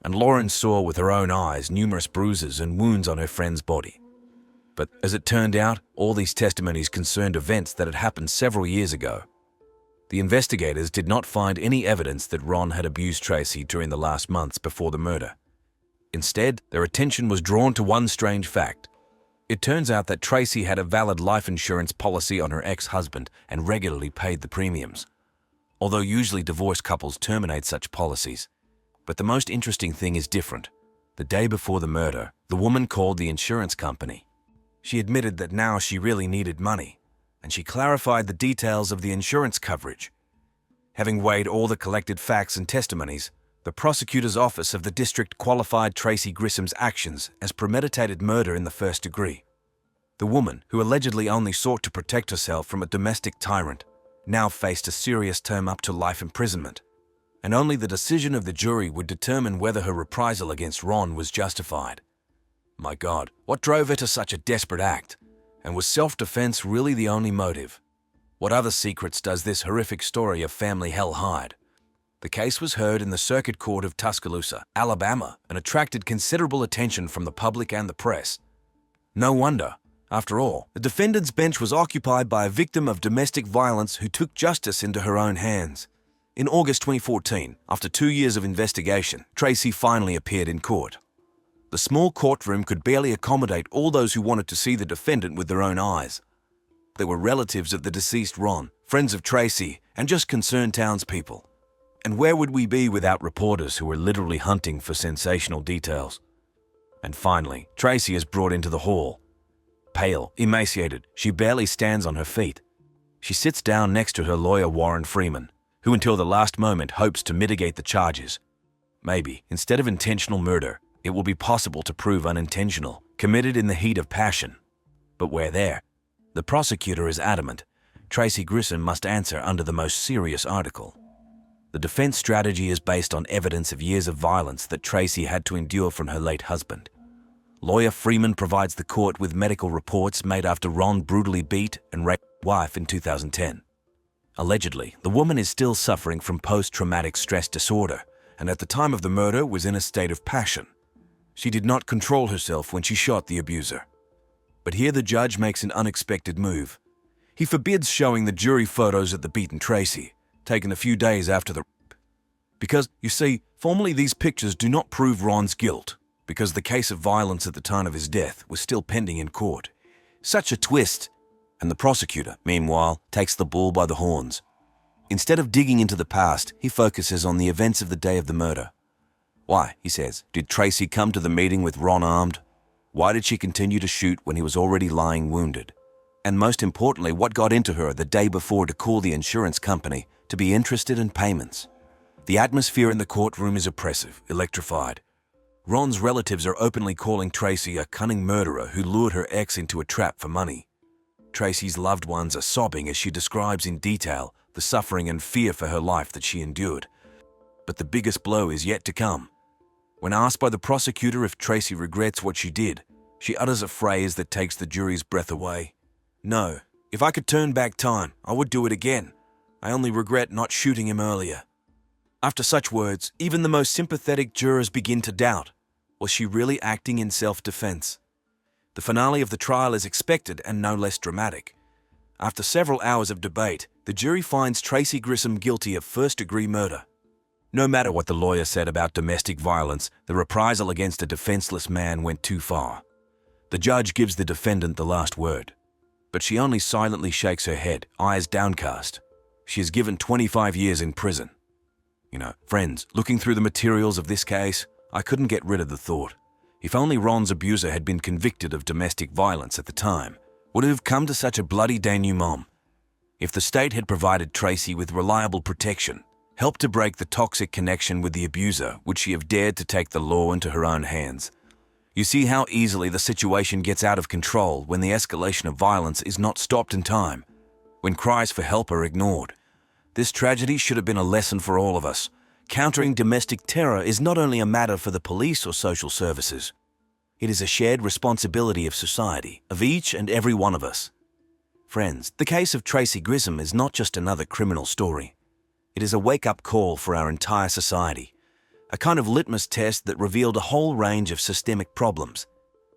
and Lauren saw with her own eyes numerous bruises and wounds on her friend's body. But as it turned out, all these testimonies concerned events that had happened several years ago. The investigators did not find any evidence that Ron had abused Tracy during the last months before the murder. Instead, their attention was drawn to one strange fact. It turns out that Tracy had a valid life insurance policy on her ex-husband and regularly paid the premiums. Although usually divorced couples terminate such policies. But the most interesting thing is different. The day before the murder, the woman called the insurance company. She admitted that now she really needed money, and she clarified the details of the insurance coverage. Having weighed all the collected facts and testimonies, the prosecutor's office of the district qualified Tracy Grissom's actions as premeditated murder in the first degree. The woman, who allegedly only sought to protect herself from a domestic tyrant, now faced a serious term up to life imprisonment, and only the decision of the jury would determine whether her reprisal against Ron was justified. My God, what drove her to such a desperate act? And was self-defense really the only motive? What other secrets does this horrific story of family hell hide? The case was heard in the Circuit Court of Tuscaloosa, Alabama, and attracted considerable attention from the public and the press. No wonder. After all, the defendant's bench was occupied by a victim of domestic violence who took justice into her own hands. In August 2014, after 2 years of investigation, Tracy finally appeared in court. The small courtroom could barely accommodate all those who wanted to see the defendant with their own eyes. There were relatives of the deceased Ron, friends of Tracy, and just concerned townspeople. And where would we be without reporters who were literally hunting for sensational details? And finally, Tracy is brought into the hall. Pale, emaciated, she barely stands on her feet. She sits down next to her lawyer Warren Freeman, who until the last moment hopes to mitigate the charges. Maybe, instead of intentional murder, it will be possible to prove unintentional, committed in the heat of passion. But we're there. The prosecutor is adamant. Tracy Grissom must answer under the most serious article. The defense strategy is based on evidence of years of violence that Tracy had to endure from her late husband. Lawyer Freeman provides the court with medical reports made after Ron brutally beat and raped his wife in 2010. Allegedly, the woman is still suffering from post-traumatic stress disorder, and at the time of the murder was in a state of passion. She did not control herself when she shot the abuser. But here the judge makes an unexpected move. He forbids showing the jury photos of the beaten Tracy, taken a few days after the rape. Because, you see, formally these pictures do not prove Ron's guilt, because the case of violence at the time of his death was still pending in court. Such a twist! And the prosecutor, meanwhile, takes the bull by the horns. Instead of digging into the past, he focuses on the events of the day of the murder. Why, he says, did Tracy come to the meeting with Ron armed? Why did she continue to shoot when he was already lying wounded? And most importantly, what got into her the day before to call the insurance company to be interested in payments? The atmosphere in the courtroom is oppressive, electrified. Ron's relatives are openly calling Tracy a cunning murderer who lured her ex into a trap for money. Tracy's loved ones are sobbing as she describes in detail the suffering and fear for her life that she endured. But the biggest blow is yet to come. When asked by the prosecutor if Tracy regrets what she did, she utters a phrase that takes the jury's breath away. "No, if I could turn back time, I would do it again. I only regret not shooting him earlier." After such words, even the most sympathetic jurors begin to doubt. Was she really acting in self-defense? The finale of the trial is expected and no less dramatic. After several hours of debate, the jury finds Tracy Grissom guilty of first-degree murder. No matter what the lawyer said about domestic violence, the reprisal against a defenseless man went too far. The judge gives the defendant the last word, but she only silently shakes her head, eyes downcast. She is given 25 years in prison. Friends, looking through the materials of this case, I couldn't get rid of the thought. If only Ron's abuser had been convicted of domestic violence at the time, would it have come to such a bloody denouement? If the state had provided Tracy with reliable protection, helped to break the toxic connection with the abuser, would she have dared to take the law into her own hands? You see how easily the situation gets out of control when the escalation of violence is not stopped in time, when cries for help are ignored. This tragedy should have been a lesson for all of us. Countering domestic terror is not only a matter for the police or social services. It is a shared responsibility of society, of each and every one of us. Friends, the case of Tracy Grissom is not just another criminal story. It is a wake-up call for our entire society, a kind of litmus test that revealed a whole range of systemic problems,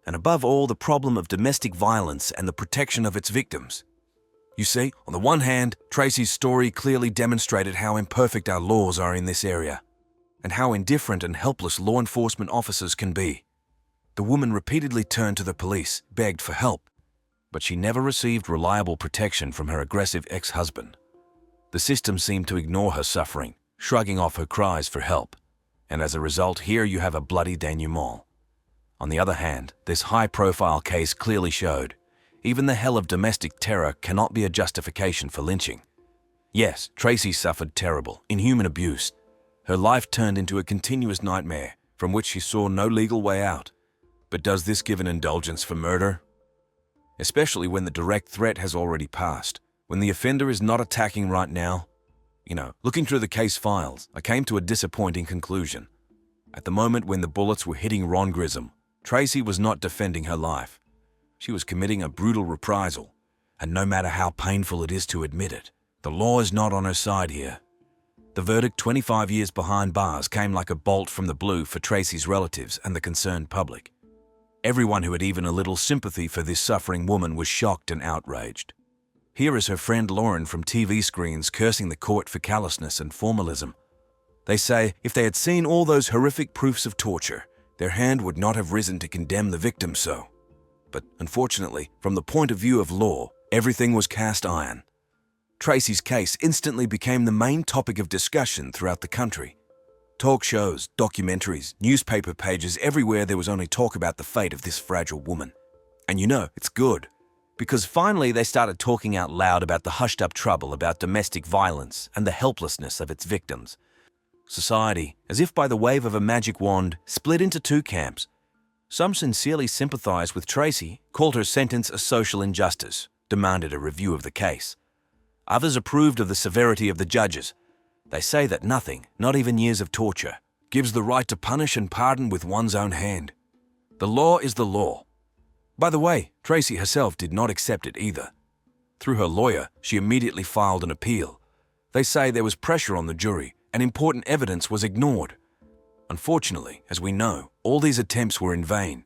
and above all, the problem of domestic violence and the protection of its victims. You see, on the one hand, Tracy's story clearly demonstrated how imperfect our laws are in this area, and how indifferent and helpless law enforcement officers can be. The woman repeatedly turned to the police, begged for help, but she never received reliable protection from her aggressive ex-husband. The system seemed to ignore her suffering, shrugging off her cries for help, and as a result, here you have a bloody denouement. On the other hand, this high-profile case clearly showed even the hell of domestic terror cannot be a justification for lynching. Yes, Tracy suffered terrible, inhuman abuse. Her life turned into a continuous nightmare from which she saw no legal way out. But does this give an indulgence for murder? Especially when the direct threat has already passed, when the offender is not attacking right now. Looking through the case files, I came to a disappointing conclusion. At the moment when the bullets were hitting Ron Grissom, Tracy was not defending her life. She was committing a brutal reprisal, And no matter how painful it is to admit it, the law is not on her side here. The verdict, 25 years behind bars, came like a bolt from the blue for Tracy's relatives and the concerned public. Everyone who had even a little sympathy for this suffering woman was shocked and outraged. Here is her friend Lauren from TV screens cursing the court for callousness and formalism. They say if they had seen all those horrific proofs of torture, their hand would not have risen to condemn the victim so. But unfortunately, from the point of view of law, everything was cast iron. Tracy's case instantly became the main topic of discussion throughout the country. Talk shows, documentaries, newspaper pages, everywhere there was only talk about the fate of this fragile woman. And you know, it's good, because finally they started talking out loud about the hushed-up trouble about domestic violence and the helplessness of its victims. Society, as if by the wave of a magic wand, split into two camps. Some sincerely sympathized with Tracy, called her sentence a social injustice, demanded a review of the case. Others approved of the severity of the judges. They say that nothing, not even years of torture, gives the right to punish and pardon with one's own hand. The law is the law. By the way, Tracy herself did not accept it either. Through her lawyer, she immediately filed an appeal. They say there was pressure on the jury, and important evidence was ignored. Unfortunately, as we know, all these attempts were in vain.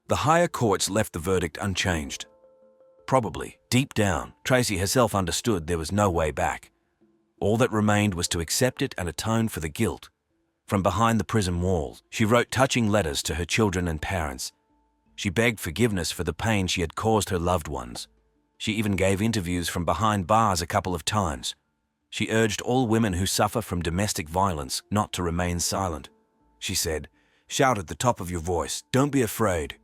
The higher courts left the verdict unchanged. Probably, deep down, Tracy herself understood there was no way back. All that remained was to accept it and atone for the guilt. From behind the prison walls, she wrote touching letters to her children and parents. She begged forgiveness for the pain she had caused her loved ones. She even gave interviews from behind bars a couple of times. She urged all women who suffer from domestic violence not to remain silent. She said, "Shout at the top of your voice, don't be afraid.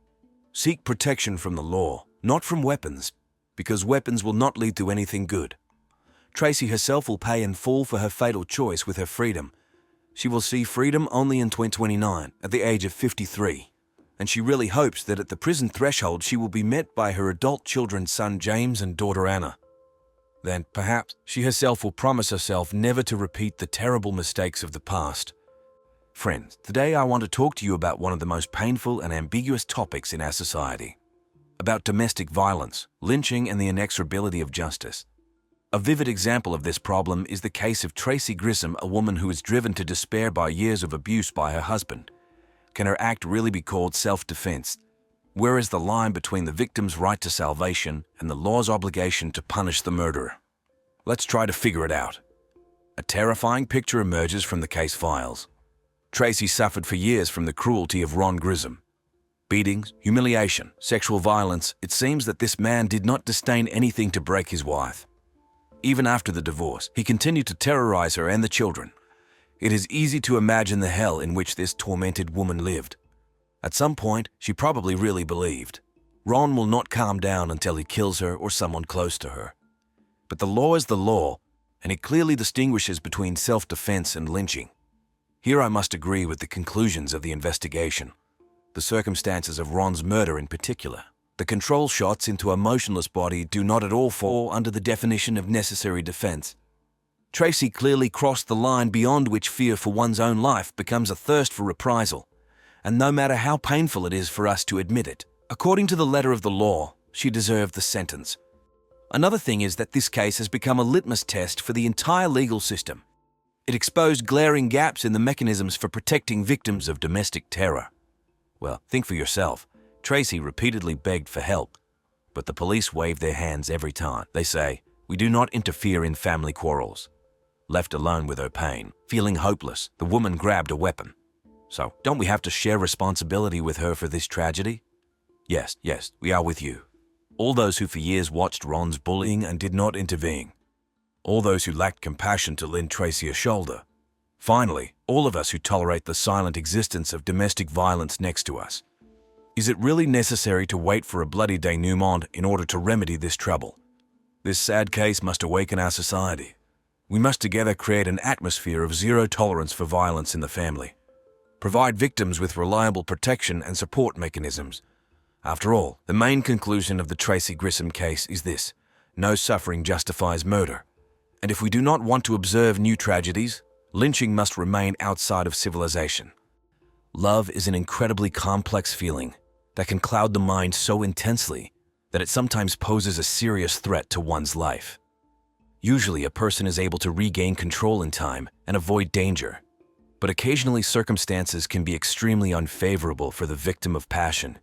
Seek protection from the law, not from weapons, because weapons will not lead to anything good." Tracy herself will pay in full for her fatal choice with her freedom. She will see freedom only in 2029, at the age of 53. And she really hopes that at the prison threshold she will be met by her adult children's son James and daughter Anna. Then, perhaps, she herself will promise herself never to repeat the terrible mistakes of the past. Friends, today I want to talk to you about one of the most painful and ambiguous topics in our society. About domestic violence, lynching, and the inexorability of justice. A vivid example of this problem is the case of Tracy Grissom, a woman who is driven to despair by years of abuse by her husband. Can her act really be called self-defense? Where is the line between the victim's right to salvation and the law's obligation to punish the murderer? Let's try to figure it out. A terrifying picture emerges from the case files. Tracy suffered for years from the cruelty of Ron Grissom. Beatings, humiliation, sexual violence, it seems that this man did not disdain anything to break his wife. Even after the divorce, he continued to terrorize her and the children. It is easy to imagine the hell in which this tormented woman lived. At some point, she probably really believed, Ron will not calm down until he kills her or someone close to her. But the law is the law, and it clearly distinguishes between self-defense and lynching. Here I must agree with the conclusions of the investigation. The circumstances of Ron's murder in particular. The control shots into a motionless body do not at all fall under the definition of necessary defense. Tracy clearly crossed the line beyond which fear for one's own life becomes a thirst for reprisal, and no matter how painful it is for us to admit it, according to the letter of the law, she deserved the sentence. Another thing is that this case has become a litmus test for the entire legal system. It exposed glaring gaps in the mechanisms for protecting victims of domestic terror. Well, think for yourself. Tracy repeatedly begged for help, but the police waved their hands every time. They say, "We do not interfere in family quarrels." Left alone with her pain, feeling hopeless, the woman grabbed a weapon. So, don't we have to share responsibility with her for this tragedy? Yes, we are with you. All those who for years watched Ron's bullying and did not intervene. All those who lacked compassion to lend Tracy a shoulder. Finally, all of us who tolerate the silent existence of domestic violence next to us. Is it really necessary to wait for a bloody denouement in order to remedy this trouble? This sad case must awaken our society. We must together create an atmosphere of zero tolerance for violence in the family. Provide victims with reliable protection and support mechanisms. After all, the main conclusion of the Tracy Grissom case is this: no suffering justifies murder. And if we do not want to observe new tragedies, lynching must remain outside of civilization. Love is an incredibly complex feeling that can cloud the mind so intensely that it sometimes poses a serious threat to one's life. Usually, a person is able to regain control in time and avoid danger, but occasionally circumstances can be extremely unfavorable for the victim of passion.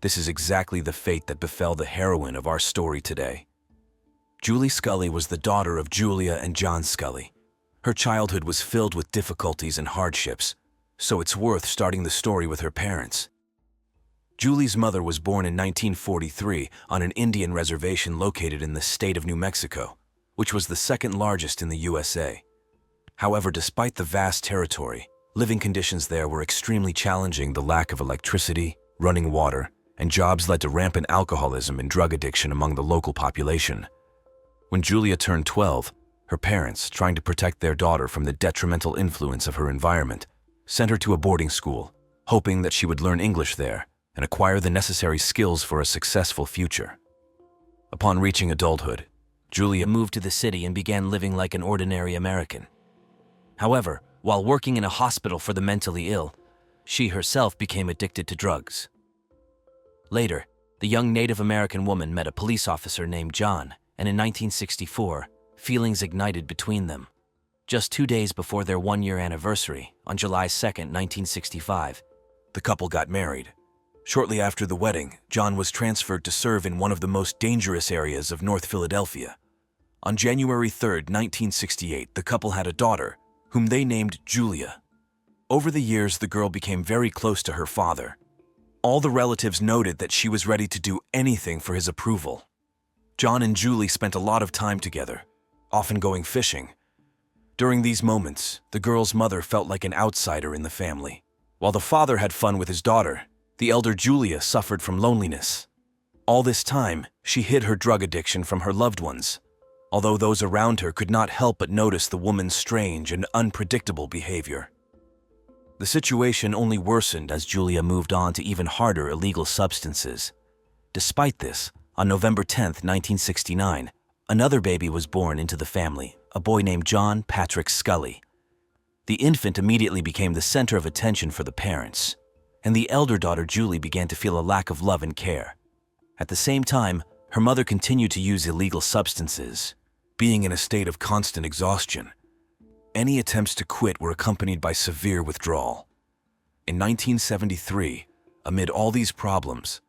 This is exactly the fate that befell the heroine of our story today. Julie Scully was the daughter of Julia and John Scully. Her childhood was filled with difficulties and hardships, so it's worth starting the story with her parents. Julie's mother was born in 1943 on an Indian reservation located in the state of New Mexico, which was the second largest in the USA. However, despite the vast territory, living conditions there were extremely challenging. The lack of electricity, running water, and jobs led to rampant alcoholism and drug addiction among the local population. When Julia turned 12, her parents, trying to protect their daughter from the detrimental influence of her environment, sent her to a boarding school, hoping that she would learn English there and acquire the necessary skills for a successful future. Upon reaching adulthood, Julia moved to the city and began living like an ordinary American. However, while working in a hospital for the mentally ill, she herself became addicted to drugs. Later, the young Native American woman met a police officer named John, and in 1964, feelings ignited between them. Just 2 days before their one-year anniversary, on July 2, 1965, the couple got married. Shortly after the wedding, John was transferred to serve in one of the most dangerous areas of North Philadelphia. On January 3, 1968, the couple had a daughter, whom they named Julia. Over the years, the girl became very close to her father. All the relatives noted that she was ready to do anything for his approval. John and Julie spent a lot of time together, often going fishing. During these moments, the girl's mother felt like an outsider in the family. While the father had fun with his daughter, the elder Julia suffered from loneliness. All this time, she hid her drug addiction from her loved ones, although those around her could not help but notice the woman's strange and unpredictable behavior. The situation only worsened as Julia moved on to even harder illegal substances. Despite this, on November 10, 1969, another baby was born into the family, a boy named John Patrick Scully. The infant immediately became the center of attention for the parents, and the elder daughter Julie began to feel a lack of love and care. At the same time, her mother continued to use illegal substances, being in a state of constant exhaustion. Any attempts to quit were accompanied by severe withdrawal. In 1973, amid all these problems,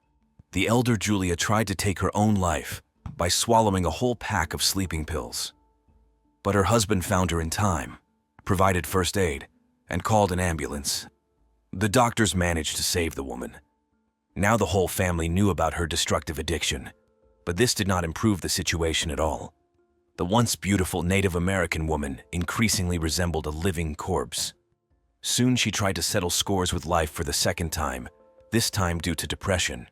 the elder Julia tried to take her own life by swallowing a whole pack of sleeping pills. But her husband found her in time, provided first aid, and called an ambulance. The doctors managed to save the woman. Now the whole family knew about her destructive addiction, but this did not improve the situation at all. The once beautiful Native American woman increasingly resembled a living corpse. Soon she tried to settle scores with life for the second time, this time due to depression.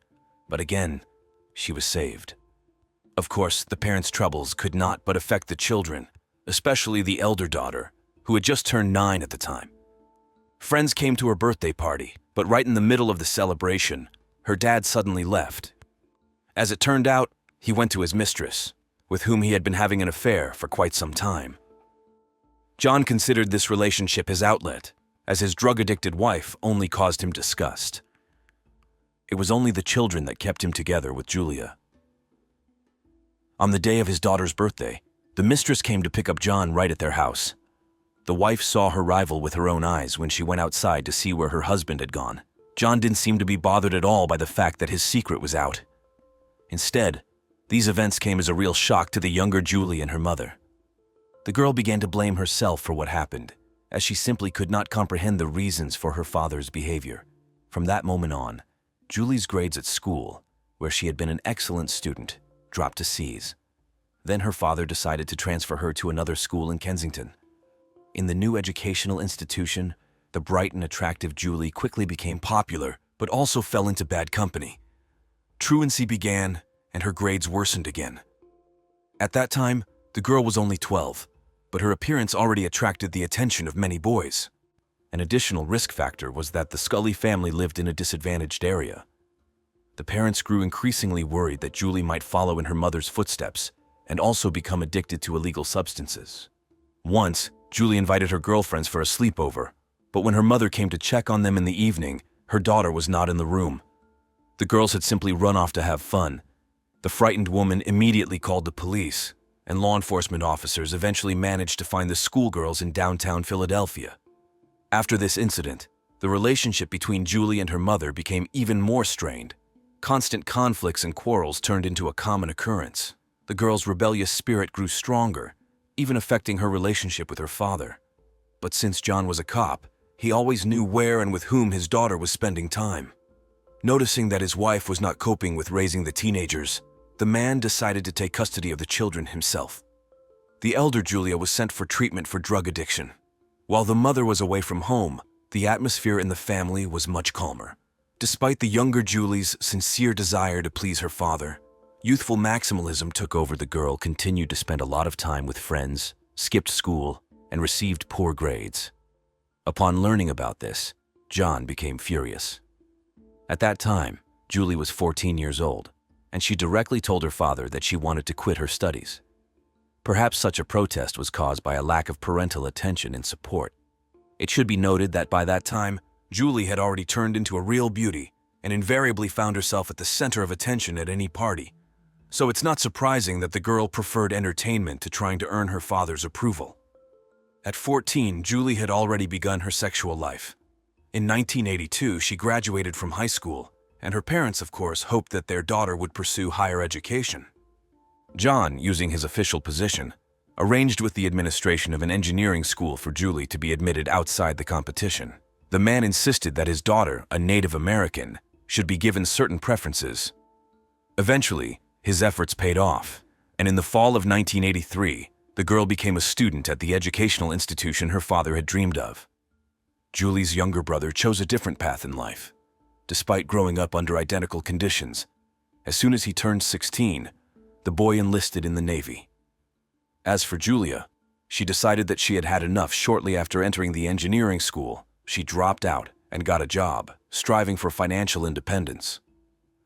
But again, she was saved. Of course, the parents' troubles could not but affect the children, especially the elder daughter, who had just turned 9 at the time. Friends came to her birthday party, but right in the middle of the celebration, her dad suddenly left. As it turned out, he went to his mistress, with whom he had been having an affair for quite some time. John considered this relationship his outlet, as his drug-addicted wife only caused him disgust. It was only the children that kept him together with Julia. On the day of his daughter's birthday, the mistress came to pick up John right at their house. The wife saw her rival with her own eyes when she went outside to see where her husband had gone. John didn't seem to be bothered at all by the fact that his secret was out. Instead, these events came as a real shock to the younger Julie and her mother. The girl began to blame herself for what happened, as she simply could not comprehend the reasons for her father's behavior. From that moment on, Julie's grades at school, where she had been an excellent student, dropped to C's. Then her father decided to transfer her to another school in Kensington. In the new educational institution, the bright and attractive Julie quickly became popular, but also fell into bad company. Truancy began, and her grades worsened again. At that time, the girl was only 12, but her appearance already attracted the attention of many boys. An additional risk factor was that the Scully family lived in a disadvantaged area. The parents grew increasingly worried that Julie might follow in her mother's footsteps and also become addicted to illegal substances. Once, Julie invited her girlfriends for a sleepover, but when her mother came to check on them in the evening, her daughter was not in the room. The girls had simply run off to have fun, The frightened woman immediately called the police, and law enforcement officers eventually managed to find the schoolgirls in downtown Philadelphia. After this incident, the relationship between Julie and her mother became even more strained. Constant conflicts and quarrels turned into a common occurrence. The girl's rebellious spirit grew stronger, even affecting her relationship with her father. But since John was a cop, he always knew where and with whom his daughter was spending time. Noticing that his wife was not coping with raising the teenagers, the man decided to take custody of the children himself. The elder Julia was sent for treatment for drug addiction. While the mother was away from home, the atmosphere in the family was much calmer. Despite the younger Julie's sincere desire to please her father, youthful maximalism took over. The girl continued to spend a lot of time with friends, skipped school, and received poor grades. Upon learning about this, John became furious. At that time, Julie was 14 years old, and she directly told her father that she wanted to quit her studies. Perhaps such a protest was caused by a lack of parental attention and support. It should be noted that by that time, Julie had already turned into a real beauty and invariably found herself at the center of attention at any party. So it's not surprising that the girl preferred entertainment to trying to earn her father's approval. At 14, Julie had already begun her sexual life. In 1982, she graduated from high school, and her parents, of course, hoped that their daughter would pursue higher education. John, using his official position, arranged with the administration of an engineering school for Julie to be admitted outside the competition. The man insisted that his daughter, a Native American, should be given certain preferences. Eventually, his efforts paid off, and in the fall of 1983, the girl became a student at the educational institution her father had dreamed of. Julie's younger brother chose a different path in life. Despite growing up under identical conditions, as soon as he turned 16, the boy enlisted in the Navy. As for Julia, she decided that she had had enough. Shortly after entering the engineering school, she dropped out and got a job, striving for financial independence.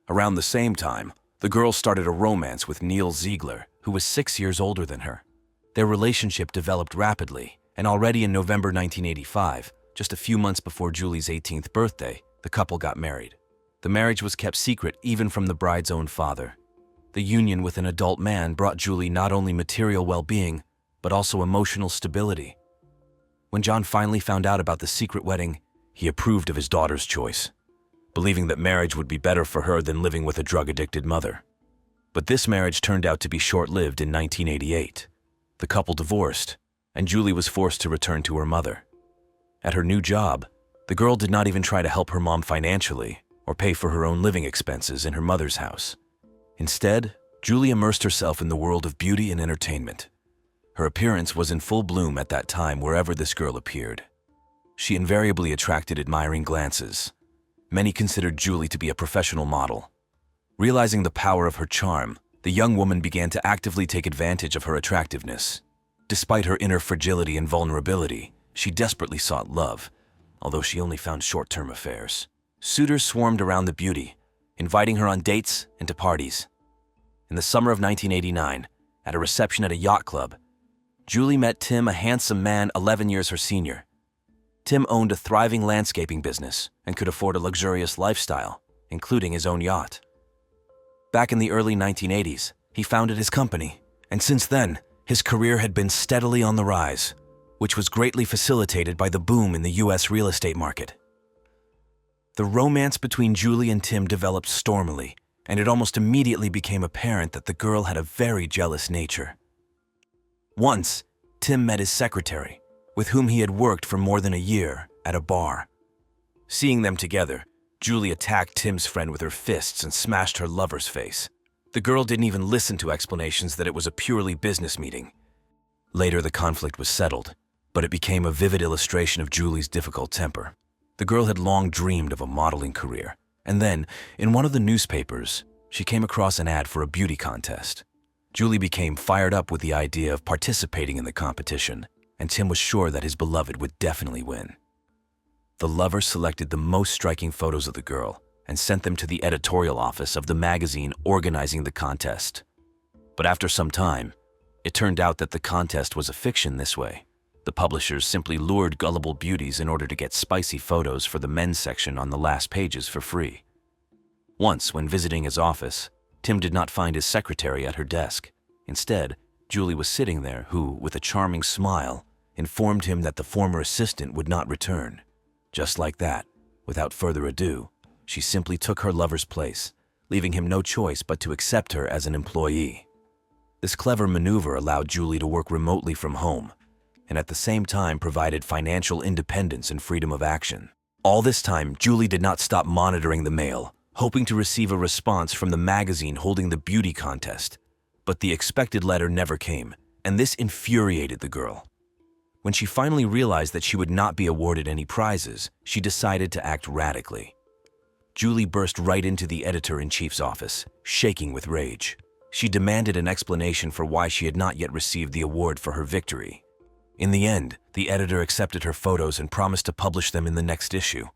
Around the same time, the girl started a romance with Neil Ziegler, who was 6 years older than her. Their relationship developed rapidly, and already in November 1985, just a few months before Julie's 18th birthday, the couple got married. The marriage was kept secret even from the bride's own father. The union with an adult man brought Julie not only material well-being, but also emotional stability. When John finally found out about the secret wedding, he approved of his daughter's choice, believing that marriage would be better for her than living with a drug-addicted mother. But this marriage turned out to be short-lived. In 1988. The couple divorced, and Julie was forced to return to her mother. At her new job, the girl did not even try to help her mom financially or pay for her own living expenses in her mother's house. Instead, Julie immersed herself in the world of beauty and entertainment. Her appearance was in full bloom at that time wherever this girl appeared. She invariably attracted admiring glances. Many considered Julie to be a professional model. Realizing the power of her charm, the young woman began to actively take advantage of her attractiveness. Despite her inner fragility and vulnerability, she desperately sought love, although she only found short-term affairs. Suitors swarmed around the beauty, inviting her on dates and to parties. In the summer of 1989, at a reception at a yacht club, Julie met Tim, a handsome man 11 years her senior. Tim owned a thriving landscaping business and could afford a luxurious lifestyle, including his own yacht. Back in the early 1980s, he founded his company, and since then, his career had been steadily on the rise, which was greatly facilitated by the boom in the U.S. real estate market. The romance between Julie and Tim developed stormily, and it almost immediately became apparent that the girl had a very jealous nature. Once, Tim met his secretary, with whom he had worked for more than a year, at a bar. Seeing them together, Julie attacked Tim's friend with her fists and smashed her lover's face. The girl didn't even listen to explanations that it was a purely business meeting. Later, the conflict was settled, but it became a vivid illustration of Julie's difficult temper. The girl had long dreamed of a modeling career, and then, in one of the newspapers, she came across an ad for a beauty contest. Julie became fired up with the idea of participating in the competition, and Tim was sure that his beloved would definitely win. The lover selected the most striking photos of the girl and sent them to the editorial office of the magazine organizing the contest. But after some time, it turned out that the contest was a fiction this way. The publishers simply lured gullible beauties in order to get spicy photos for the men's section on the last pages for free. Once, when visiting his office, Tim did not find his secretary at her desk. Instead, Julie was sitting there who, with a charming smile, informed him that the former assistant would not return. Just like that, without further ado, she simply took her lover's place, leaving him no choice but to accept her as an employee. This clever maneuver allowed Julie to work remotely from home, and at the same time provided financial independence and freedom of action. All this time, Julie did not stop monitoring the mail, hoping to receive a response from the magazine holding the beauty contest. But the expected letter never came, and this infuriated the girl. When she finally realized that she would not be awarded any prizes, she decided to act radically. Julie burst right into the editor-in-chief's office, shaking with rage. She demanded an explanation for why she had not yet received the award for her victory. In the end, the editor accepted her photos and promised to publish them in the next issue.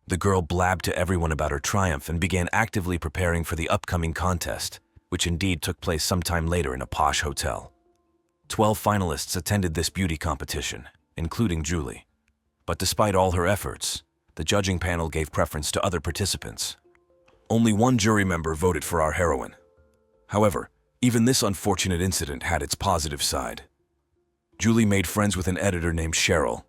The girl blabbed to everyone about her triumph and began actively preparing for the upcoming contest, which indeed took place sometime later in a posh hotel. 12 finalists attended this beauty competition, including Julie. But despite all her efforts, the judging panel gave preference to other participants. Only one jury member voted for our heroine. However, even this unfortunate incident had its positive side. Julie made friends with an editor named Cheryl.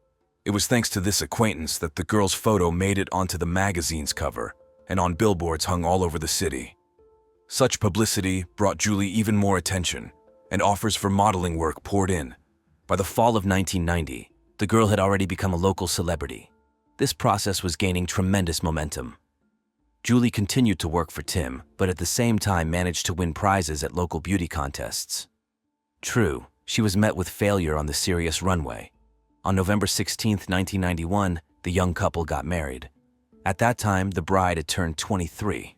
It was thanks to this acquaintance that the girl's photo made it onto the magazine's cover and on billboards hung all over the city. Such publicity brought Julie even more attention, and offers for modeling work poured in. By the fall of 1990, the girl had already become a local celebrity. This process was gaining tremendous momentum. Julie continued to work for Tim, but at the same time managed to win prizes at local beauty contests. True, she was met with failure on the serious runway. On November 16, 1991, the young couple got married. At that time, the bride had turned 23.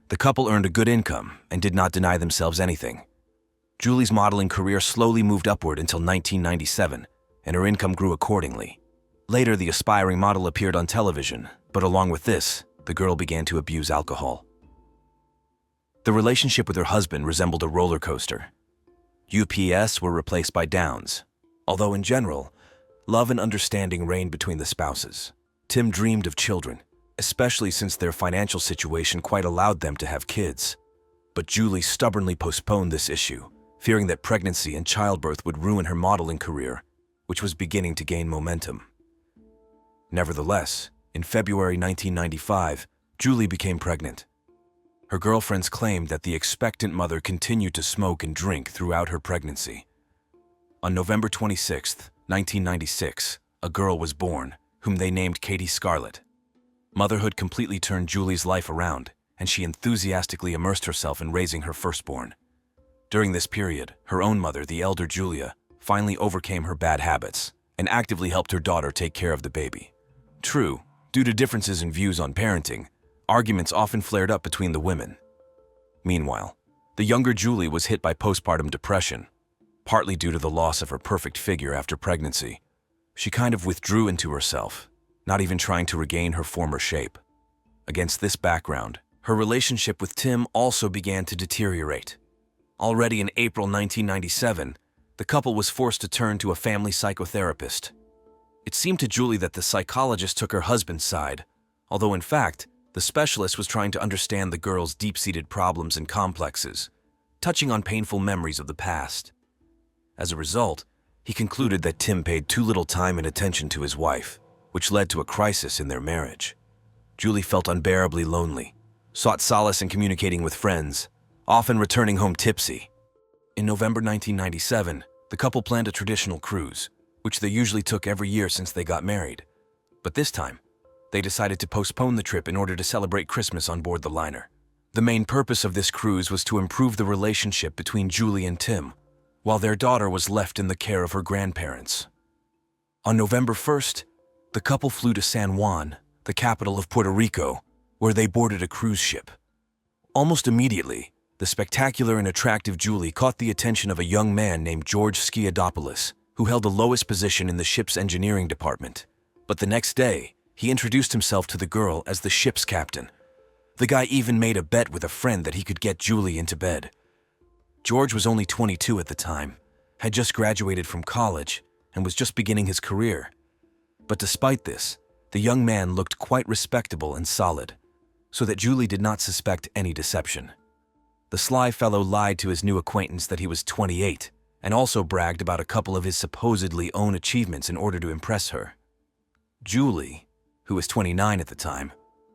The couple earned a good income and did not deny themselves anything. Julie's modeling career slowly moved upward until 1997, and her income grew accordingly. Later, the aspiring model appeared on television, but along with this, the girl began to abuse alcohol. The relationship with her husband resembled a roller coaster. UPS were replaced by downs, although in general, love and understanding reigned between the spouses. Tim dreamed of children, especially since their financial situation quite allowed them to have kids. But Julie stubbornly postponed this issue, fearing that pregnancy and childbirth would ruin her modeling career, which was beginning to gain momentum. Nevertheless, in February 1995, Julie became pregnant. Her girlfriends claimed that the expectant mother continued to smoke and drink throughout her pregnancy. On November 26, 1996, a girl was born, whom they named Katie Scarlett. Motherhood completely turned Julie's life around, and she enthusiastically immersed herself in raising her firstborn. During this period, her own mother, the elder Julia, finally overcame her bad habits and actively helped her daughter take care of the baby. True, due to differences in views on parenting, arguments often flared up between the women. Meanwhile, the younger Julie was hit by postpartum depression, partly due to the loss of her perfect figure after pregnancy. She kind of withdrew into herself, not even trying to regain her former shape. Against this background, her relationship with Tim also began to deteriorate. Already in April 1997, the couple was forced to turn to a family psychotherapist. It seemed to Julie that the psychologist took her husband's side, although in fact, the specialist was trying to understand the girl's deep-seated problems and complexes, touching on painful memories of the past. As a result, he concluded that Tim paid too little time and attention to his wife, which led to a crisis in their marriage. Julie felt unbearably lonely, sought solace in communicating with friends, often returning home tipsy. In November 1997, the couple planned a traditional cruise, which they usually took every year since they got married. But this time, they decided to postpone the trip in order to celebrate Christmas on board the liner. The main purpose of this cruise was to improve the relationship between Julie and Tim, while their daughter was left in the care of her grandparents. On November 1st, the couple flew to San Juan, the capital of Puerto Rico, where they boarded a cruise ship. Almost immediately, the spectacular and attractive Julie caught the attention of a young man named George Skiadopoulos, who held the lowest position in the ship's engineering department. But the next day, he introduced himself to the girl as the ship's captain. The guy even made a bet with a friend that he could get Julie into bed. George was only 22 at the time, had just graduated from college, and was just beginning his career. But despite this, the young man looked quite respectable and solid, so that Julie did not suspect any deception. The sly fellow lied to his new acquaintance that he was 28 and also bragged about a couple of his supposedly own achievements in order to impress her. Julie, who was 29 at the time,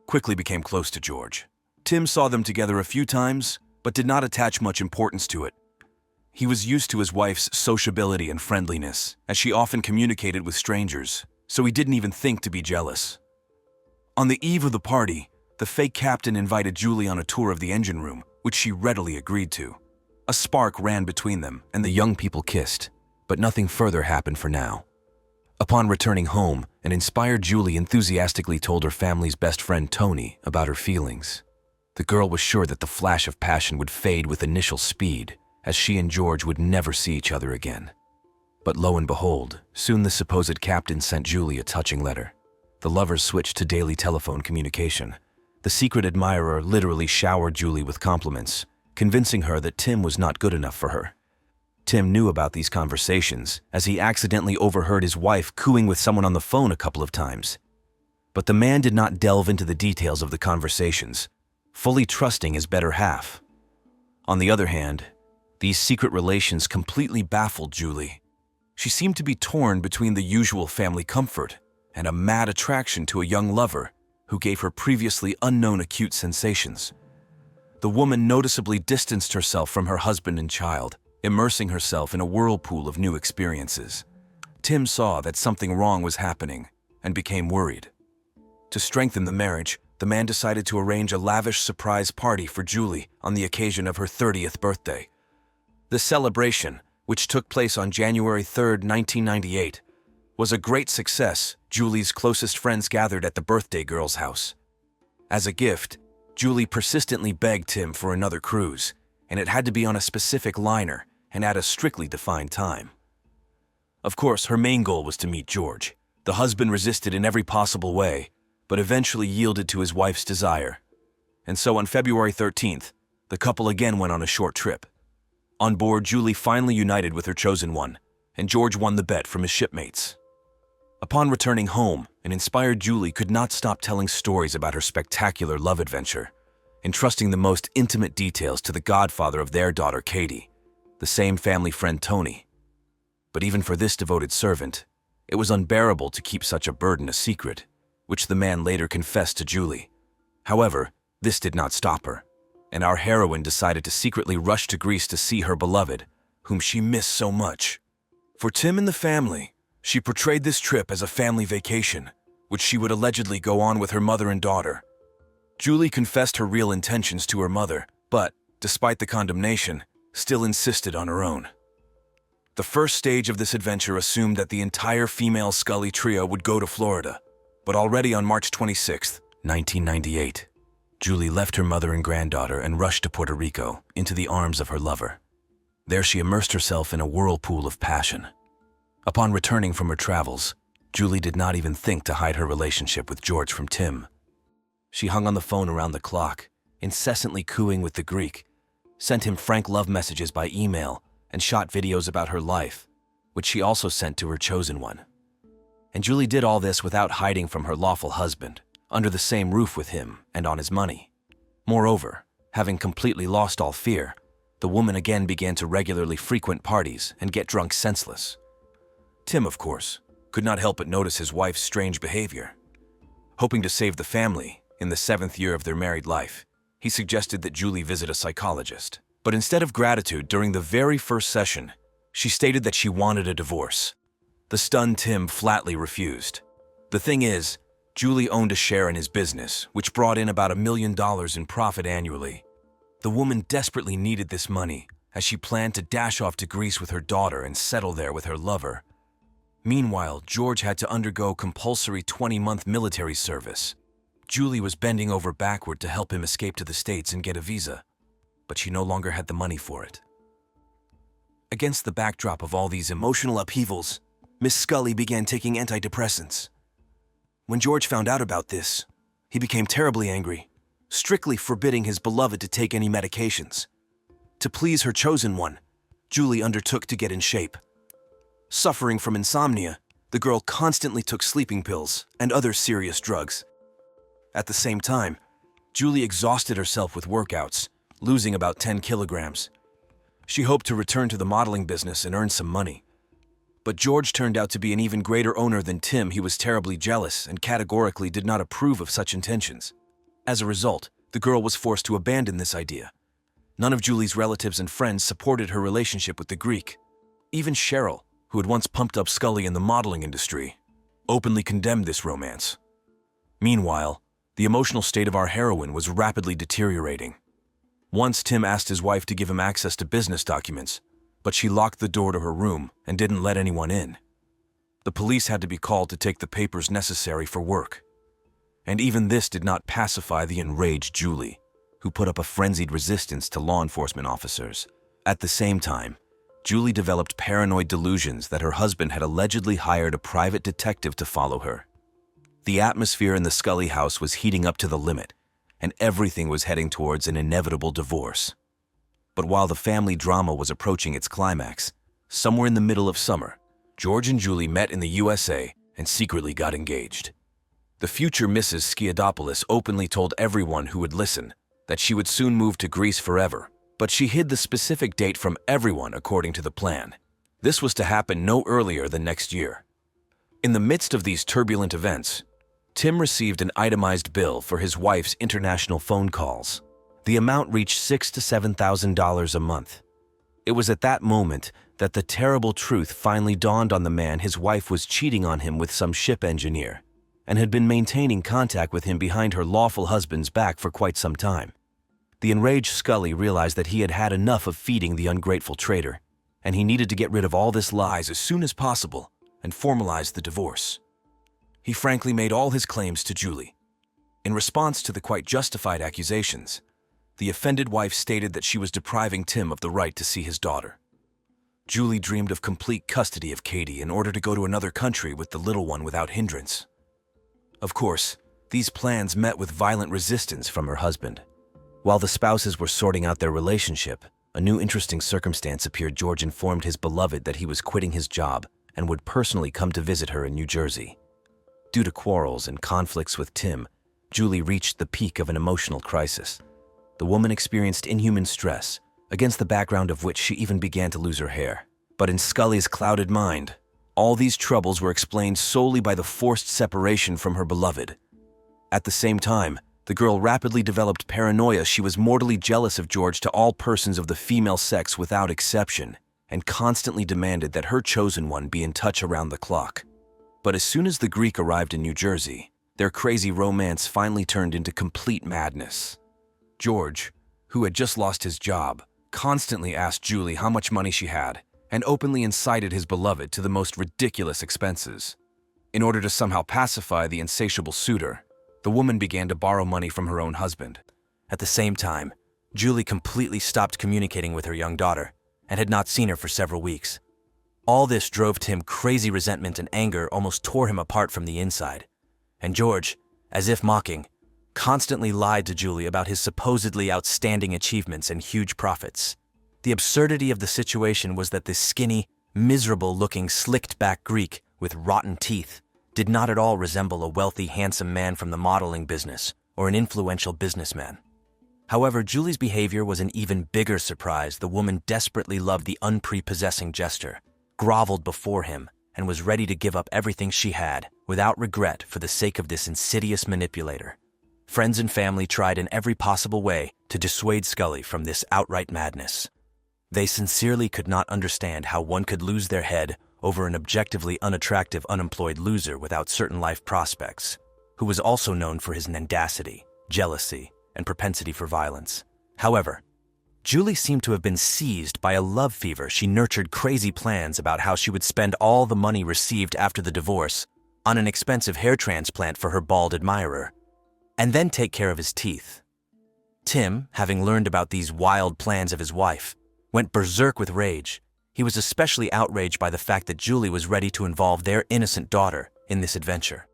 quickly became close to George. Tim saw them together a few times, but did not attach much importance to it. He was used to his wife's sociability and friendliness, as she often communicated with strangers, so he didn't even think to be jealous. On the eve of the party, the fake captain invited Julie on a tour of the engine room, which she readily agreed to. A spark ran between them, and the young people kissed, but nothing further happened for now. Upon returning home, an inspired Julie enthusiastically told her family's best friend Tony about her feelings. The girl was sure that the flash of passion would fade with initial speed, as she and George would never see each other again. But lo and behold, soon the supposed captain sent Julie a touching letter. The lovers switched to daily telephone communication. The secret admirer literally showered Julie with compliments, convincing her that Tim was not good enough for her. Tim knew about these conversations, as he accidentally overheard his wife cooing with someone on the phone a couple of times. But the man did not delve into the details of the conversations, fully trusting his better half. On the other hand, these secret relations completely baffled Julie. She seemed to be torn between the usual family comfort and a mad attraction to a young lover who gave her previously unknown acute sensations. The woman noticeably distanced herself from her husband and child, immersing herself in a whirlpool of new experiences. Tim saw that something wrong was happening and became worried. To strengthen the marriage, the man decided to arrange a lavish surprise party for Julie on the occasion of her 30th birthday. The celebration, which took place on January 3, 1998, was a great success. Julie's closest friends gathered at the birthday girl's house. As a gift, Julie persistently begged Tim for another cruise, and it had to be on a specific liner and at a strictly defined time. Of course, her main goal was to meet George. The husband resisted in every possible way, but eventually yielded to his wife's desire. And so on February 13th, the couple again went on a short trip. On board, Julie finally united with her chosen one, and George won the bet from his shipmates. Upon returning home, an inspired Julie could not stop telling stories about her spectacular love adventure, entrusting the most intimate details to the godfather of their daughter, Katie, the same family friend Tony. But even for this devoted servant, it was unbearable to keep such a burden a secret, which the man later confessed to Julie. However, this did not stop her, and our heroine decided to secretly rush to Greece to see her beloved, whom she missed so much. For Tim and the family, she portrayed this trip as a family vacation, which she would allegedly go on with her mother and daughter. Julie confessed her real intentions to her mother, but, despite the condemnation, still insisted on her own. The first stage of this adventure assumed that the entire female Scully trio would go to Florida, but already on March 26, 1998, Julie left her mother and granddaughter and rushed to Puerto Rico, into the arms of her lover. There she immersed herself in a whirlpool of passion. Upon returning from her travels, Julie did not even think to hide her relationship with George from Tim. She hung on the phone around the clock, incessantly cooing with the Greek, sent him frank love messages by email, and shot videos about her life, which she also sent to her chosen one. And Julie did all this without hiding from her lawful husband, under the same roof with him and on his money. Moreover, having completely lost all fear, the woman again began to regularly frequent parties and get drunk senseless. Tim, of course, could not help but notice his wife's strange behavior. Hoping to save the family in the 7th year of their married life, he suggested that Julie visit a psychologist. But instead of gratitude during the very first session, she stated that she wanted a divorce. The stunned Tim flatly refused. The thing is, Julie owned a share in his business, which brought in about $1 million in profit annually. The woman desperately needed this money, as she planned to dash off to Greece with her daughter and settle there with her lover. Meanwhile, George had to undergo compulsory 20-month military service. Julie was bending over backward to help him escape to the States and get a visa, but she no longer had the money for it. Against the backdrop of all these emotional upheavals, Miss Scully began taking antidepressants. When George found out about this, he became terribly angry, strictly forbidding his beloved to take any medications. To please her chosen one, Julie undertook to get in shape. Suffering from insomnia, the girl constantly took sleeping pills and other serious drugs. At the same time, Julie exhausted herself with workouts, losing about 10 kilograms. She hoped to return to the modeling business and earn some money. But George turned out to be an even greater owner than Tim. He was terribly jealous and categorically did not approve of such intentions. As a result, the girl was forced to abandon this idea. None of Julie's relatives and friends supported her relationship with the Greek. Even Cheryl, who had once pumped up Scully in the modeling industry, openly condemned this romance. Meanwhile, the emotional state of our heroine was rapidly deteriorating. Once Tim asked his wife to give him access to business documents, but she locked the door to her room and didn't let anyone in. The police had to be called to take the papers necessary for work. And even this did not pacify the enraged Julie, who put up a frenzied resistance to law enforcement officers. At the same time, Julie developed paranoid delusions that her husband had allegedly hired a private detective to follow her. The atmosphere in the Scully house was heating up to the limit, and everything was heading towards an inevitable divorce. But while the family drama was approaching its climax, somewhere in the middle of summer, George and Julie met in the USA and secretly got engaged. The future Mrs. Skiadopoulos openly told everyone who would listen that she would soon move to Greece forever, but she hid the specific date from everyone according to the plan. This was to happen no earlier than next year. In the midst of these turbulent events, Tim received an itemized bill for his wife's international phone calls. The amount reached $6,000 to $7,000 a month. It was at that moment that the terrible truth finally dawned on the man. His wife was cheating on him with some ship engineer and had been maintaining contact with him behind her lawful husband's back for quite some time. The enraged Scully realized that he had had enough of feeding the ungrateful traitor, and he needed to get rid of all this lies as soon as possible and formalize the divorce. He frankly made all his claims to Julie. In response to the quite justified accusations, the offended wife stated that she was depriving Tim of the right to see his daughter. Julie dreamed of complete custody of Katie in order to go to another country with the little one without hindrance. Of course, these plans met with violent resistance from her husband. While the spouses were sorting out their relationship, a new interesting circumstance appeared. George informed his beloved that he was quitting his job and would personally come to visit her in New Jersey. Due to quarrels and conflicts with Tim, Julie reached the peak of an emotional crisis. The woman experienced inhuman stress, against the background of which she even began to lose her hair. But in Scully's clouded mind, all these troubles were explained solely by the forced separation from her beloved. At the same time, the girl rapidly developed paranoia. She was mortally jealous of George to all persons of the female sex without exception, and constantly demanded that her chosen one be in touch around the clock. But as soon as the Greek arrived in New Jersey, their crazy romance finally turned into complete madness. George, who had just lost his job, constantly asked Julie how much money she had and openly incited his beloved to the most ridiculous expenses. In order to somehow pacify the insatiable suitor, the woman began to borrow money from her own husband. At the same time, Julie completely stopped communicating with her young daughter and had not seen her for several weeks. All this drove Tim crazy resentment, and anger almost tore him apart from the inside. And George, as if mocking, constantly lied to Julie about his supposedly outstanding achievements and huge profits. The absurdity of the situation was that this skinny, miserable-looking, slicked-back Greek with rotten teeth did not at all resemble a wealthy, handsome man from the modeling business or an influential businessman. However, Julie's behavior was an even bigger surprise. The woman desperately loved the unprepossessing jester, groveled before him, and was ready to give up everything she had, without regret, for the sake of this insidious manipulator. Friends and family tried in every possible way to dissuade Scully from this outright madness. They sincerely could not understand how one could lose their head over an objectively unattractive, unemployed loser without certain life prospects, who was also known for his mendacity, jealousy, and propensity for violence. However, Julie seemed to have been seized by a love fever. She nurtured crazy plans about how she would spend all the money received after the divorce on an expensive hair transplant for her bald admirer, and then take care of his teeth. Tim, having learned about these wild plans of his wife, went berserk with rage. He was especially outraged by the fact that Julie was ready to involve their innocent daughter in this adventure.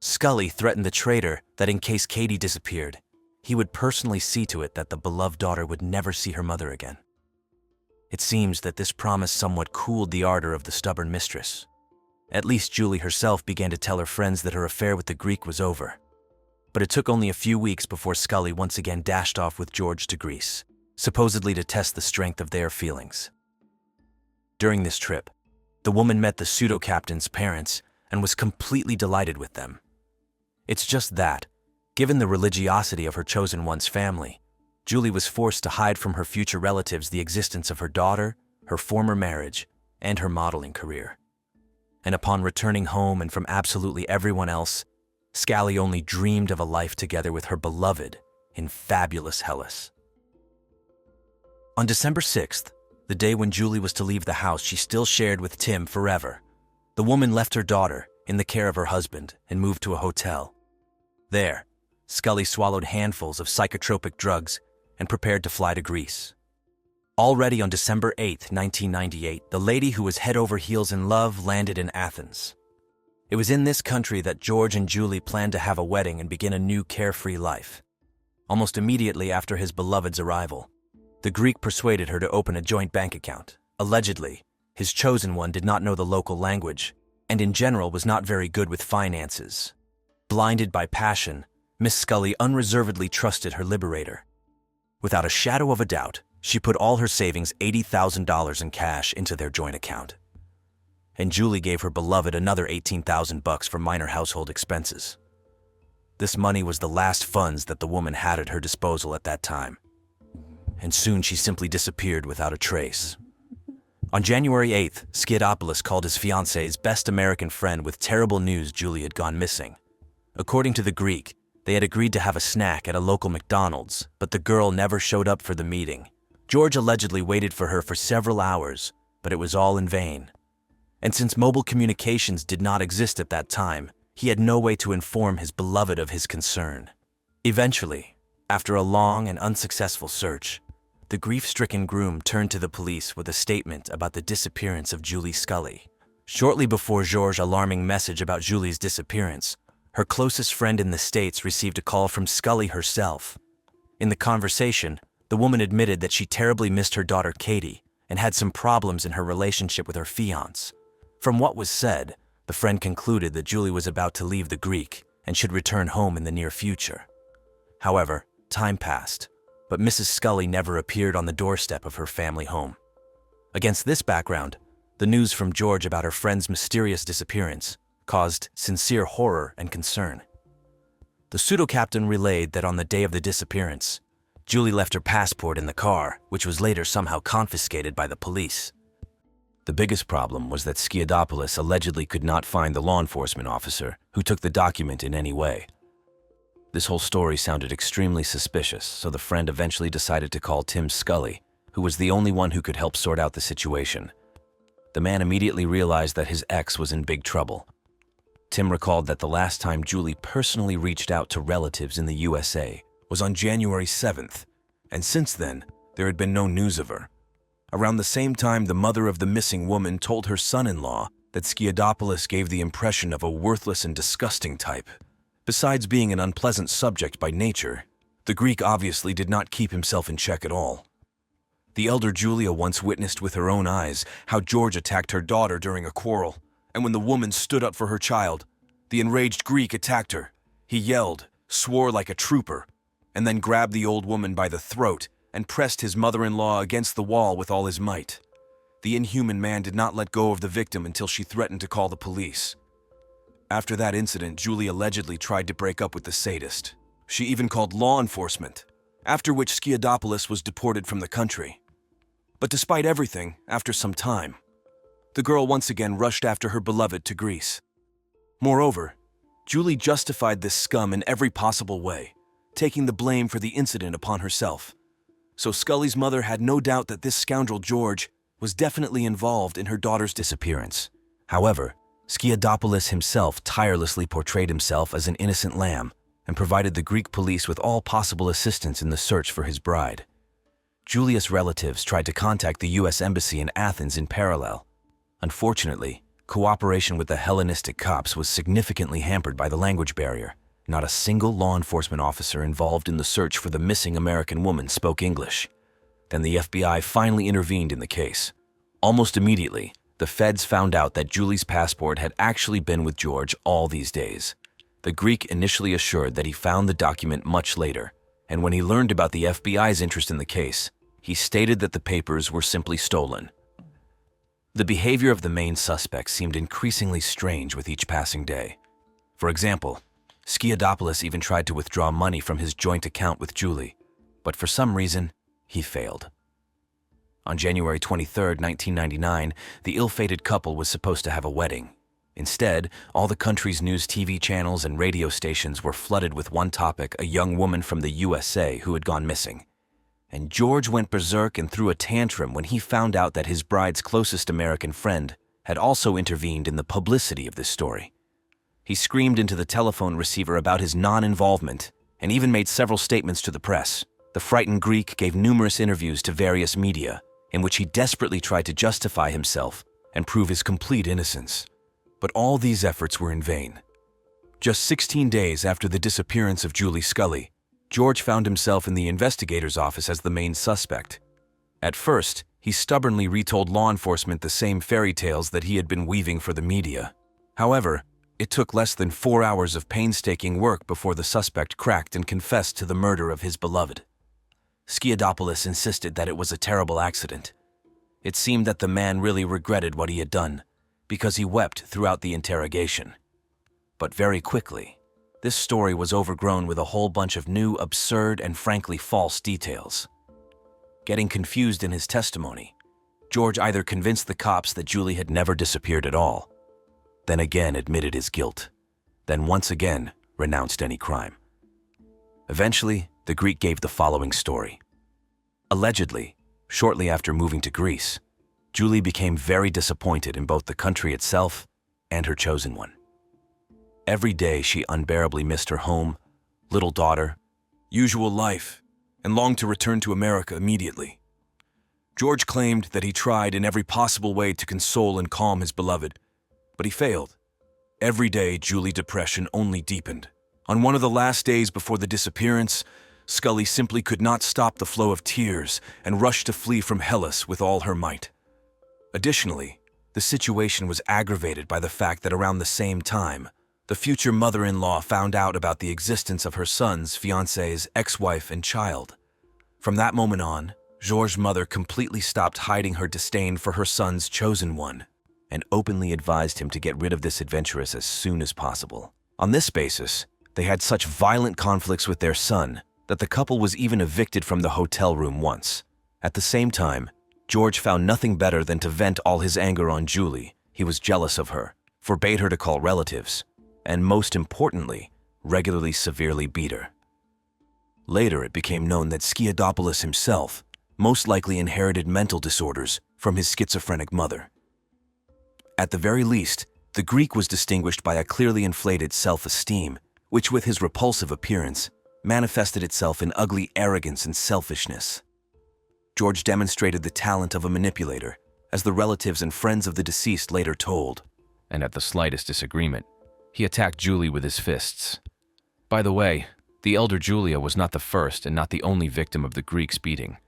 Scully threatened the traitor that in case Katie disappeared, he would personally see to it that the beloved daughter would never see her mother again. It seems that this promise somewhat cooled the ardor of the stubborn mistress. At least Julie herself began to tell her friends that her affair with the Greek was over. But it took only a few weeks before Scully once again dashed off with George to Greece, supposedly to test the strength of their feelings. During this trip, the woman met the pseudo-captain's parents and was completely delighted with them. It's just that, given the religiosity of her chosen one's family, Julie was forced to hide from her future relatives the existence of her daughter, her former marriage, and her modeling career. And upon returning home and from absolutely everyone else, Scully only dreamed of a life together with her beloved in fabulous Hellas. On December 6th, the day when Julie was to leave the house she still shared with Tim forever, the woman left her daughter in the care of her husband and moved to a hotel. There, Scully swallowed handfuls of psychotropic drugs and prepared to fly to Greece. Already on December 8, 1998, the lady who was head over heels in love landed in Athens. It was in this country that George and Julie planned to have a wedding and begin a new carefree life. Almost immediately after his beloved's arrival, the Greek persuaded her to open a joint bank account. Allegedly, his chosen one did not know the local language and in general was not very good with finances. Blinded by passion, Miss Scully unreservedly trusted her liberator. Without a shadow of a doubt, she put all her savings, $80,000 in cash, into their joint account. And Julie gave her beloved another $18,000 for minor household expenses. This money was the last funds that the woman had at her disposal at that time. And soon she simply disappeared without a trace. On January 8th, Skiadopoulos called his fiancée's best American friend with terrible news Julie had gone missing. According to the Greek, they had agreed to have a snack at a local McDonald's, but the girl never showed up for the meeting. George allegedly waited for her for several hours, but it was all in vain. And since mobile communications did not exist at that time, he had no way to inform his beloved of his concern. Eventually, after a long and unsuccessful search, the grief-stricken groom turned to the police with a statement about the disappearance of Julie Scully. Shortly before George's alarming message about Julie's disappearance, her closest friend in the States received a call from Scully herself. In the conversation, the woman admitted that she terribly missed her daughter Katie and had some problems in her relationship with her fiancé. From what was said, the friend concluded that Julie was about to leave the Greek and should return home in the near future. However, time passed, but Mrs. Scully never appeared on the doorstep of her family home. Against this background, the news from George about her friend's mysterious disappearance caused sincere horror and concern. The pseudo-captain relayed that on the day of the disappearance, Julie left her passport in the car, which was later somehow confiscated by the police. The biggest problem was that Skiadopoulos allegedly could not find the law enforcement officer who took the document in any way. This whole story sounded extremely suspicious, so the friend eventually decided to call Tim Scully, who was the only one who could help sort out the situation. The man immediately realized that his ex was in big trouble. Tim recalled that the last time Julie personally reached out to relatives in the USA was on January 7th, and since then, there had been no news of her. Around the same time, the mother of the missing woman told her son-in-law that Skiadopoulos gave the impression of a worthless and disgusting type. Besides being an unpleasant subject by nature, the Greek obviously did not keep himself in check at all. The elder Julia once witnessed with her own eyes how George attacked her daughter during a quarrel, and when the woman stood up for her child, the enraged Greek attacked her. He yelled, swore like a trooper, and then grabbed the old woman by the throat and pressed his mother-in-law against the wall with all his might. The inhuman man did not let go of the victim until she threatened to call the police. After that incident, Julie allegedly tried to break up with the sadist. She even called law enforcement, after which Skiadopoulos was deported from the country. But despite everything, after some time, the girl once again rushed after her beloved to Greece. Moreover, Julie justified this scum in every possible way, taking the blame for the incident upon herself. So Scully's mother had no doubt that this scoundrel George was definitely involved in her daughter's disappearance. However, Skiadopoulos himself tirelessly portrayed himself as an innocent lamb and provided the Greek police with all possible assistance in the search for his bride. Julia's relatives tried to contact the U.S. Embassy in Athens in parallel. Unfortunately, cooperation with the Hellenistic cops was significantly hampered by the language barrier. Not a single law enforcement officer involved in the search for the missing American woman spoke English. Then the FBI finally intervened in the case. Almost immediately, the feds found out that Julie's passport had actually been with George all these days. The Greek initially assured that he found the document much later, and when he learned about the FBI's interest in the case, he stated that the papers were simply stolen. The behavior of the main suspect seemed increasingly strange with each passing day. For example, Skiadopoulos even tried to withdraw money from his joint account with Julie, but for some reason, he failed. On January 23, 1999, the ill-fated couple was supposed to have a wedding. Instead, all the country's news TV channels and radio stations were flooded with one topic: a young woman from the USA who had gone missing. And George went berserk and threw a tantrum when he found out that his bride's closest American friend had also intervened in the publicity of this story. He screamed into the telephone receiver about his non-involvement and even made several statements to the press. The frightened Greek gave numerous interviews to various media in which he desperately tried to justify himself and prove his complete innocence. But all these efforts were in vain. Just 16 days after the disappearance of Julie Scully, George found himself in the investigator's office as the main suspect. At first, he stubbornly retold law enforcement the same fairy tales that he had been weaving for the media. However, it took less than 4 hours of painstaking work before the suspect cracked and confessed to the murder of his beloved. Skiadopoulos insisted that it was a terrible accident. It seemed that the man really regretted what he had done, because he wept throughout the interrogation. But very quickly, this story was overgrown with a whole bunch of new, absurd, and frankly false details. Getting confused in his testimony, George either convinced the cops that Julie had never disappeared at all, then again admitted his guilt, then once again renounced any crime. Eventually, the Greek gave the following story. Allegedly, shortly after moving to Greece, Julie became very disappointed in both the country itself and her chosen one. Every day she unbearably missed her home, little daughter, usual life, and longed to return to America immediately. George claimed that he tried in every possible way to console and calm his beloved, but he failed. Every day, Julie's depression only deepened. On one of the last days before the disappearance, Scully simply could not stop the flow of tears and rushed to flee from Hellas with all her might. Additionally, the situation was aggravated by the fact that around the same time, the future mother-in-law found out about the existence of her son's fiancé's ex-wife and child. From that moment on, Georges' mother completely stopped hiding her disdain for her son's chosen one and openly advised him to get rid of this adventuress as soon as possible. On this basis, they had such violent conflicts with their son that the couple was even evicted from the hotel room once. At the same time, George found nothing better than to vent all his anger on Julie. He was jealous of her, forbade her to call relatives, and most importantly, regularly severely beat her. Later, it became known that Skiadopoulos himself most likely inherited mental disorders from his schizophrenic mother. At the very least, the Greek was distinguished by a clearly inflated self-esteem, which with his repulsive appearance, manifested itself in ugly arrogance and selfishness. George demonstrated the talent of a manipulator, as the relatives and friends of the deceased later told. And at the slightest disagreement, he attacked Julie with his fists. By the way, the elder Julia was not the first and not the only victim of the Greek's beating.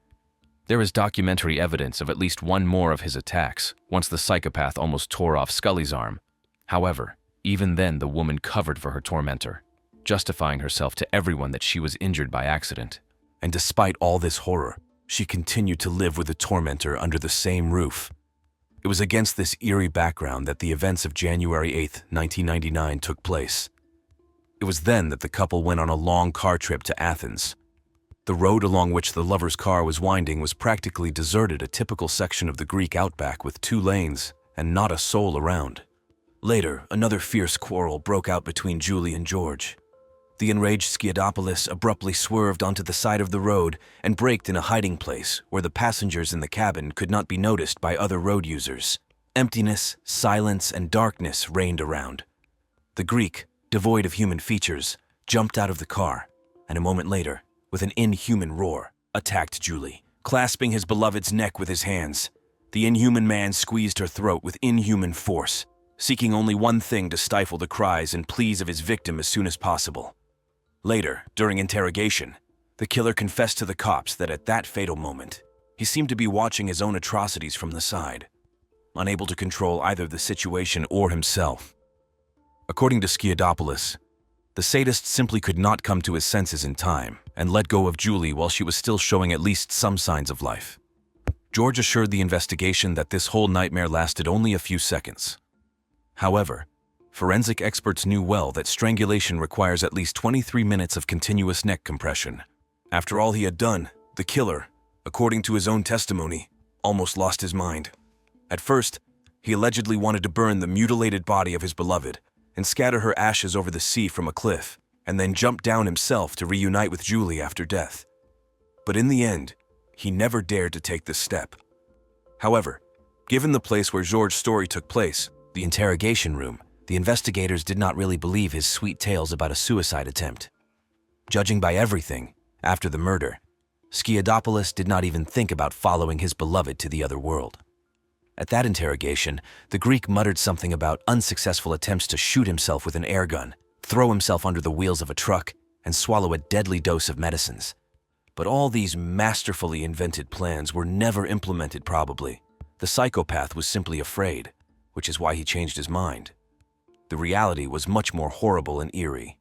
There is documentary evidence of at least one more of his attacks, once the psychopath almost tore off Scully's arm. However, even then the woman covered for her tormentor, justifying herself to everyone that she was injured by accident. And despite all this horror, she continued to live with the tormentor under the same roof. It was against this eerie background that the events of January 8, 1999 took place. It was then that the couple went on a long car trip to Athens. The road along which the lover's car was winding was practically deserted, a typical section of the Greek outback with 2 lanes and not a soul around. Later, another fierce quarrel broke out between Julie and George. The enraged Skiadopoulos abruptly swerved onto the side of the road and braked in a hiding place where the passengers in the cabin could not be noticed by other road users. Emptiness, silence, and darkness reigned around. The Greek, devoid of human features, jumped out of the car, and a moment later, with an inhuman roar, attacked Julie, clasping his beloved's neck with his hands. The inhuman man squeezed her throat with inhuman force, seeking only one thing to stifle the cries and pleas of his victim as soon as possible. Later, during interrogation, the killer confessed to the cops that at that fatal moment, he seemed to be watching his own atrocities from the side, unable to control either the situation or himself. According to Skiadopoulos, the the sadist simply could not come to his senses in time and let go of Julie while she was still showing at least some signs of life. George assured the investigation that this whole nightmare lasted only a few seconds. However, forensic experts knew well that strangulation requires at least 23 minutes of continuous neck compression. After all he had done, the killer, according to his own testimony, almost lost his mind. At first, he allegedly wanted to burn the mutilated body of his beloved and scatter her ashes over the sea from a cliff, and then jump down himself to reunite with Julie after death. But in the end, he never dared to take this step. However, given the place where George's story took place, the interrogation room, the investigators did not really believe his sweet tales about a suicide attempt. Judging by everything, after the murder, Skiadopoulos did not even think about following his beloved to the other world. At that interrogation, the Greek muttered something about unsuccessful attempts to shoot himself with an air gun, throw himself under the wheels of a truck, and swallow a deadly dose of medicines. But all these masterfully invented plans were never implemented probably. The psychopath was simply afraid, which is why he changed his mind. The reality was much more horrible and eerie.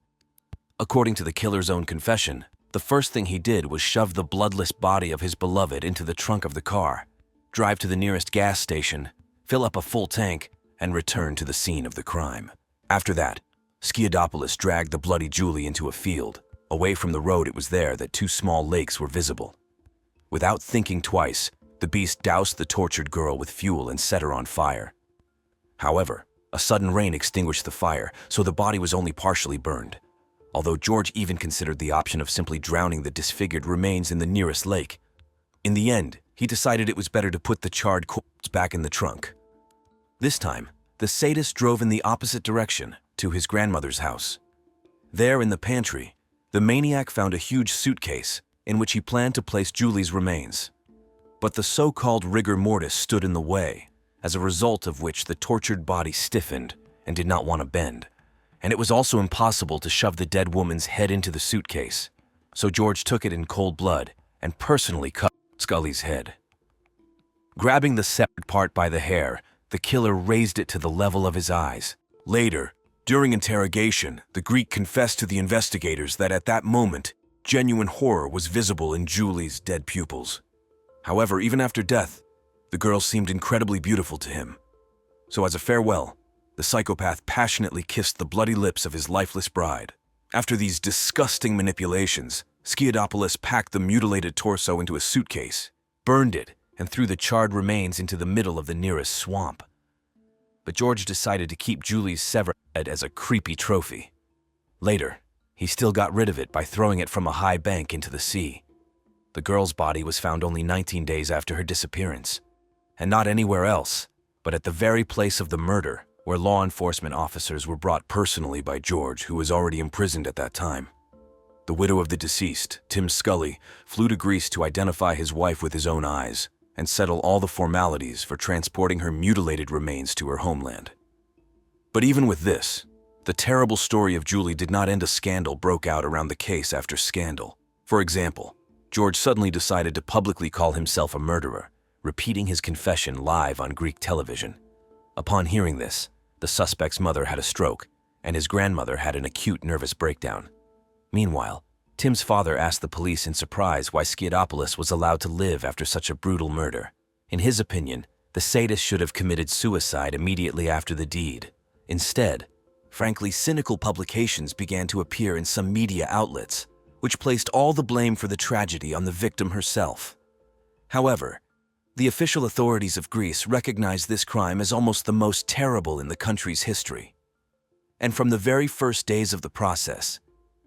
According to the killer's own confession, the first thing he did was shove the bloodless body of his beloved into the trunk of the car, drive to the nearest gas station, fill up a full tank, and return to the scene of the crime. After that, Skiadopoulos dragged the bloody Julie into a field. Away from the road, it was there that two small lakes were visible. Without thinking twice, the beast doused the tortured girl with fuel and set her on fire. However, a sudden rain extinguished the fire, so the body was only partially burned, although George even considered the option of simply drowning the disfigured remains in the nearest lake. In the end, he decided it was better to put the charred corpse back in the trunk. This time, the sadist drove in the opposite direction, to his grandmother's house. There in the pantry, the maniac found a huge suitcase in which he planned to place Julie's remains. But the so-called rigor mortis stood in the way, as a result of which the tortured body stiffened and did not want to bend. And it was also impossible to shove the dead woman's head into the suitcase, so George took it in cold blood and personally cut Scully's head. Grabbing the severed part by the hair, the killer raised it to the level of his eyes. Later, during interrogation, the Greek confessed to the investigators that at that moment, genuine horror was visible in Julie's dead pupils. However, even after death, the girl seemed incredibly beautiful to him. So as a farewell, the psychopath passionately kissed the bloody lips of his lifeless bride. After these disgusting manipulations, Skiadopoulos packed the mutilated torso into a suitcase, burned it, and threw the charred remains into the middle of the nearest swamp. But George decided to keep Julie's severed head as a creepy trophy. Later, he still got rid of it by throwing it from a high bank into the sea. The girl's body was found only 19 days after her disappearance, and not anywhere else, but at the very place of the murder, where law enforcement officers were brought personally by George, who was already imprisoned at that time. The widow of the deceased, Tim Scully, flew to Greece to identify his wife with his own eyes and settle all the formalities for transporting her mutilated remains to her homeland. But even with this, the terrible story of Julie did not end. A scandal broke out around the case after scandal. For example, George suddenly decided to publicly call himself a murderer, repeating his confession live on Greek television. Upon hearing this, the suspect's mother had a stroke, and his grandmother had an acute nervous breakdown. Meanwhile, Tim's father asked the police in surprise why Skiadopoulos was allowed to live after such a brutal murder. In his opinion, the sadist should have committed suicide immediately after the deed. Instead, frankly cynical publications began to appear in some media outlets, which placed all the blame for the tragedy on the victim herself. However, the official authorities of Greece recognized this crime as almost the most terrible in the country's history. And from the very first days of the process,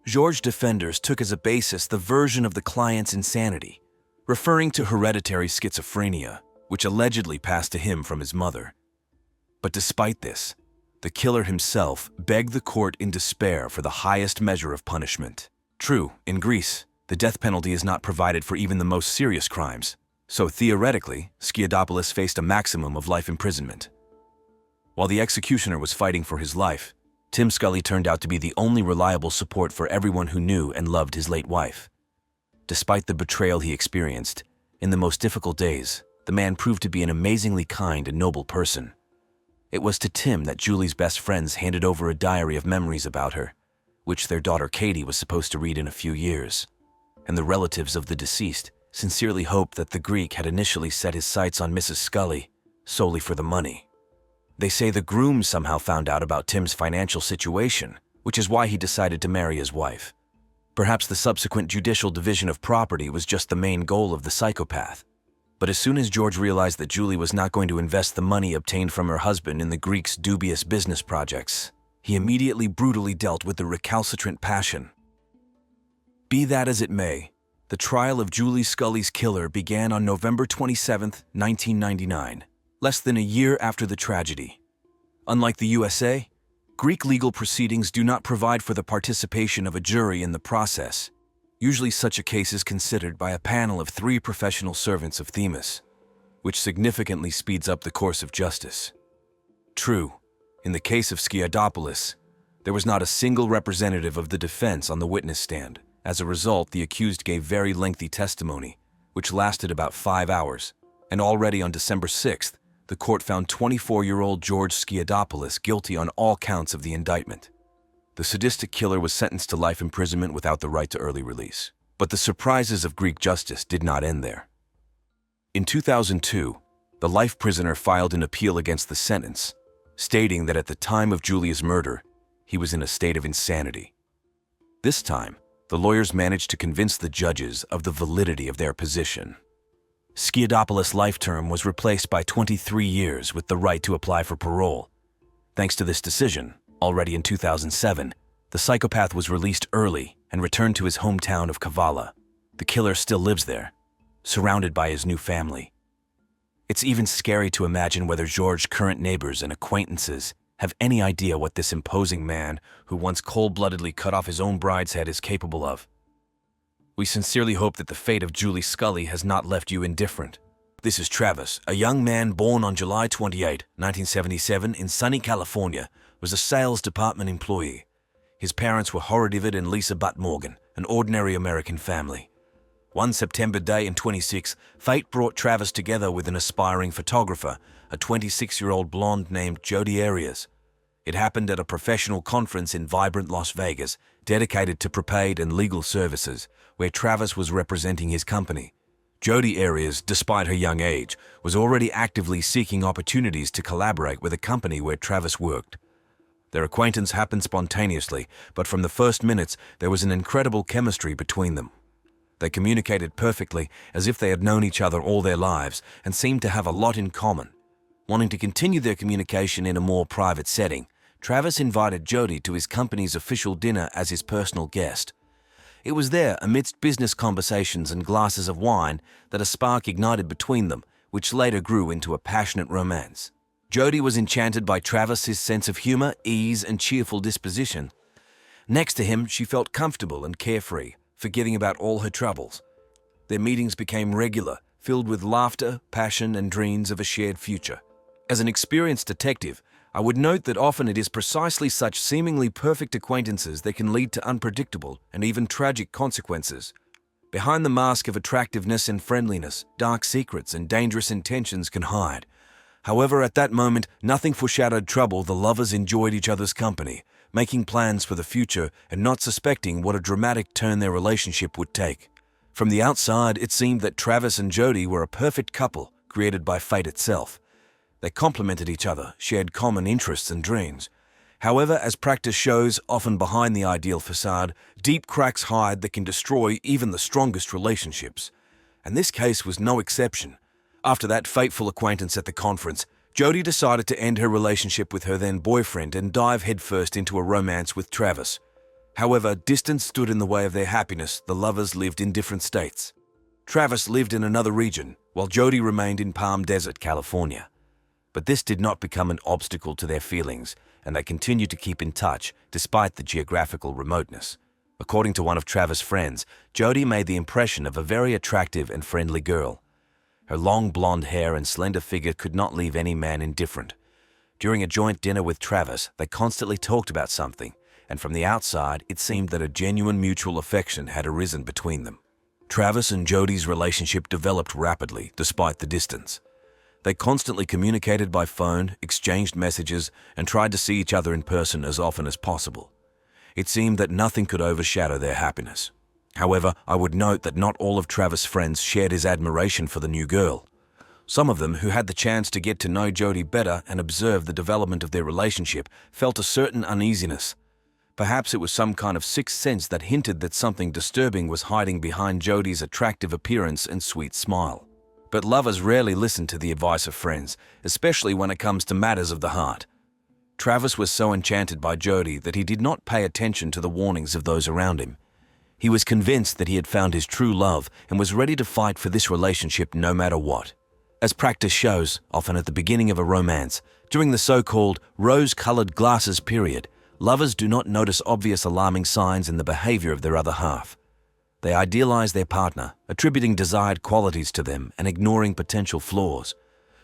George's defenders took as a basis the version of the client's insanity, referring to hereditary schizophrenia, which allegedly passed to him from his mother. But despite this, the killer himself begged the court in despair for the highest measure of punishment. True, in Greece, the death penalty is not provided for even the most serious crimes, so theoretically, Skiadopoulos faced a maximum of life imprisonment. While the executioner was fighting for his life, Tim Scully turned out to be the only reliable support for everyone who knew and loved his late wife. Despite the betrayal he experienced, in the most difficult days, the man proved to be an amazingly kind and noble person. It was to Tim that Julie's best friends handed over a diary of memories about her, which their daughter Katie was supposed to read in a few years. And the relatives of the deceased sincerely hoped that the Greek had initially set his sights on Mrs. Scully solely for the money. They say the groom somehow found out about Tim's financial situation, which is why he decided to marry his wife. Perhaps the subsequent judicial division of property was just the main goal of the psychopath. But as soon as George realized that Julie was not going to invest the money obtained from her husband in the Greek's dubious business projects, he immediately brutally dealt with the recalcitrant passion. Be that as it may, the trial of Julie Scully's killer began on November 27, 1999, less than a year after the tragedy. Unlike the USA, Greek legal proceedings do not provide for the participation of a jury in the process. Usually such a case is considered by a panel of 3 professional servants of Themis, which significantly speeds up the course of justice. True, in the case of Skiadopoulos, there was not a single representative of the defense on the witness stand. As a result, the accused gave very lengthy testimony, which lasted about 5 hours, and already on December 6th, the court found 24-year-old George Skiadopoulos guilty on all counts of the indictment. The sadistic killer was sentenced to life imprisonment without the right to early release. But the surprises of Greek justice did not end there. In 2002, the life prisoner filed an appeal against the sentence, stating that at the time of Julia's murder, he was in a state of insanity. This time, the lawyers managed to convince the judges of the validity of their position. Skiadopoulos' life term was replaced by 23 years with the right to apply for parole. Thanks to this decision, already in 2007, the psychopath was released early and returned to his hometown of Kavala. The killer still lives there, surrounded by his new family. It's even scary to imagine whether George's current neighbors and acquaintances have any idea what this imposing man who once cold-bloodedly cut off his own bride's head is capable of. We sincerely hope that the fate of Julie Scully has not left you indifferent. This is Travis, a young man born on July 28, 1977 in sunny California, was a sales department employee. His parents were Horror-David and Lisa Butt Morgan, an ordinary American family. One September day in 26, fate brought Travis together with an aspiring photographer, a 26-year-old blonde named Jodi Arias. It happened at a professional conference in vibrant Las Vegas, dedicated to prepaid and legal services, where Travis was representing his company. Jodi Arias, despite her young age, was already actively seeking opportunities to collaborate with a company where Travis worked. Their acquaintance happened spontaneously, but from the first minutes, there was an incredible chemistry between them. They communicated perfectly, as if they had known each other all their lives, and seemed to have a lot in common. Wanting to continue their communication in a more private setting, Travis invited Jodi to his company's official dinner as his personal guest. It was there, amidst business conversations and glasses of wine, that a spark ignited between them, which later grew into a passionate romance. Jodi was enchanted by Travis's sense of humor, ease, and cheerful disposition. Next to him, she felt comfortable and carefree, forgetting about all her troubles. Their meetings became regular, filled with laughter, passion, and dreams of a shared future. As an experienced detective, I would note that often it is precisely such seemingly perfect acquaintances that can lead to unpredictable and even tragic consequences. Behind the mask of attractiveness and friendliness, dark secrets and dangerous intentions can hide. However, at that moment, nothing foreshadowed trouble. The lovers enjoyed each other's company, making plans for the future and not suspecting what a dramatic turn their relationship would take. From the outside, it seemed that Travis and Jodi were a perfect couple, created by fate itself. They complemented each other, shared common interests and dreams. However, as practice shows, often behind the ideal facade, deep cracks hide that can destroy even the strongest relationships. And this case was no exception. After that fateful acquaintance at the conference, Jodi decided to end her relationship with her then-boyfriend and dive headfirst into a romance with Travis. However, distance stood in the way of their happiness. The lovers lived in different states. Travis lived in another region, while Jodi remained in Palm Desert, California. But this did not become an obstacle to their feelings, and they continued to keep in touch despite the geographical remoteness. According to one of Travis' friends, Jodi made the impression of a very attractive and friendly girl. Her long blonde hair and slender figure could not leave any man indifferent. During a joint dinner with Travis, they constantly talked about something, and from the outside, it seemed that a genuine mutual affection had arisen between them. Travis and Jodi's relationship developed rapidly, despite the distance. They constantly communicated by phone, exchanged messages, and tried to see each other in person as often as possible. It seemed that nothing could overshadow their happiness. However, I would note that not all of Travis' friends shared his admiration for the new girl. Some of them, who had the chance to get to know Jodi better and observe the development of their relationship, felt a certain uneasiness. Perhaps it was some kind of sixth sense that hinted that something disturbing was hiding behind Jodi's attractive appearance and sweet smile. But lovers rarely listen to the advice of friends, especially when it comes to matters of the heart. Travis was so enchanted by Jodi that he did not pay attention to the warnings of those around him. He was convinced that he had found his true love and was ready to fight for this relationship no matter what. As practice shows, often at the beginning of a romance, during the so-called rose-colored glasses period, lovers do not notice obvious alarming signs in the behavior of their other half. They idealize their partner, attributing desired qualities to them and ignoring potential flaws.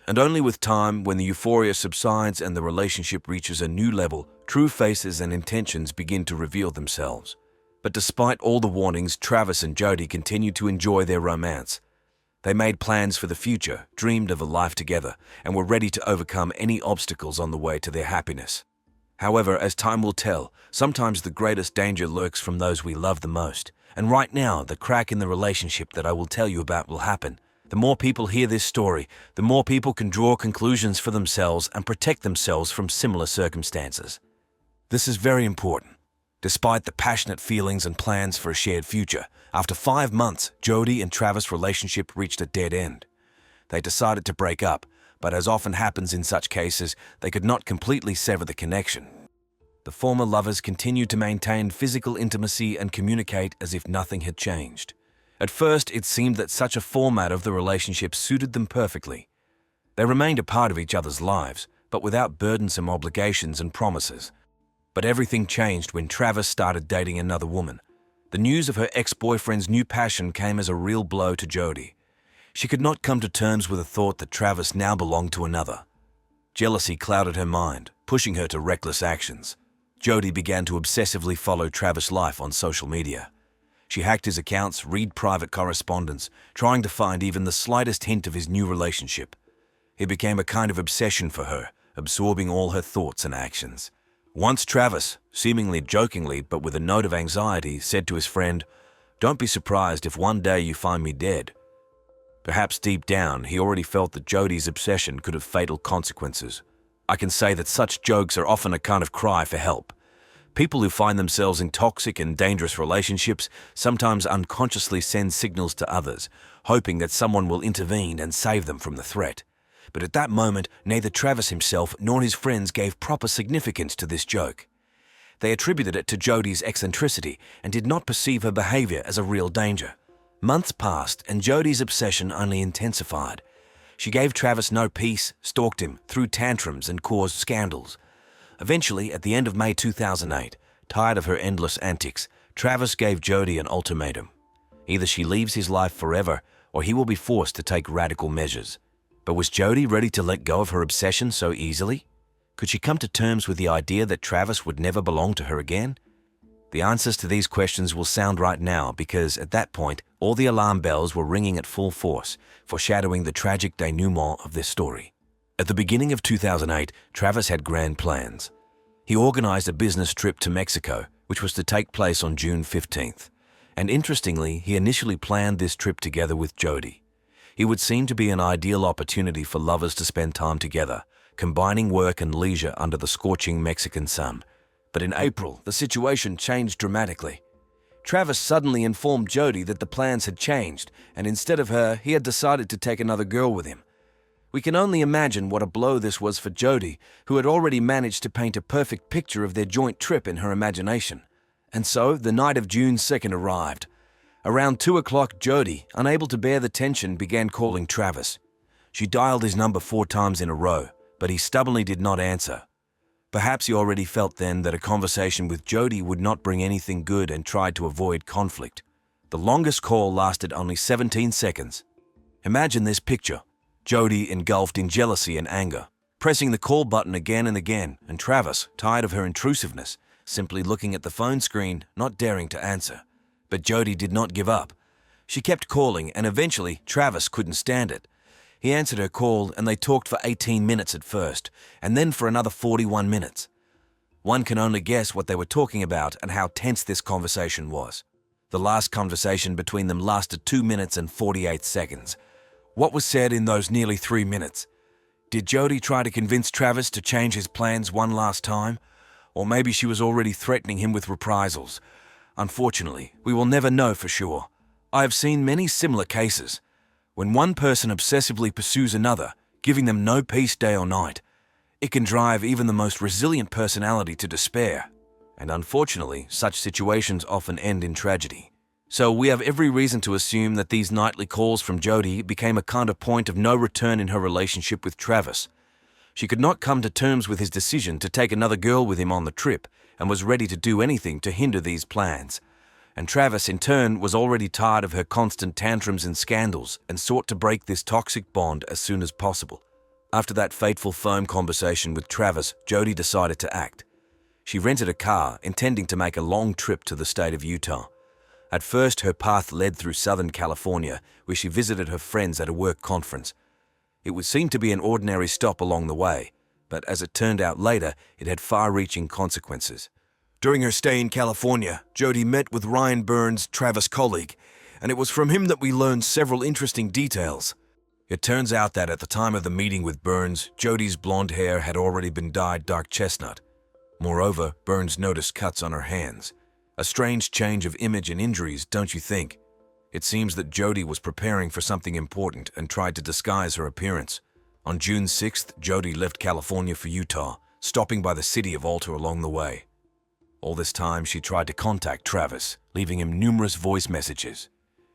And only with time, when the euphoria subsides and the relationship reaches a new level, true faces and intentions begin to reveal themselves. But despite all the warnings, Travis and Jodi continued to enjoy their romance. They made plans for the future, dreamed of a life together, and were ready to overcome any obstacles on the way to their happiness. However, as time will tell, sometimes the greatest danger lurks from those we love the most. And right now, the crack in the relationship that I will tell you about will happen. The more people hear this story, the more people can draw conclusions for themselves and protect themselves from similar circumstances. This is very important. Despite the passionate feelings and plans for a shared future, after 5 months, Jodi and Travis' relationship reached a dead end. They decided to break up, but as often happens in such cases, they could not completely sever the connection. The former lovers continued to maintain physical intimacy and communicate as if nothing had changed. At first, it seemed that such a format of the relationship suited them perfectly. They remained a part of each other's lives, but without burdensome obligations and promises. But everything changed when Travis started dating another woman. The news of her ex-boyfriend's new passion came as a real blow to Jodi. She could not come to terms with the thought that Travis now belonged to another. Jealousy clouded her mind, pushing her to reckless actions. Jodi began to obsessively follow Travis' life on social media. She hacked his accounts, read private correspondence, trying to find even the slightest hint of his new relationship. It became a kind of obsession for her, absorbing all her thoughts and actions. Once Travis, seemingly jokingly but with a note of anxiety, said to his friend, "Don't be surprised if one day you find me dead." Perhaps deep down, he already felt that Jodi's obsession could have fatal consequences. I can say that such jokes are often a kind of cry for help. People who find themselves in toxic and dangerous relationships sometimes unconsciously send signals to others, hoping that someone will intervene and save them from the threat. But at that moment, neither Travis himself nor his friends gave proper significance to this joke. They attributed it to Jodi's eccentricity and did not perceive her behavior as a real danger. Months passed and Jodi's obsession only intensified. She gave Travis no peace, stalked him, threw tantrums and caused scandals. Eventually, at the end of May 2008, tired of her endless antics, Travis gave Jodi an ultimatum. Either she leaves his life forever or he will be forced to take radical measures. But was Jodi ready to let go of her obsession so easily? Could she come to terms with the idea that Travis would never belong to her again? The answers to these questions will sound right now because at that point, all the alarm bells were ringing at full force, foreshadowing the tragic denouement of this story. At the beginning of 2008, Travis had grand plans. He organized a business trip to Mexico, which was to take place on June 15th. And interestingly, he initially planned this trip together with Jodi. It would seem to be an ideal opportunity for lovers to spend time together, combining work and leisure under the scorching Mexican sun. But in April, the situation changed dramatically. Travis suddenly informed Jodi that the plans had changed, and instead of her, he had decided to take another girl with him. We can only imagine what a blow this was for Jodi, who had already managed to paint a perfect picture of their joint trip in her imagination. And so, the night of June 2nd arrived. Around 2 o'clock, Jodi, unable to bear the tension, began calling Travis. She dialed his number 4 times in a row, but he stubbornly did not answer. Perhaps he already felt then that a conversation with Jodi would not bring anything good and tried to avoid conflict. The longest call lasted only 17 seconds. Imagine this picture. Jodi engulfed in jealousy and anger, pressing the call button again and again, and Travis, tired of her intrusiveness, simply looking at the phone screen, not daring to answer. But Jodi did not give up. She kept calling, and eventually Travis couldn't stand it. He answered her call, and they talked for 18 minutes at first, and then for another 41 minutes. One can only guess what they were talking about and how tense this conversation was. The last conversation between them lasted 2 minutes and 48 seconds. What was said in those nearly 3 minutes? Did Jodi try to convince Travis to change his plans one last time? Or maybe she was already threatening him with reprisals. Unfortunately, we will never know for sure. I have seen many similar cases. When one person obsessively pursues another, giving them no peace day or night, it can drive even the most resilient personality to despair. And unfortunately, such situations often end in tragedy. So we have every reason to assume that these nightly calls from Jodi became a kind of point of no return in her relationship with Travis. She could not come to terms with his decision to take another girl with him on the trip and was ready to do anything to hinder these plans. And Travis, in turn, was already tired of her constant tantrums and scandals and sought to break this toxic bond as soon as possible. After that fateful phone conversation with Travis, Jodi decided to act. She rented a car, intending to make a long trip to the state of Utah. At first, her path led through Southern California, where she visited her friends at a work conference. It would seem to be an ordinary stop along the way, but as it turned out later, it had far-reaching consequences. During her stay in California, Jodi met with Ryan Burns, Travis' colleague, and it was from him that we learned several interesting details. It turns out that at the time of the meeting with Burns, Jodi's blonde hair had already been dyed dark chestnut. Moreover, Burns noticed cuts on her hands. A strange change of image and injuries, don't you think? It seems that Jodi was preparing for something important and tried to disguise her appearance. On June 6th, Jodi left California for Utah, stopping by the city of Alta along the way. All this time, she tried to contact Travis, leaving him numerous voice messages.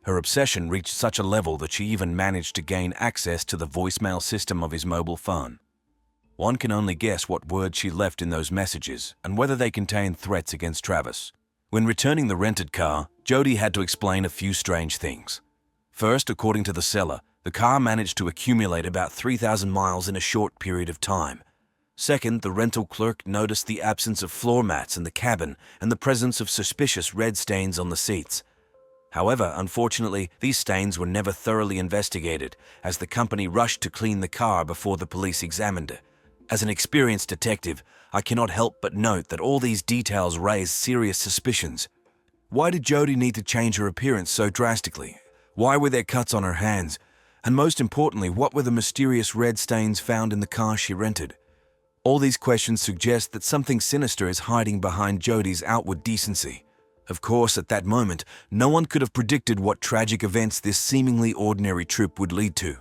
Her obsession reached such a level that she even managed to gain access to the voicemail system of his mobile phone. One can only guess what words she left in those messages and whether they contained threats against Travis. When returning the rented car, Jodi had to explain a few strange things. First, according to the seller, the car managed to accumulate about 3,000 miles in a short period of time. Second, the rental clerk noticed the absence of floor mats in the cabin and the presence of suspicious red stains on the seats. However, unfortunately, these stains were never thoroughly investigated, as the company rushed to clean the car before the police examined it. As an experienced detective, I cannot help but note that all these details raise serious suspicions. Why did Jodi need to change her appearance so drastically? Why were there cuts on her hands? And most importantly, what were the mysterious red stains found in the car she rented? All these questions suggest that something sinister is hiding behind Jodi's outward decency. Of course, at that moment, no one could have predicted what tragic events this seemingly ordinary trip would lead to.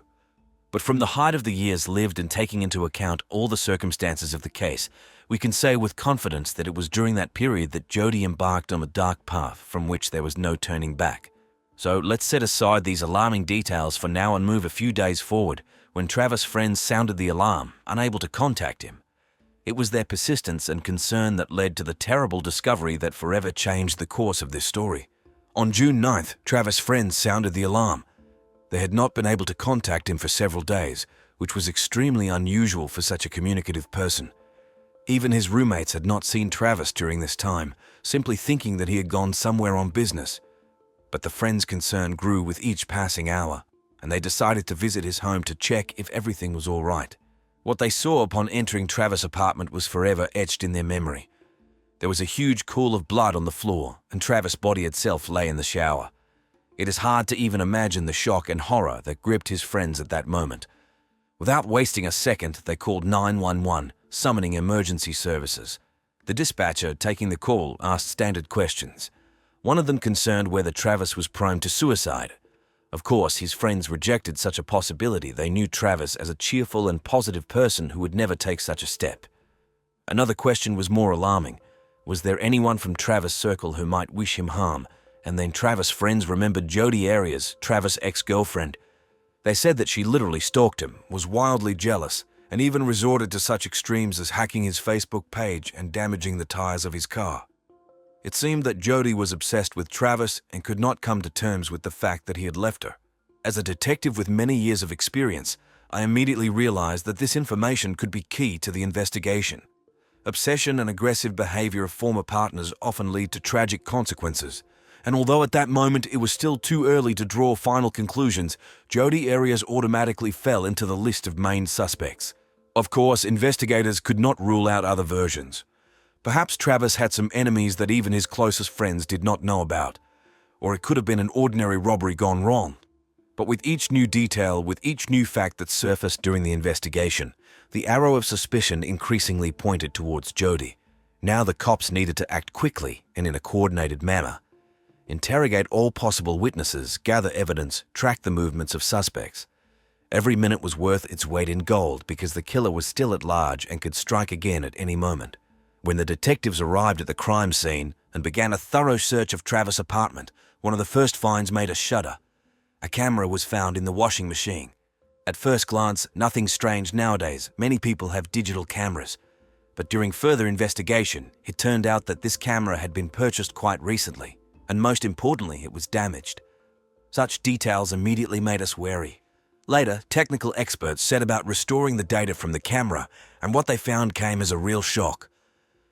But from the height of the years lived and taking into account all the circumstances of the case, we can say with confidence that it was during that period that Jodi embarked on a dark path from which there was no turning back. So let's set aside these alarming details for now and move a few days forward, when Travis' friends sounded the alarm, unable to contact him. It was their persistence and concern that led to the terrible discovery that forever changed the course of this story. On June 9th, Travis' friends sounded the alarm. They had not been able to contact him for several days, which was extremely unusual for such a communicative person. Even his roommates had not seen Travis during this time, simply thinking that he had gone somewhere on business. But the friends' concern grew with each passing hour, and they decided to visit his home to check if everything was all right. What they saw upon entering Travis' apartment was forever etched in their memory. There was a huge pool of blood on the floor, and Travis' body itself lay in the shower. It is hard to even imagine the shock and horror that gripped his friends at that moment. Without wasting a second, they called 911, summoning emergency services. The dispatcher, taking the call, asked standard questions. One of them concerned whether Travis was prone to suicide. Of course, his friends rejected such a possibility. They knew Travis as a cheerful and positive person who would never take such a step. Another question was more alarming. Was there anyone from Travis' circle who might wish him harm? And then Travis' friends remembered Jodi Arias, Travis' ex-girlfriend. They said that she literally stalked him, was wildly jealous, and even resorted to such extremes as hacking his Facebook page and damaging the tires of his car. It seemed that Jodi was obsessed with Travis and could not come to terms with the fact that he had left her. As a detective with many years of experience, I immediately realized that this information could be key to the investigation. Obsession and aggressive behavior of former partners often lead to tragic consequences, and although at that moment it was still too early to draw final conclusions, Jodi Arias automatically fell into the list of main suspects. Of course, investigators could not rule out other versions. Perhaps Travis had some enemies that even his closest friends did not know about, or it could have been an ordinary robbery gone wrong. But with each new detail, with each new fact that surfaced during the investigation, the arrow of suspicion increasingly pointed towards Jodi. Now the cops needed to act quickly and in a coordinated manner. Interrogate all possible witnesses, gather evidence, track the movements of suspects. Every minute was worth its weight in gold because the killer was still at large and could strike again at any moment. When the detectives arrived at the crime scene and began a thorough search of Travis' apartment, one of the first finds made us shudder. A camera was found in the washing machine. At first glance, nothing strange nowadays. Many people have digital cameras. But during further investigation, it turned out that this camera had been purchased quite recently, and most importantly, it was damaged. Such details immediately made us wary. Later, technical experts set about restoring the data from the camera, and what they found came as a real shock.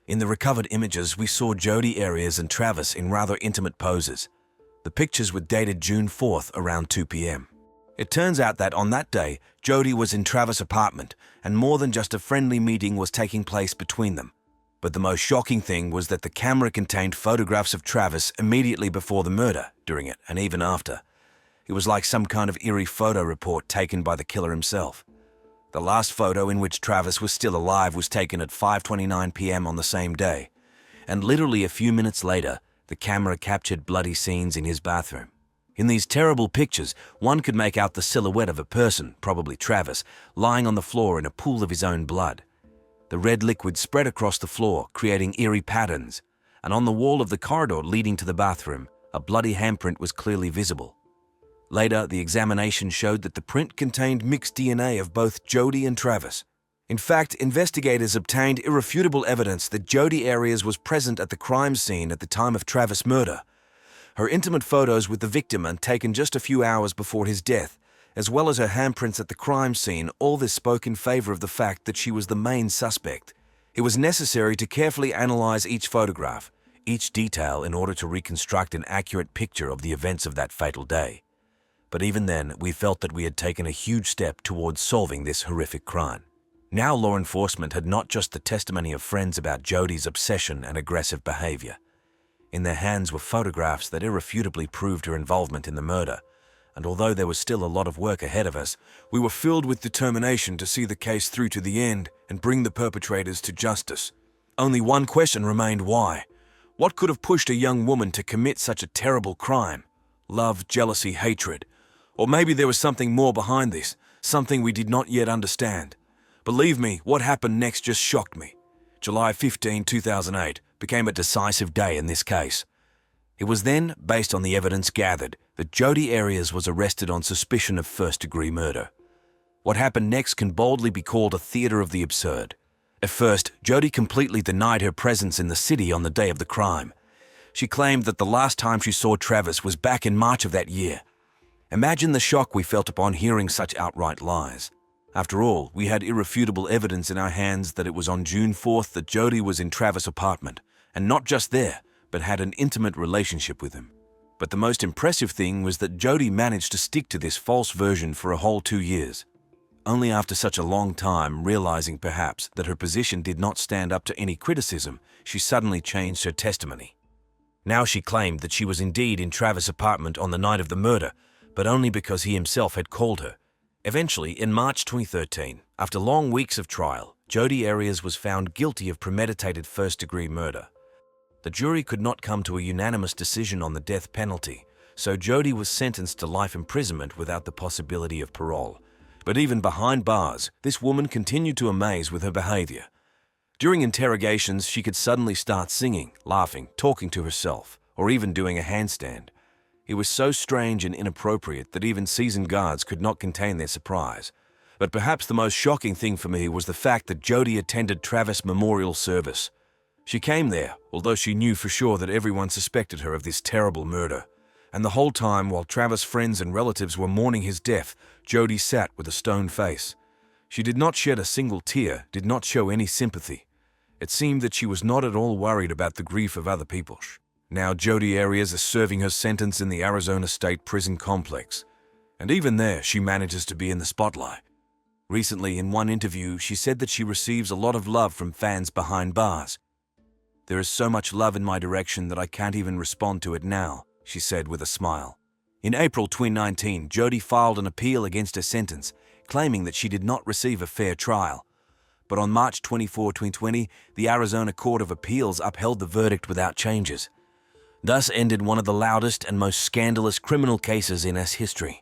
In the recovered images, we saw Jodi Arias and Travis in rather intimate poses. The pictures were dated June 4th around 2 p.m. It turns out that on that day, Jodi was in Travis' apartment, and more than just a friendly meeting was taking place between them. But the most shocking thing was that the camera contained photographs of Travis immediately before the murder, during it, and even after. It was like some kind of eerie photo report taken by the killer himself. The last photo in which Travis was still alive was taken at 5:29 p.m. on the same day, and literally a few minutes later, the camera captured bloody scenes in his bathroom. In these terrible pictures, one could make out the silhouette of a person, probably Travis, lying on the floor in a pool of his own blood. The red liquid spread across the floor, creating eerie patterns, and on the wall of the corridor leading to the bathroom, a bloody handprint was clearly visible. Later, the examination showed that the print contained mixed DNA of both Jodi and Travis. In fact, investigators obtained irrefutable evidence that Jodi Arias was present at the crime scene at the time of Travis' murder. Her intimate photos with the victim and taken just a few hours before his death, as well as her handprints at the crime scene, all this spoke in favor of the fact that she was the main suspect. It was necessary to carefully analyze each photograph, each detail in order to reconstruct an accurate picture of the events of that fatal day. But even then, we felt that we had taken a huge step towards solving this horrific crime. Now law enforcement had not just the testimony of friends about Jodi's obsession and aggressive behavior. In their hands were photographs that irrefutably proved her involvement in the murder, and although there was still a lot of work ahead of us, we were filled with determination to see the case through to the end and bring the perpetrators to justice. Only one question remained: why? What could have pushed a young woman to commit such a terrible crime? Love, jealousy, hatred. Or maybe there was something more behind this, something we did not yet understand. Believe me, what happened next just shocked me. July 15, 2008 became a decisive day in this case. It was then, based on the evidence gathered, that Jodi Arias was arrested on suspicion of first-degree murder. What happened next can boldly be called a theater of the absurd. At first, Jodi completely denied her presence in the city on the day of the crime. She claimed that the last time she saw Travis was back in March of that year. Imagine the shock we felt upon hearing such outright lies. After all, we had irrefutable evidence in our hands that it was on June 4th that Jodi was in Travis' apartment, and not just there, but had an intimate relationship with him. But the most impressive thing was that Jodi managed to stick to this false version for a whole 2 years. Only after such a long time, realizing perhaps that her position did not stand up to any criticism, she suddenly changed her testimony. Now she claimed that she was indeed in Travis' apartment on the night of the murder, but only because he himself had called her. Eventually, in March 2013, after long weeks of trial, Jodi Arias was found guilty of premeditated first-degree murder. The jury could not come to a unanimous decision on the death penalty, so Jodi was sentenced to life imprisonment without the possibility of parole. But even behind bars, this woman continued to amaze with her behavior. During interrogations, she could suddenly start singing, laughing, talking to herself, or even doing a handstand. It was so strange and inappropriate that even seasoned guards could not contain their surprise. But perhaps the most shocking thing for me was the fact that Jodi attended Travis' memorial service. She came there, although she knew for sure that everyone suspected her of this terrible murder. And the whole time, while Travis' friends and relatives were mourning his death, Jodi sat with a stone face. She did not shed a single tear, did not show any sympathy. It seemed that she was not at all worried about the grief of other people. Now Jodi Arias is serving her sentence in the Arizona State Prison Complex. And even there, she manages to be in the spotlight. Recently, in one interview, she said that she receives a lot of love from fans behind bars. There is so much love in my direction that I can't even respond to it now, she said with a smile. In April 2019, Jodi filed an appeal against her sentence, claiming that she did not receive a fair trial. But on March 24, 2020, the Arizona Court of Appeals upheld the verdict without changes. Thus ended one of the loudest and most scandalous criminal cases in US history.